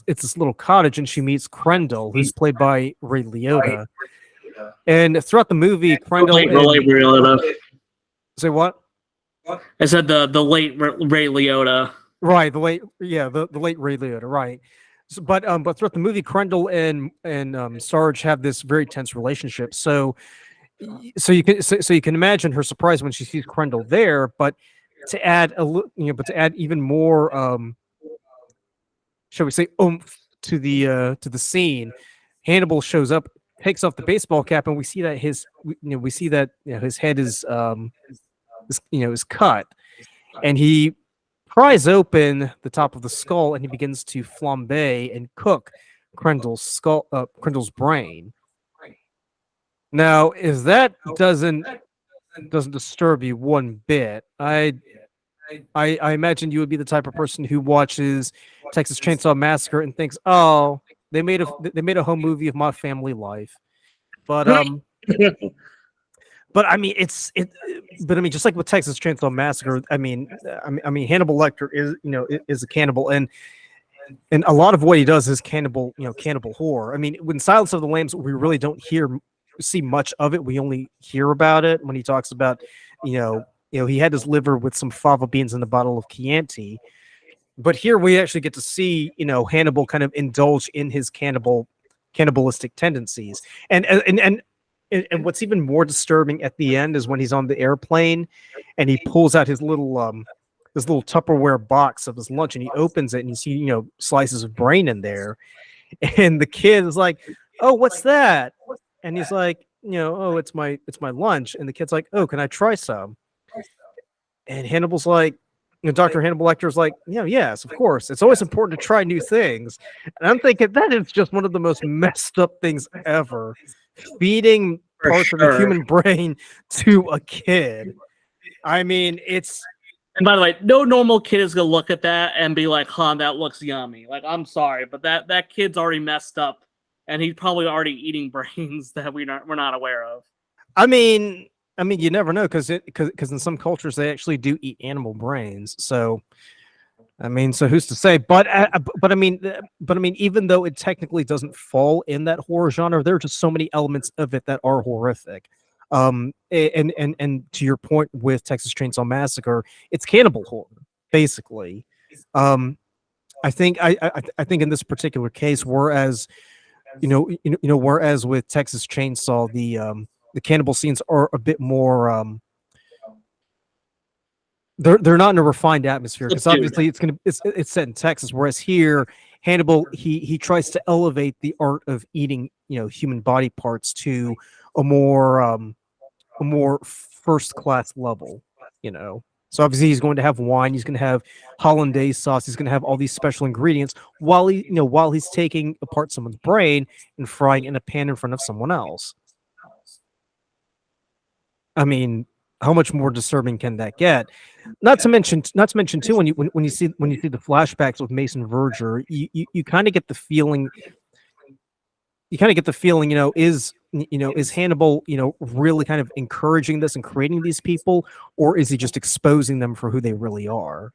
this little cottage, and she meets Crendel, who's played by Ray Liotta. And throughout the movie, Crendel say what? I said the late Ray Liotta. Right, the late Ray Liotta, right. So, but throughout the movie, Crendel and Sarge have this very tense relationship. So you can imagine her surprise when she sees Crendel there. But to add even more, shall we say, to the scene, Hannibal shows up, takes off the baseball cap, and we see that his head is is cut, and he pries open the top of the skull, and he begins to flambe and cook Crendel's brain. Now, if that doesn't disturb you one bit, I imagine you would be the type of person who watches Texas Chainsaw Massacre and thinks, "Oh, they made a home movie of my family life." But but I mean, just like with Texas Chainsaw Massacre, I mean, Hannibal Lecter is a cannibal, and a lot of what he does is cannibal horror. I mean, when Silence of the Lambs, we really don't see much of it. We only hear about it when he talks about, he had his liver with some fava beans and a bottle of Chianti. But here we actually get to see, Hannibal kind of indulge in his cannibalistic tendencies. And what's even more disturbing at the end is when he's on the airplane and he pulls out his little Tupperware box of his lunch, and he opens it and you see, slices of brain in there. And the kid is like, "Oh, what's that?" And he's like, oh, it's my lunch, and the kid's like, oh, can I try some? And Hannibal's like, Dr. Hannibal Lecter's like, yes, of course. It's always important to try new things. And I'm thinking that is just one of the most messed up things ever. Feeding For parts of the sure. human brain to a kid. I mean, it's. And by the way, no normal kid is gonna look at that and be like, "Huh, that looks yummy." Like, I'm sorry, but that kid's already messed up, and he's probably already eating brains that we're not aware of. I mean, you never know because in some cultures they actually do eat animal brains. So, I mean, so who's to say? But I mean, even though it technically doesn't fall in that horror genre, there are just so many elements of it that are horrific. And to your point with Texas Chainsaw Massacre, it's cannibal horror, basically. I think I think in this particular case, whereas whereas with Texas Chainsaw, the cannibal scenes are a bit more they're not in a refined atmosphere because obviously it's set in Texas, whereas here Hannibal he tries to elevate the art of eating human body parts to a more first class level, So obviously he's going to have wine, he's going to have hollandaise sauce, he's going to have all these special ingredients while while he's taking apart someone's brain and frying in a pan in front of someone else. I mean, how much more disturbing can that get? Not to mention too when you see the flashbacks with Mason Verger, you kind of get the feeling. Is Hannibal, really kind of encouraging this and creating these people, or is he just exposing them for who they really are?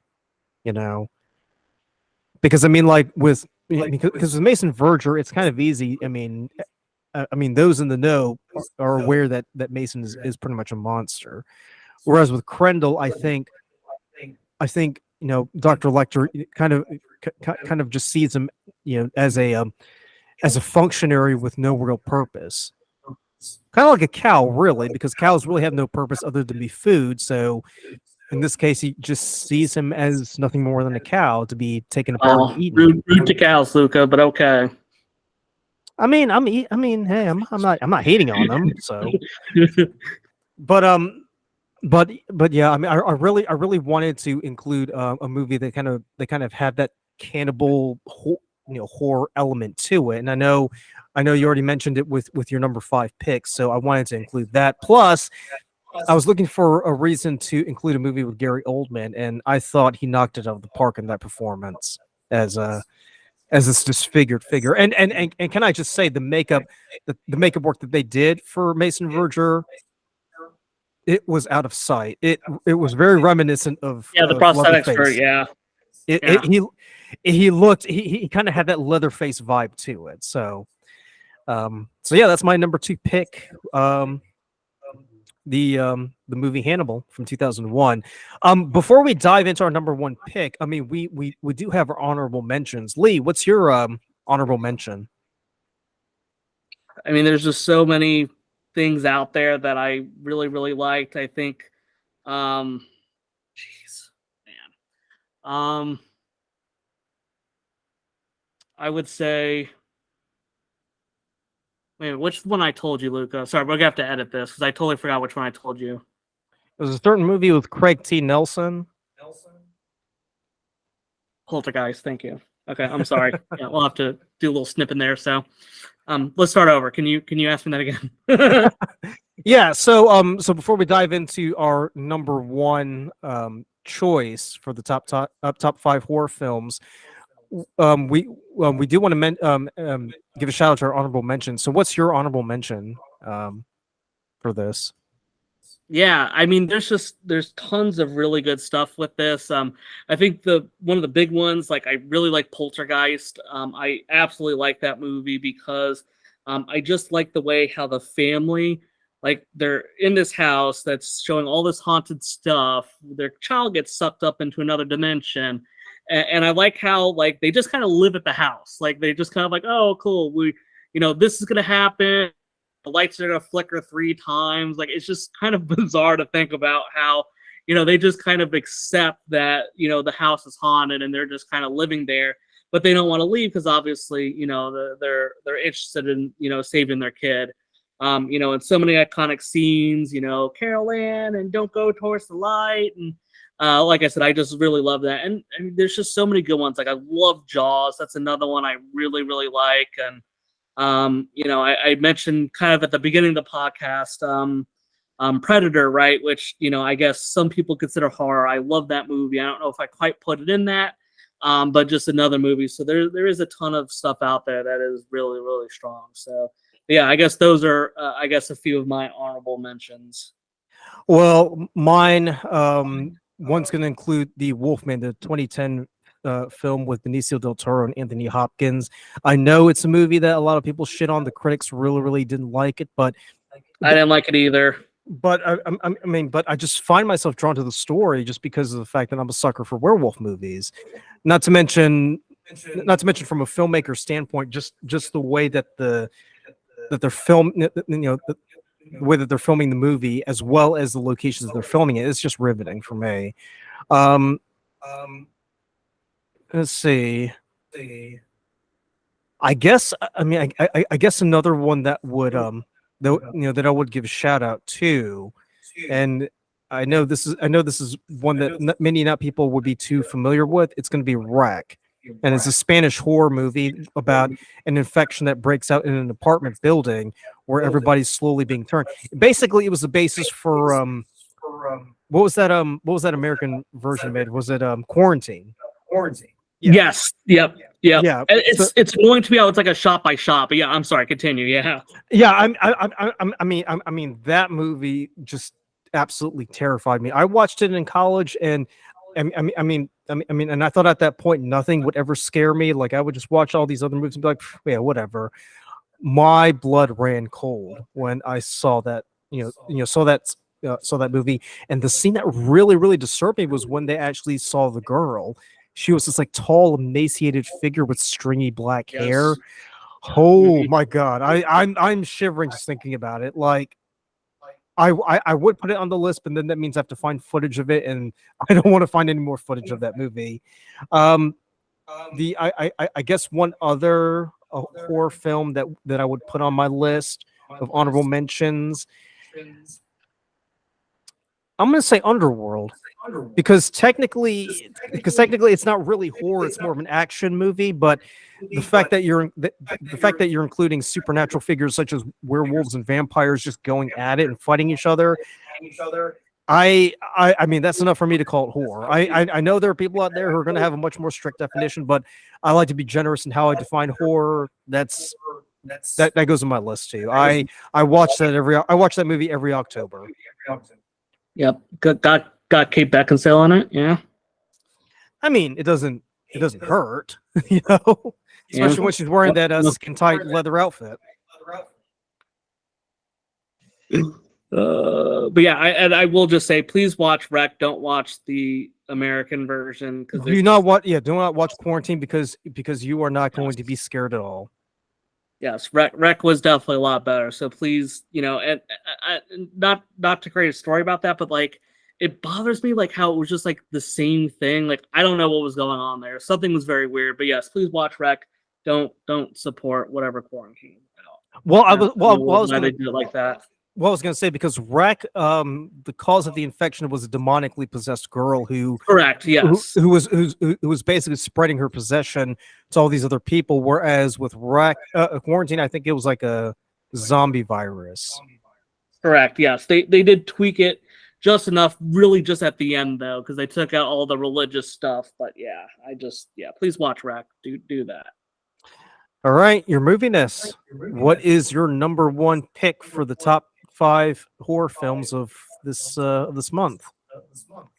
Because I mean, like because with Mason Verger, it's kind of easy. I mean, those in the know are aware that Mason is pretty much a monster. Whereas with Krendel, I think Dr. Lecter kind of just sees him as a functionary with no real purpose. Kind of like a cow, really, because cows really have no purpose other than be food. So in this case, he just sees him as nothing more than a cow to be taken apart and eaten. Rude to cows, Luca, but okay. I mean, hey, I'm not hating on them. So, but yeah, I mean, I really wanted to include a movie that kind of had that cannibal horror element to it, and I know you already mentioned it with your number 5 picks, so I wanted to include that. Plus, I was looking for a reason to include a movie with Gary Oldman, and I thought he knocked it out of the park in that performance as this disfigured figure. And can I just say the makeup work that they did for Mason Verger, it was out of sight. It was very reminiscent of the prosthetics for he kind of had that Leatherface vibe to it. So yeah, that's my number 2 pick. The movie Hannibal from 2001. Before we dive into our number 1 pick, I mean, we do have our honorable mentions. Lee, what's your honorable mention? I mean, there's just so many things out there that I really, really liked. I think, jeez, man, I would say. Wait, which one I told you, Luca? Sorry, we're gonna have to edit this because I totally forgot which one I told you. It was a certain movie with Craig T. Nelson. Poltergeist. Thank you. Okay, I'm sorry. Yeah, we'll have to do a little snip in there. So, let's start over. Can you ask me that again? Yeah. So before we dive into our number 1 choice for the top 5 horror films, we do want to give a shout out to our honorable mention. So what's your honorable mention for this? Yeah, I mean, there's tons of really good stuff with this. I think one of the big ones, like I really like Poltergeist. I absolutely like that movie because I just like the way how the family, like they're in this house that's showing all this haunted stuff. Their child gets sucked up into another dimension. And I like how like they just kind of live at the house. Like they just kind of like, oh, cool. This is gonna happen. The lights are gonna flicker 3 times. Like it's just kind of bizarre to think about how they just kind of accept that the house is haunted and they're just kind of living there, but they don't want to leave because obviously they're interested in saving their kid. And so many iconic scenes, Carol Ann and Don't Go Towards the Light. And like I said, I just really love that. And there's just so many good ones. Like I love Jaws. That's another one I really, really like. And, I mentioned kind of at the beginning of the podcast, Predator, right? Which, I guess some people consider horror. I love that movie. I don't know if I quite put it in that, but just another movie. So there is a ton of stuff out there that is really, really strong. So yeah, I guess those are, a few of my honorable mentions. Well, mine, one's going to include The Wolfman, the 2010 film with Benicio del Toro and Anthony Hopkins. I know it's a movie that a lot of people shit on. The critics really, really didn't like it, but I didn't like it either. But but I just find myself drawn to the story just because of the fact that I'm a sucker for werewolf movies. Not to mention from a filmmaker standpoint, just the way that they're the way that they're filming the movie, as well as the locations that they're filming it, it's just riveting for me. Let's see. I guess I guess another one that would that I would give a shout out to, and I know this is one that many not people would be too familiar with. It's going to be Wreck, and it's a Spanish horror movie about an infection that breaks out in an apartment building where everybody's slowly being turned. Basically, it was the basis for what was that American version made? Was it Quarantine? Yeah. Yes. Yep. Yeah. It's going to be out. It's like a shot by shot. But yeah, I'm sorry. Continue. Yeah. Yeah. I mean, that movie just absolutely terrified me. I watched it in college, and and I thought at that point nothing would ever scare me. Like I would just watch all these other movies and be like, yeah, whatever. My blood ran cold when I saw that. Saw that movie, and the scene that really, really disturbed me was when they actually saw the girl. She was this like tall, emaciated figure with stringy black hair. Oh my god, I'm shivering just thinking about it. Like, I would put it on the list, but then that means I have to find footage of it, and I don't want to find any more footage of that movie. I guess one other horror film that I would put on my list of honorable mentions. I'm going to say Underworld, because technically it's not really horror, it's more of an action movie, but the fact that you're including supernatural figures such as werewolves and vampires just going at it and fighting each other, I mean, that's enough for me to call it horror. I know there are people out there who are going to have a much more strict definition, but I like to be generous in how I define horror. That goes on my list too. I watch that movie every October. Yep. Got Kate Beckinsale in it. Yeah. I mean, it doesn't hurt, especially when she's wearing that skin tight leather outfit. But yeah, I will just say, please watch Wreck. Don't watch the American version, because do not watch Quarantine, because you are not going to be scared at all. Yes, Wreck was definitely a lot better. So please, and not to create a story about that, but like, it bothers me like how it was just like the same thing. Like I don't know what was going on there. Something was very weird. But yes, please watch Wreck. Don't support whatever Quarantine about. Well, I was going to do it like that. Well, I was going to say, because Wreck, the cause of the infection was a demonically possessed girl who, correct, yes, who was basically spreading her possession to all these other people. Whereas with Wreck, Quarantine, I think it was like a zombie virus. Correct, yes, they did tweak it just enough, really, just at the end though, because they took out all the religious stuff. But yeah, please watch Wreck. Do that. All right, your moviness. What is your number one pick for the top 5 horror films of this month?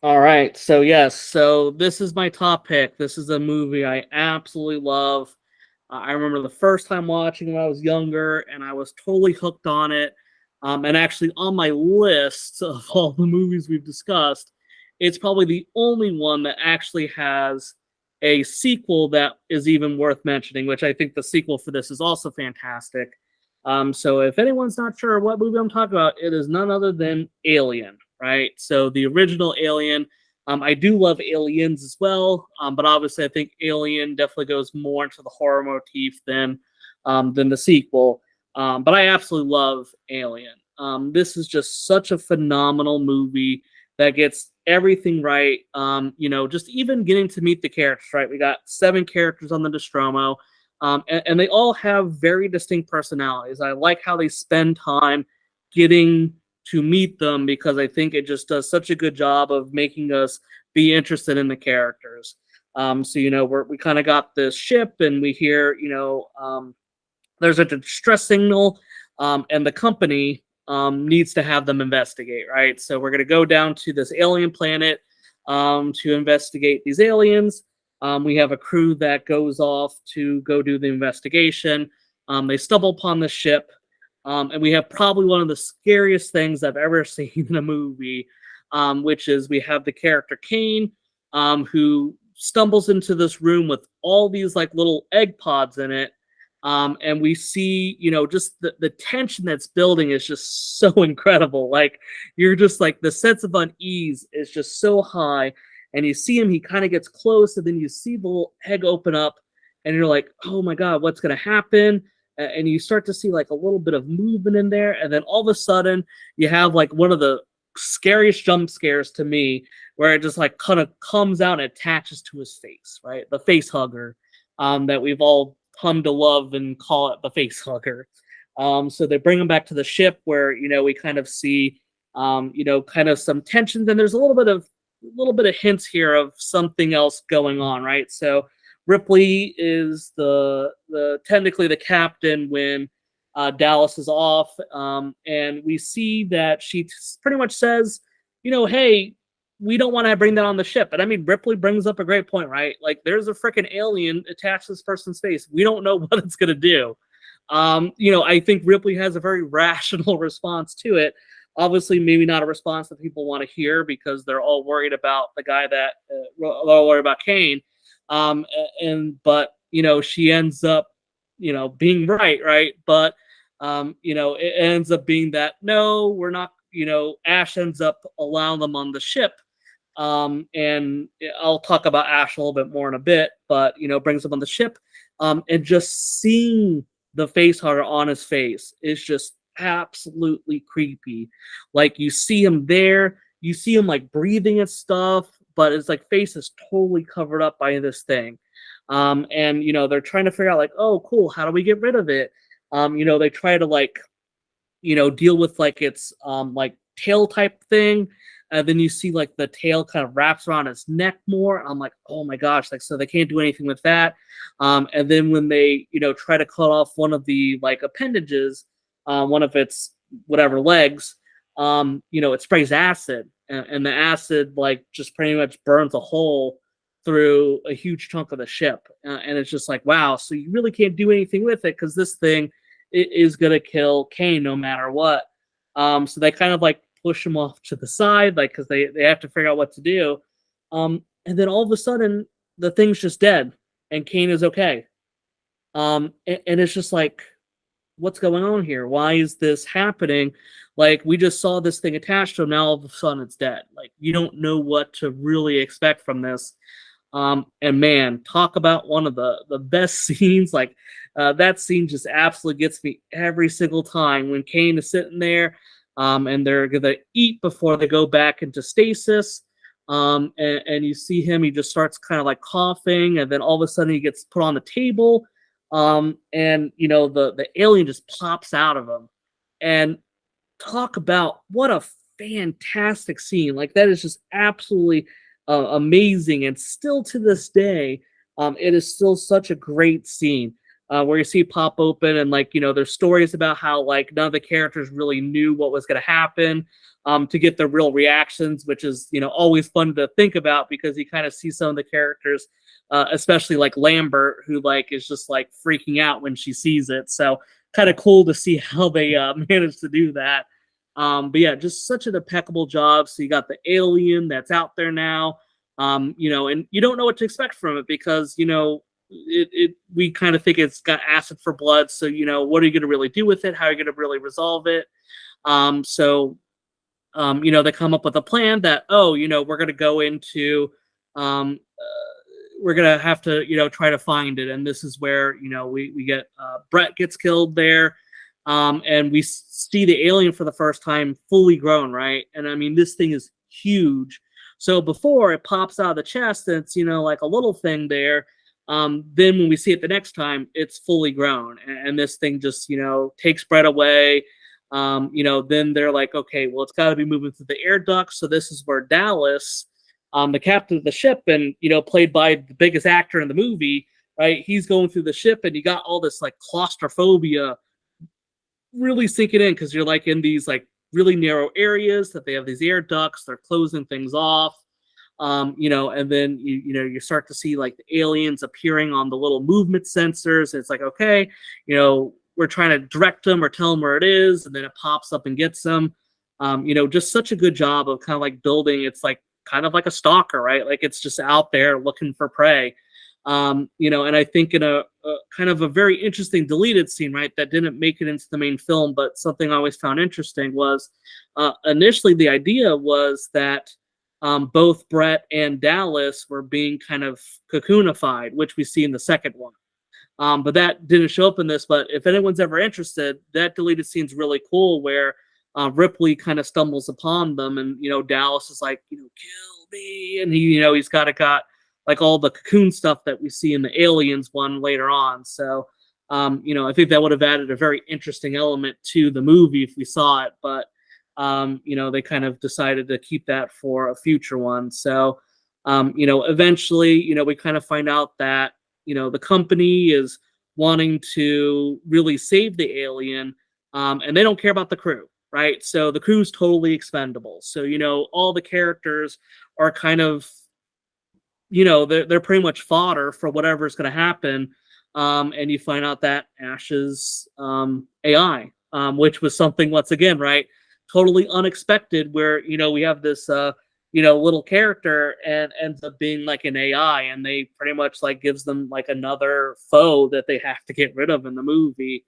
All right, so this is my top pick. This is a movie I absolutely love. I remember the first time watching when I was younger, and I was totally hooked on it. And actually, on my list of all the movies we've discussed, it's probably the only one that actually has a sequel that is even worth mentioning, which I think the sequel for this is also fantastic. So if anyone's not sure what movie I'm talking about, it is none other than Alien, right? So the original Alien. I do love Aliens as well, but obviously I think Alien definitely goes more into the horror motif than the sequel. But I absolutely love Alien. This is just such a phenomenal movie that gets everything right. Just even getting to meet the characters, right? We got 7 characters on the Nostromo, and they all have very distinct personalities. I like how they spend time getting to meet them because I think it just does such a good job of making us be interested in the characters. We kind of got this ship, and we hear, there's a distress signal, and the company needs to have them investigate, right? So we're going to go down to this alien planet to investigate these aliens. We have a crew that goes off to go do the investigation. They stumble upon the ship, and we have probably one of the scariest things I've ever seen in a movie, which is we have the character Kane, who stumbles into this room with all these like little egg pods in it. And we see, just the tension that's building is just so incredible. Like, you're just like, the sense of unease is just so high. And you see him, he kind of gets close, and then you see the little egg open up, and you're like, oh my God, what's going to happen? And you start to see like a little bit of movement in there. And then all of a sudden, you have like one of the scariest jump scares to me, where it just like kind of comes out and attaches to his face, right? The face hugger, that we've all come to love and call it the face hugger. So they bring him back to the ship, where we kind of see kind of some tensions, and there's a little bit of hints here of something else going on, right? So Ripley is the technically the captain when Dallas is off, and we see that she pretty much says, hey, we don't want to bring that on the ship. And I mean, Ripley brings up a great point, right? Like, there's a freaking alien attached to this person's face. We don't know what it's going to do. I think Ripley has a very rational response to it. Obviously, maybe not a response that people want to hear, because they're all worried about the guy that, they're all worried about Kane. But she ends up, being right? But, it ends up being that, no, we're not, Ash ends up allowing them on the ship. And I'll talk about Ash a little bit more in a bit, but brings him on the ship, and just seeing the face hugger on his face is just absolutely creepy. Like, you see him there, you see him like breathing and stuff, but his like face is totally covered up by this thing. And they're trying to figure out like, oh, cool, how do we get rid of it? They try to like, deal with like its like tail type thing. And then you see like the tail kind of wraps around its neck more. I'm like, oh my gosh, like, so they can't do anything with that. And then when they, try to cut off one of the like appendages, one of its whatever legs, it sprays acid, and the acid like just pretty much burns a hole through a huge chunk of the ship. And it's just like, wow, so you really can't do anything with it, because this thing is going to kill Kane no matter what. So they kind of like push him off to the side, like, because they have to figure out what to do. And then all of a sudden, the thing's just dead, and Kane is okay. And it's just like, what's going on here? Why is this happening? Like, we just saw this thing attached to him, now all of a sudden it's dead. Like, you don't know what to really expect from this. And man, talk about one of the best scenes. Like, that scene just absolutely gets me every single time, when Kane is sitting there, and they're gonna eat before they go back into stasis. And you see him, he just starts kind of like coughing, and then all of a sudden he gets put on the table. And the alien just pops out of him. And talk about what a fantastic scene. Like, that is just absolutely amazing. And still to this day, it is still such a great scene. Where you see pop open, and like, there's stories about how like none of the characters really knew what was going to happen, to get the real reactions, which is always fun to think about, because you kind of see some of the characters, especially like Lambert, who like is just like freaking out when she sees it. So kind of cool to see how they managed to do that. But yeah, just such an impeccable job. So you got the alien that's out there now, and you don't know what to expect from it, because we kind of think it's got acid for blood. So, what are you going to really do with it? How are you going to really resolve it? They come up with a plan that, we're going to go into, we're going to have to, try to find it. And this is where, we get, Brett gets killed there. and we see the alien for the first time fully grown, right? And I mean, this thing is huge. So before it pops out of the chest, and it's like a little thing there. Then when we see it the next time, it's fully grown, and this thing just takes Brett away. Then they're like, okay, well, it's got to be moving through the air ducts. So this is where Dallas, the captain of the ship, and played by the biggest actor in the movie, right? He's going through the ship, and you got all this like claustrophobia really sinking in because you're like in these like really narrow areas that they have these air ducts. They're closing things off. And then you start to see like the aliens appearing on the little movement sensors. It's like, okay, we're trying to direct them or tell them where it is, and then it pops up and gets them. Just such a good job of kind of like building. It's like kind of like a stalker, right? Like it's just out there looking for prey. And I think in a kind of a very interesting deleted scene, right, that didn't make it into the main film, but something I always found interesting was initially the idea was that both Brett and Dallas were being kind of cocoonified, which we see in the second one. But that didn't show up in this. But if anyone's ever interested, that deleted scene's really cool where Ripley kind of stumbles upon them, and Dallas is like, kill me, and he's got like all the cocoon stuff that we see in the Aliens one later on. So I think that would have added a very interesting element to the movie if we saw it, but they kind of decided to keep that for a future one. So eventually we kind of find out that the company is wanting to really save the alien, and they don't care about the crew, right? So the crew's totally expendable. So all the characters are kind of they're pretty much fodder for whatever's going to happen. And you find out that Ash's AI, which was something, once again, right, totally unexpected, where we have this little character and ends up being like an AI, and they pretty much like gives them like another foe that they have to get rid of in the movie.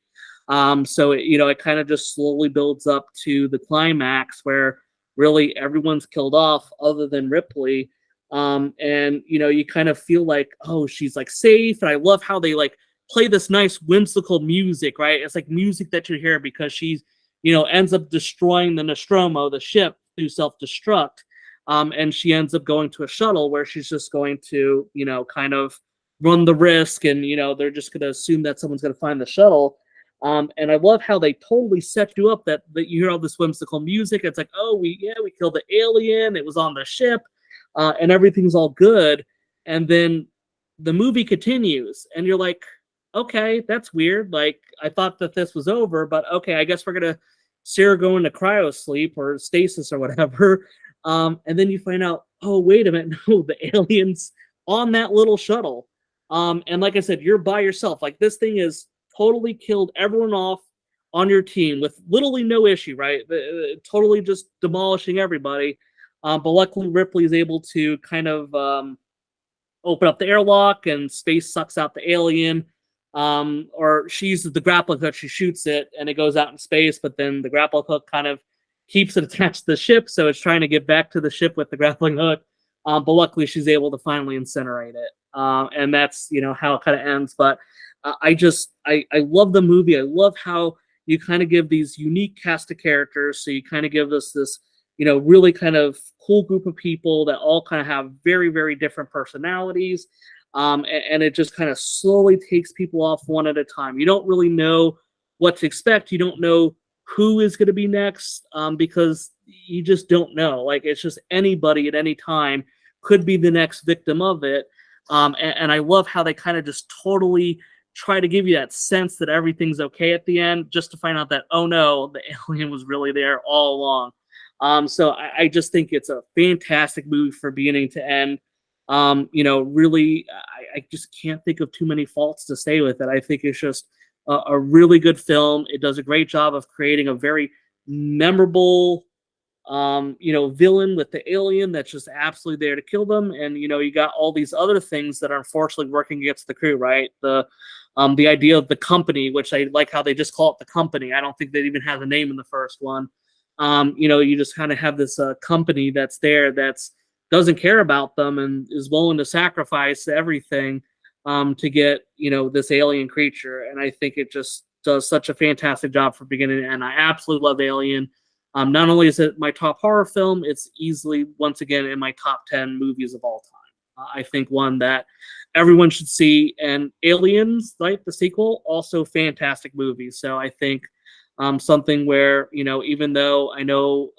So it kind of just slowly builds up to the climax where really everyone's killed off other than Ripley. And you kind of feel like, oh, she's like safe. And I love how they like play this nice whimsical music, right? It's like music that you hear because she's ends up destroying the Nostromo, the ship, through self-destruct. And she ends up going to a shuttle where she's just going to kind of run the risk, and they're just going to assume that someone's going to find the shuttle. And I love how they totally set you up that you hear all this whimsical music. It's like, oh, we killed the alien, it was on the ship. And everything's all good, and then the movie continues, and you're like, okay, that's weird. Like, I thought that this was over, but okay, I guess we're gonna see her go into cryo sleep or stasis or whatever. And then you find out, oh, wait a minute, no, the alien's on that little shuttle. And like I said, you're by yourself. Like, this thing has totally killed everyone off on your team with literally no issue, right? Totally just demolishing everybody. But luckily, Ripley is able to kind of open up the airlock, and space sucks out the alien. Or she uses the grappling hook, she shoots it, and it goes out in space. But then the grappling hook kind of keeps it attached to the ship, so it's trying to get back to the ship with the grappling hook. But luckily, she's able to finally incinerate it, and that's how it kind of ends. But I love the movie. I love how you kind of give these unique cast of characters. So you kind of give us this really kind of cool group of people that all kind of have very, very different personalities. And it just kind of slowly takes people off one at a time. You don't really know what to expect. You don't know who is going to be next, because you just don't know. Like, it's just anybody at any time could be the next victim of it. And I love how they kind of just totally try to give you that sense that everything's okay at the end, just to find out that, oh no, the alien was really there all along. So I just think it's a fantastic movie from beginning to end. Really, I just can't think of too many faults to say with it. I think it's just a really good film. It does a great job of creating a very memorable, villain with the alien that's just absolutely there to kill them. And, you got all these other things that are unfortunately working against the crew, right? The idea of the company, which I like how they just call it the company. I don't think they even have a name in the first one. You just kind of have this company that's there that's doesn't care about them and is willing to sacrifice everything to get this alien creature. And I think it just does such a fantastic job from beginning to end. I absolutely love Alien. Not only is it my top horror film, it's easily, once again, in my top 10 movies of all time. I think one that everyone should see. And Aliens, like the sequel, also fantastic movie. So I think something where, even though I know,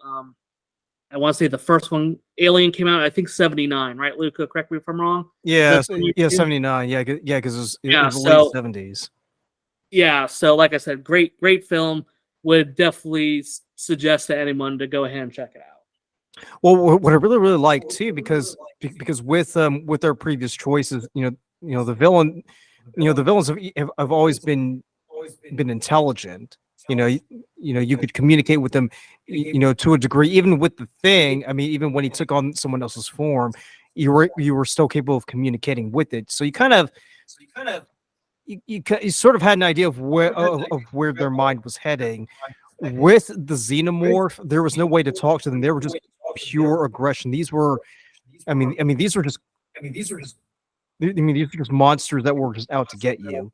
I want to say the first one, Alien, came out, I think 79, right, Luca? Correct me if I'm wrong. Yeah, yeah, 79. Yeah, because it was the late 70s. Yeah, so like I said, great film. Would definitely suggest to anyone to go ahead and check it out. Well, what I really like too, because with their previous choices, the villain, the villains have always been intelligent. You could communicate with them, to a degree. Even with the Thing, I mean, even when he took on someone else's form, you were still capable of communicating with it. So you sort of had an idea of where their mind was heading. With the xenomorph, there was no way to talk to them. They were just pure aggression. These were, I mean, these were just, these were just monsters that were just out to get you.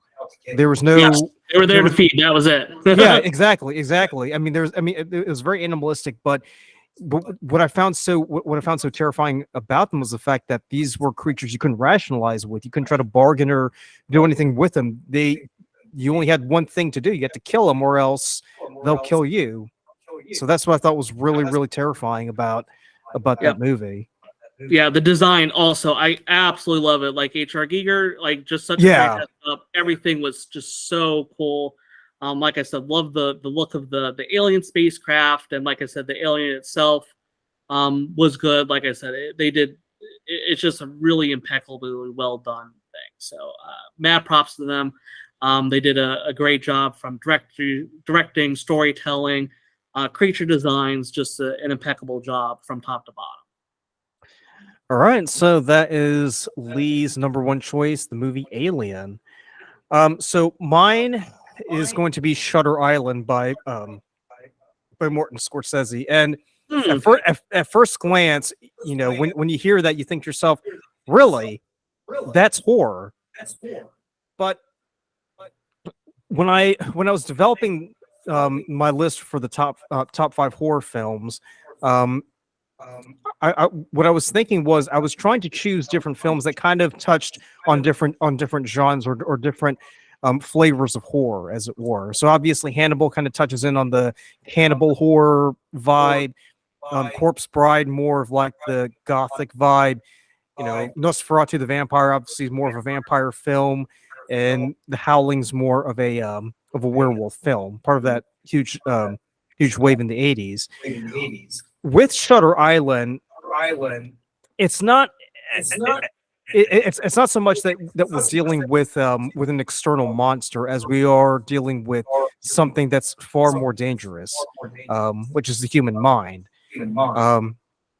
There was no. Yes, they were there to feed. That was it. Yeah, exactly. I mean, it was very animalistic, but what I found so terrifying about them was the fact that these were creatures you couldn't rationalize with. You couldn't try to bargain or do anything with them. You only had one thing to do. You had to kill them, or else they'll kill you. So that's what I thought was really terrifying about that movie. Yeah, the design also, I absolutely love it. Like H.R. Giger, like just such a great heads up. Everything was just so cool. Like I said, love the look of the alien spacecraft, and like I said, the alien itself was good. Like I said, it's just a really impeccably well done thing. So mad props to them. They did a great job from directing, storytelling, creature designs, just an impeccable job from top to bottom. All right, so that is Lee's number one choice, the movie Alien. So mine is going to be Shutter Island by Martin Scorsese. And at first glance, when you hear that, you think to yourself, really, that's horror. But when I was developing my list for the top 5 horror films, what I was thinking was I was trying to choose different films that kind of touched on different genres or different flavors of horror, as it were. So obviously Hannibal kind of touches in on the cannibal horror vibe. Corpse Bride, more of like the gothic vibe. Nosferatu the Vampire obviously is more of a vampire film, and The Howling's more of a werewolf film. Part of that huge wave in the 80s. With Shutter Island, it's not so much that we're dealing with an external monster as we are dealing with something that's far more dangerous, which is the human mind.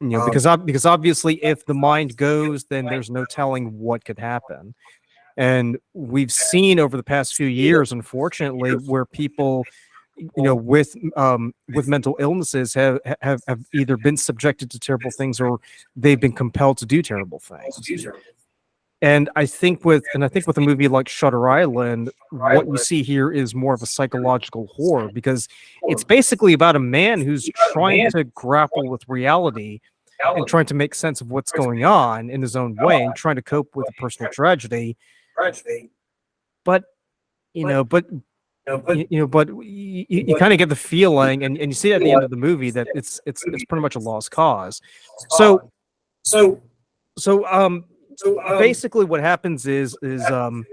Because obviously if the mind goes, then there's no telling what could happen. And we've seen over the past few years, unfortunately, where people with mental illnesses have either been subjected to terrible things or they've been compelled to do terrible things. And I think with a movie like Shutter Island, what you see here is more of a psychological horror, because it's basically about a man who's trying to grapple with reality and trying to make sense of what's going on in his own way and trying to cope with a personal tragedy. But you kind of get the feeling, and you see at the end of the movie that it's pretty much a lost cause. So basically what happens is the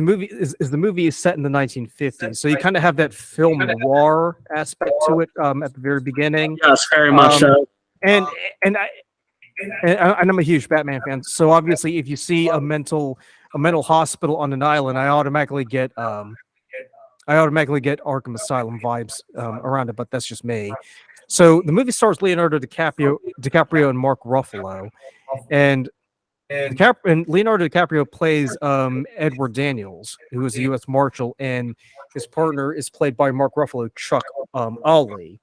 movie is set in the 1950s. So you kind of have that film noir aspect to it at the very beginning. Yes, very much so. And I'm a huge Batman fan. So obviously if you see a mental hospital on an island, I automatically get Arkham Asylum vibes around it, but that's just me. So the movie stars Leonardo DiCaprio and Mark Ruffalo, and Leonardo DiCaprio plays Edward Daniels, who is a U.S. Marshal, and his partner is played by Mark Ruffalo, Chuck Ali.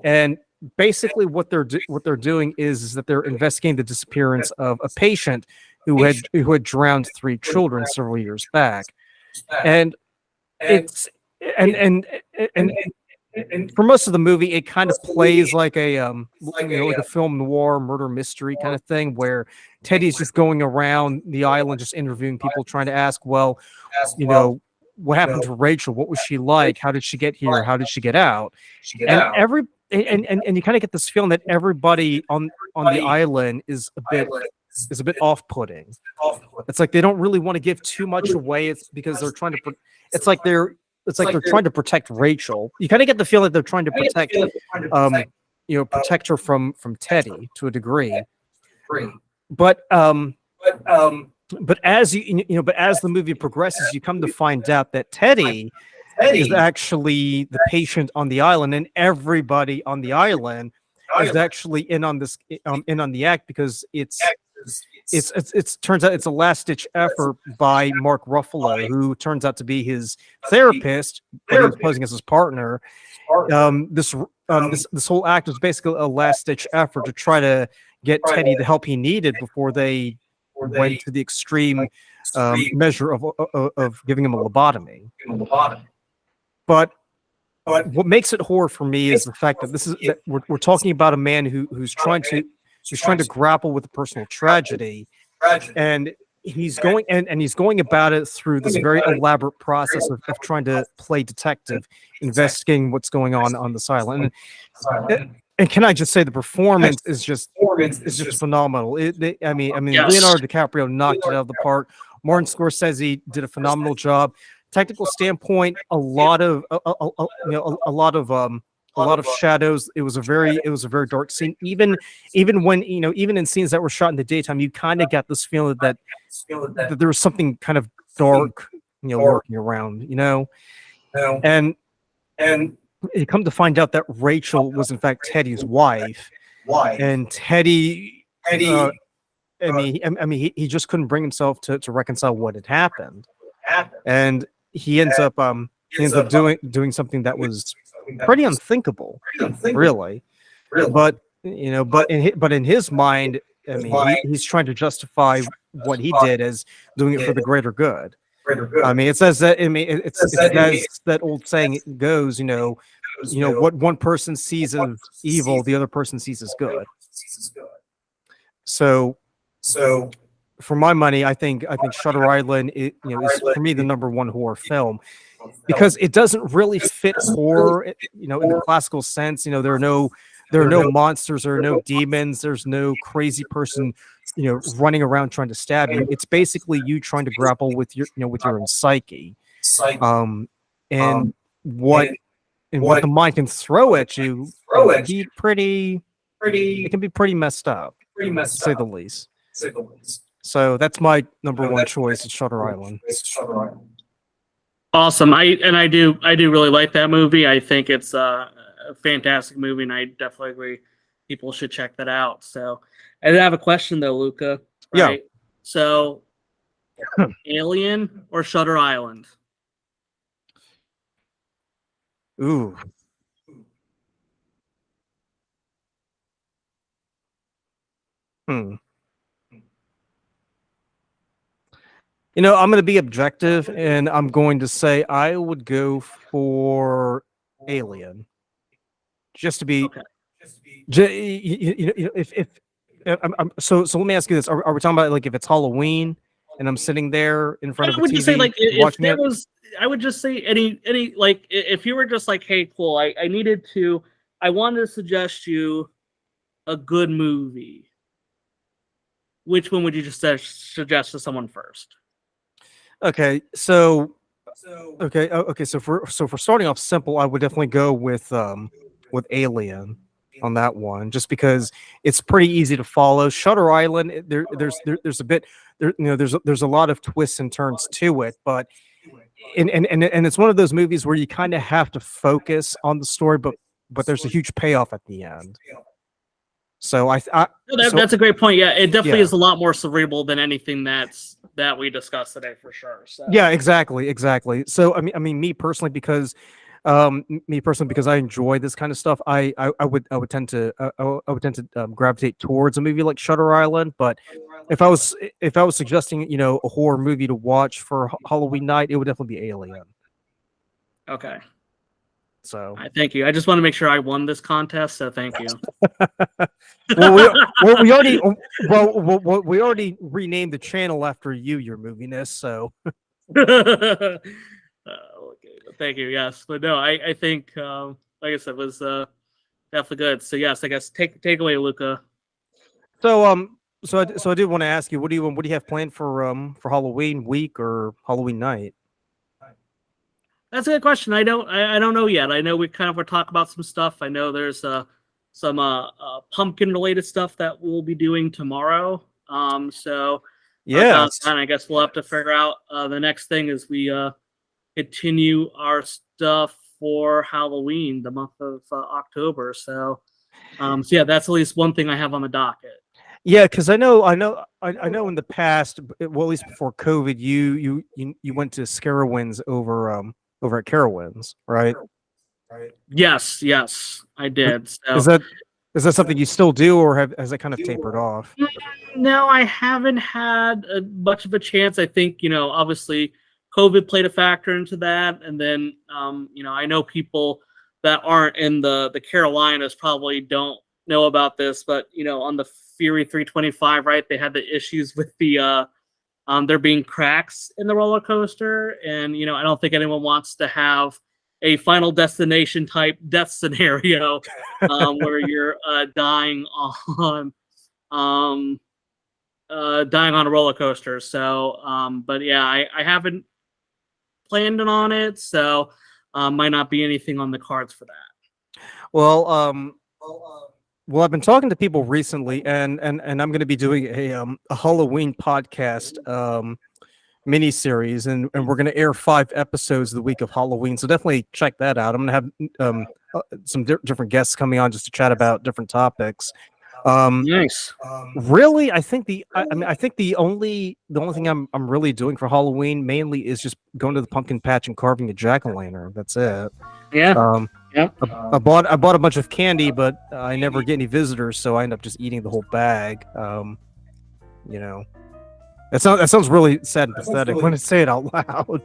And basically, what they're doing is that they're investigating the disappearance of a patient who had drowned 3 children several years back, and and for most of the movie, it kind of plays like a like a film noir murder mystery kind of thing, where Teddy's just going around the island, just interviewing people, trying to ask, well, you know, what happened to Rachel? What was she like? How did she get here? How did she get out? And and you kind of get this feeling that everybody on the island is a bit off-putting. It's like they don't really want to give too much away. It's because they're trying to. It's like they're trying to protect Rachel. You kind of get the feeling that they're trying to protect, protect her from Teddy to a degree. But but as but as the movie progresses, you come to find out that Teddy is actually the patient on the island, and everybody on the island is actually in on this in on the act, because it's turns out it's a last ditch effort by Mark Ruffalo, who turns out to be his therapist, but he's posing as his partner. This whole act was basically a last ditch effort to try to get Teddy the help he needed before they went to the extreme measure of giving him a lobotomy. But what makes it horror for me is the fact that we're talking about a man who's trying to grapple with a personal tragedy, and he's going about it through this very elaborate process of trying to play detective, investigating what's going on this island. And can I just say the performance is just phenomenal. Yes. Leonardo DiCaprio knocked it out of the park. Martin Scorsese did a phenomenal job. Technical standpoint, a lot of shadows. It was a very dark scene. Even when even in scenes that were shot in the daytime, you kind of got this feeling that there was something kind of dark, lurking around, and you come to find out that Rachel was in fact Teddy's wife, and Teddy, he just couldn't bring himself to reconcile what had happened, and he ends up doing something that was pretty unthinkable, really. But in his mind, he's trying to justify what he did as doing it for the greater good. It says that. It's as that old saying goes. What one person sees as evil, the other person sees as good. So, for my money, I think Shutter Island is for me the #1 horror film, because it doesn't really fit horror, in the classical sense. There are no monsters, there are no demons, there's no crazy person, running around trying to stab you. It's basically you trying to grapple with your own psyche, and what the mind can throw at you. It can be pretty messed up, to say the least. So that's my #1 choice, is Shutter Island. Awesome. I do really like that movie. I think it's a fantastic movie, and I definitely agree people should check that out. So I did have a question though, Luca. Right? Yeah. So Alien or Shutter Island? Ooh. I'm going to be objective, and I'm going to say I would go for Alien, just to be. Okay. So let me ask you this: Are we talking about, like, if it's Halloween and I'm sitting there in front of a TV, just say, like, watching it? I would just say any like, if you were just like, hey, cool, I wanted to suggest you a good movie. Which one would you just suggest to someone first? Okay, so for starting off simple, I would definitely go with Alien on that one, just because it's pretty easy to follow. Shutter Island, there's a bit there's a lot of twists and turns to it, but and it's one of those movies where you kind of have to focus on the story, but there's a huge payoff at the end. So that's a great point. Yeah, it definitely is a lot more cerebral than anything that we discussed today, for sure. So. Yeah, exactly. So I mean, me personally, because I enjoy this kind of stuff, I would tend to gravitate towards a movie like Shutter Island. But if I was suggesting a horror movie to watch for Halloween night, it would definitely be Alien. Okay. So Thank you. I just want to make sure I won this contest, so thank you. we already we already renamed the channel after you, Your Moviness. So Okay, thank you. Yes, but no, I think like I said, it was definitely good. So yes, I guess take away, Luca. so I did want to ask you, what do you have planned for Halloween week or Halloween night? That's a good question. I don't know yet. I know we kind of were talking about some stuff. I know there's some pumpkin related stuff that we'll be doing tomorrow. So Yes. and I guess we'll have to figure out the next thing as we continue our stuff for Halloween, the month of October. So yeah, that's at least one thing I have on the docket. Yeah, because I know in the past, well, at least before COVID, you went to Scarowinds over at Carowinds, right? Yes, I did. Is So that something you still do, or has it kind of tapered off? no, I haven't had much of a chance. I think, obviously COVID played a factor into that. And then, I know people that aren't in the Carolinas probably don't know about this, but, on the Fury 325, right, they had the issues with the there being cracks in the roller coaster. And, I don't think anyone wants to have a Final Destination type death scenario where you're dying on a roller coaster. So, but yeah, I haven't planned on it, so might not be anything on the cards for that. Well, I've been talking to people recently, and I'm going to be doing a Halloween podcast mini series, and we're going to air 5 episodes the week of Halloween. So definitely check that out. I'm going to have some different guests coming on just to chat about different topics. Nice. Really, I think I think the only thing I'm really doing for Halloween mainly is just going to the pumpkin patch and carving a jack-o'-lantern. That's it. Yeah. Yeah. I bought a bunch of candy, but I never get any visitors, so I end up just eating the whole bag. That sounds really sad and pathetic when I say it out loud.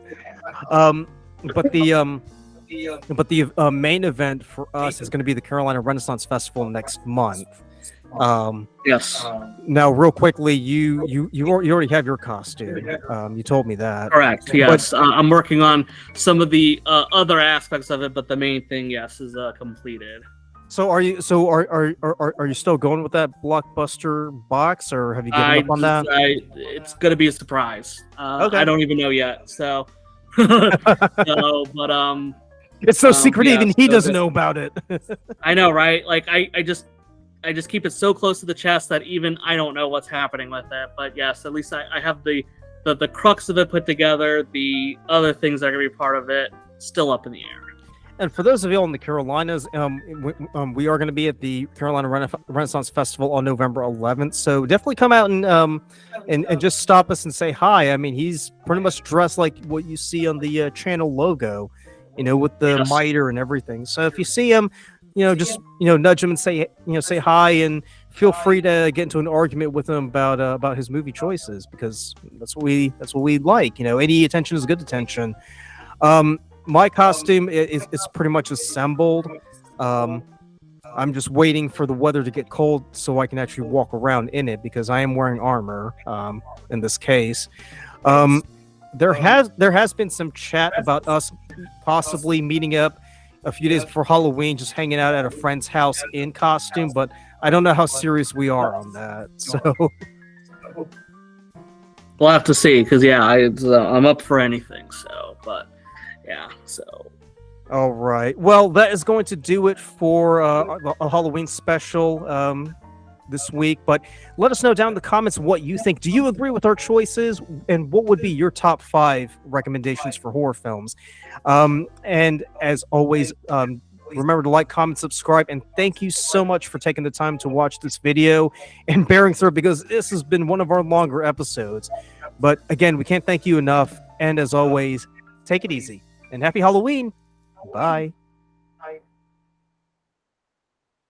But the main event for us is going to be the Carolina Renaissance Festival next month. Yes. Now, real quickly, you already have your costume. You told me that. Correct. Yes. I'm working on some of the other aspects of it, but the main thing, yes, is completed. So are you still going with that blockbuster box, or have you given up on that? It's gonna be a surprise. Okay. I don't even know yet. So, but it's so secret, yeah, even he so doesn't know about it. I know, right? Like I just keep it so close to the chest that even I don't know what's happening with it. But yes, at least I have the crux of it put together. The other things that are gonna be part of it still up in the air. And for those of you in the Carolinas, we are going to be at the Carolina Renaissance Festival on November 11th. So definitely come out and just stop us and say hi. I mean, he's pretty much dressed like what you see on the channel logo, with the mitre and everything. So if you see him, just nudge him and say hi, and feel free to get into an argument with him about his movie choices, because that's what we like. Any attention is good attention. My costume is pretty much assembled. I'm just waiting for the weather to get cold so I can actually walk around in it, because I am wearing armor in this case. There has been some chat about us possibly meeting up a few days before Halloween, just hanging out at a friend's house in costume, but I don't know how serious we are on that. So we'll have to see, because I'm up for anything. So, but. Yeah, so. All right. Well, that is going to do it for a Halloween special this week. But let us know down in the comments what you think. Do you agree with our choices? And what would be your top 5 recommendations for horror films? And as always, remember to like, comment, subscribe. And thank you so much for taking the time to watch this video and bearing through, because this has been one of our longer episodes. But again, we can't thank you enough. And as always, take it easy. And happy Halloween. Bye.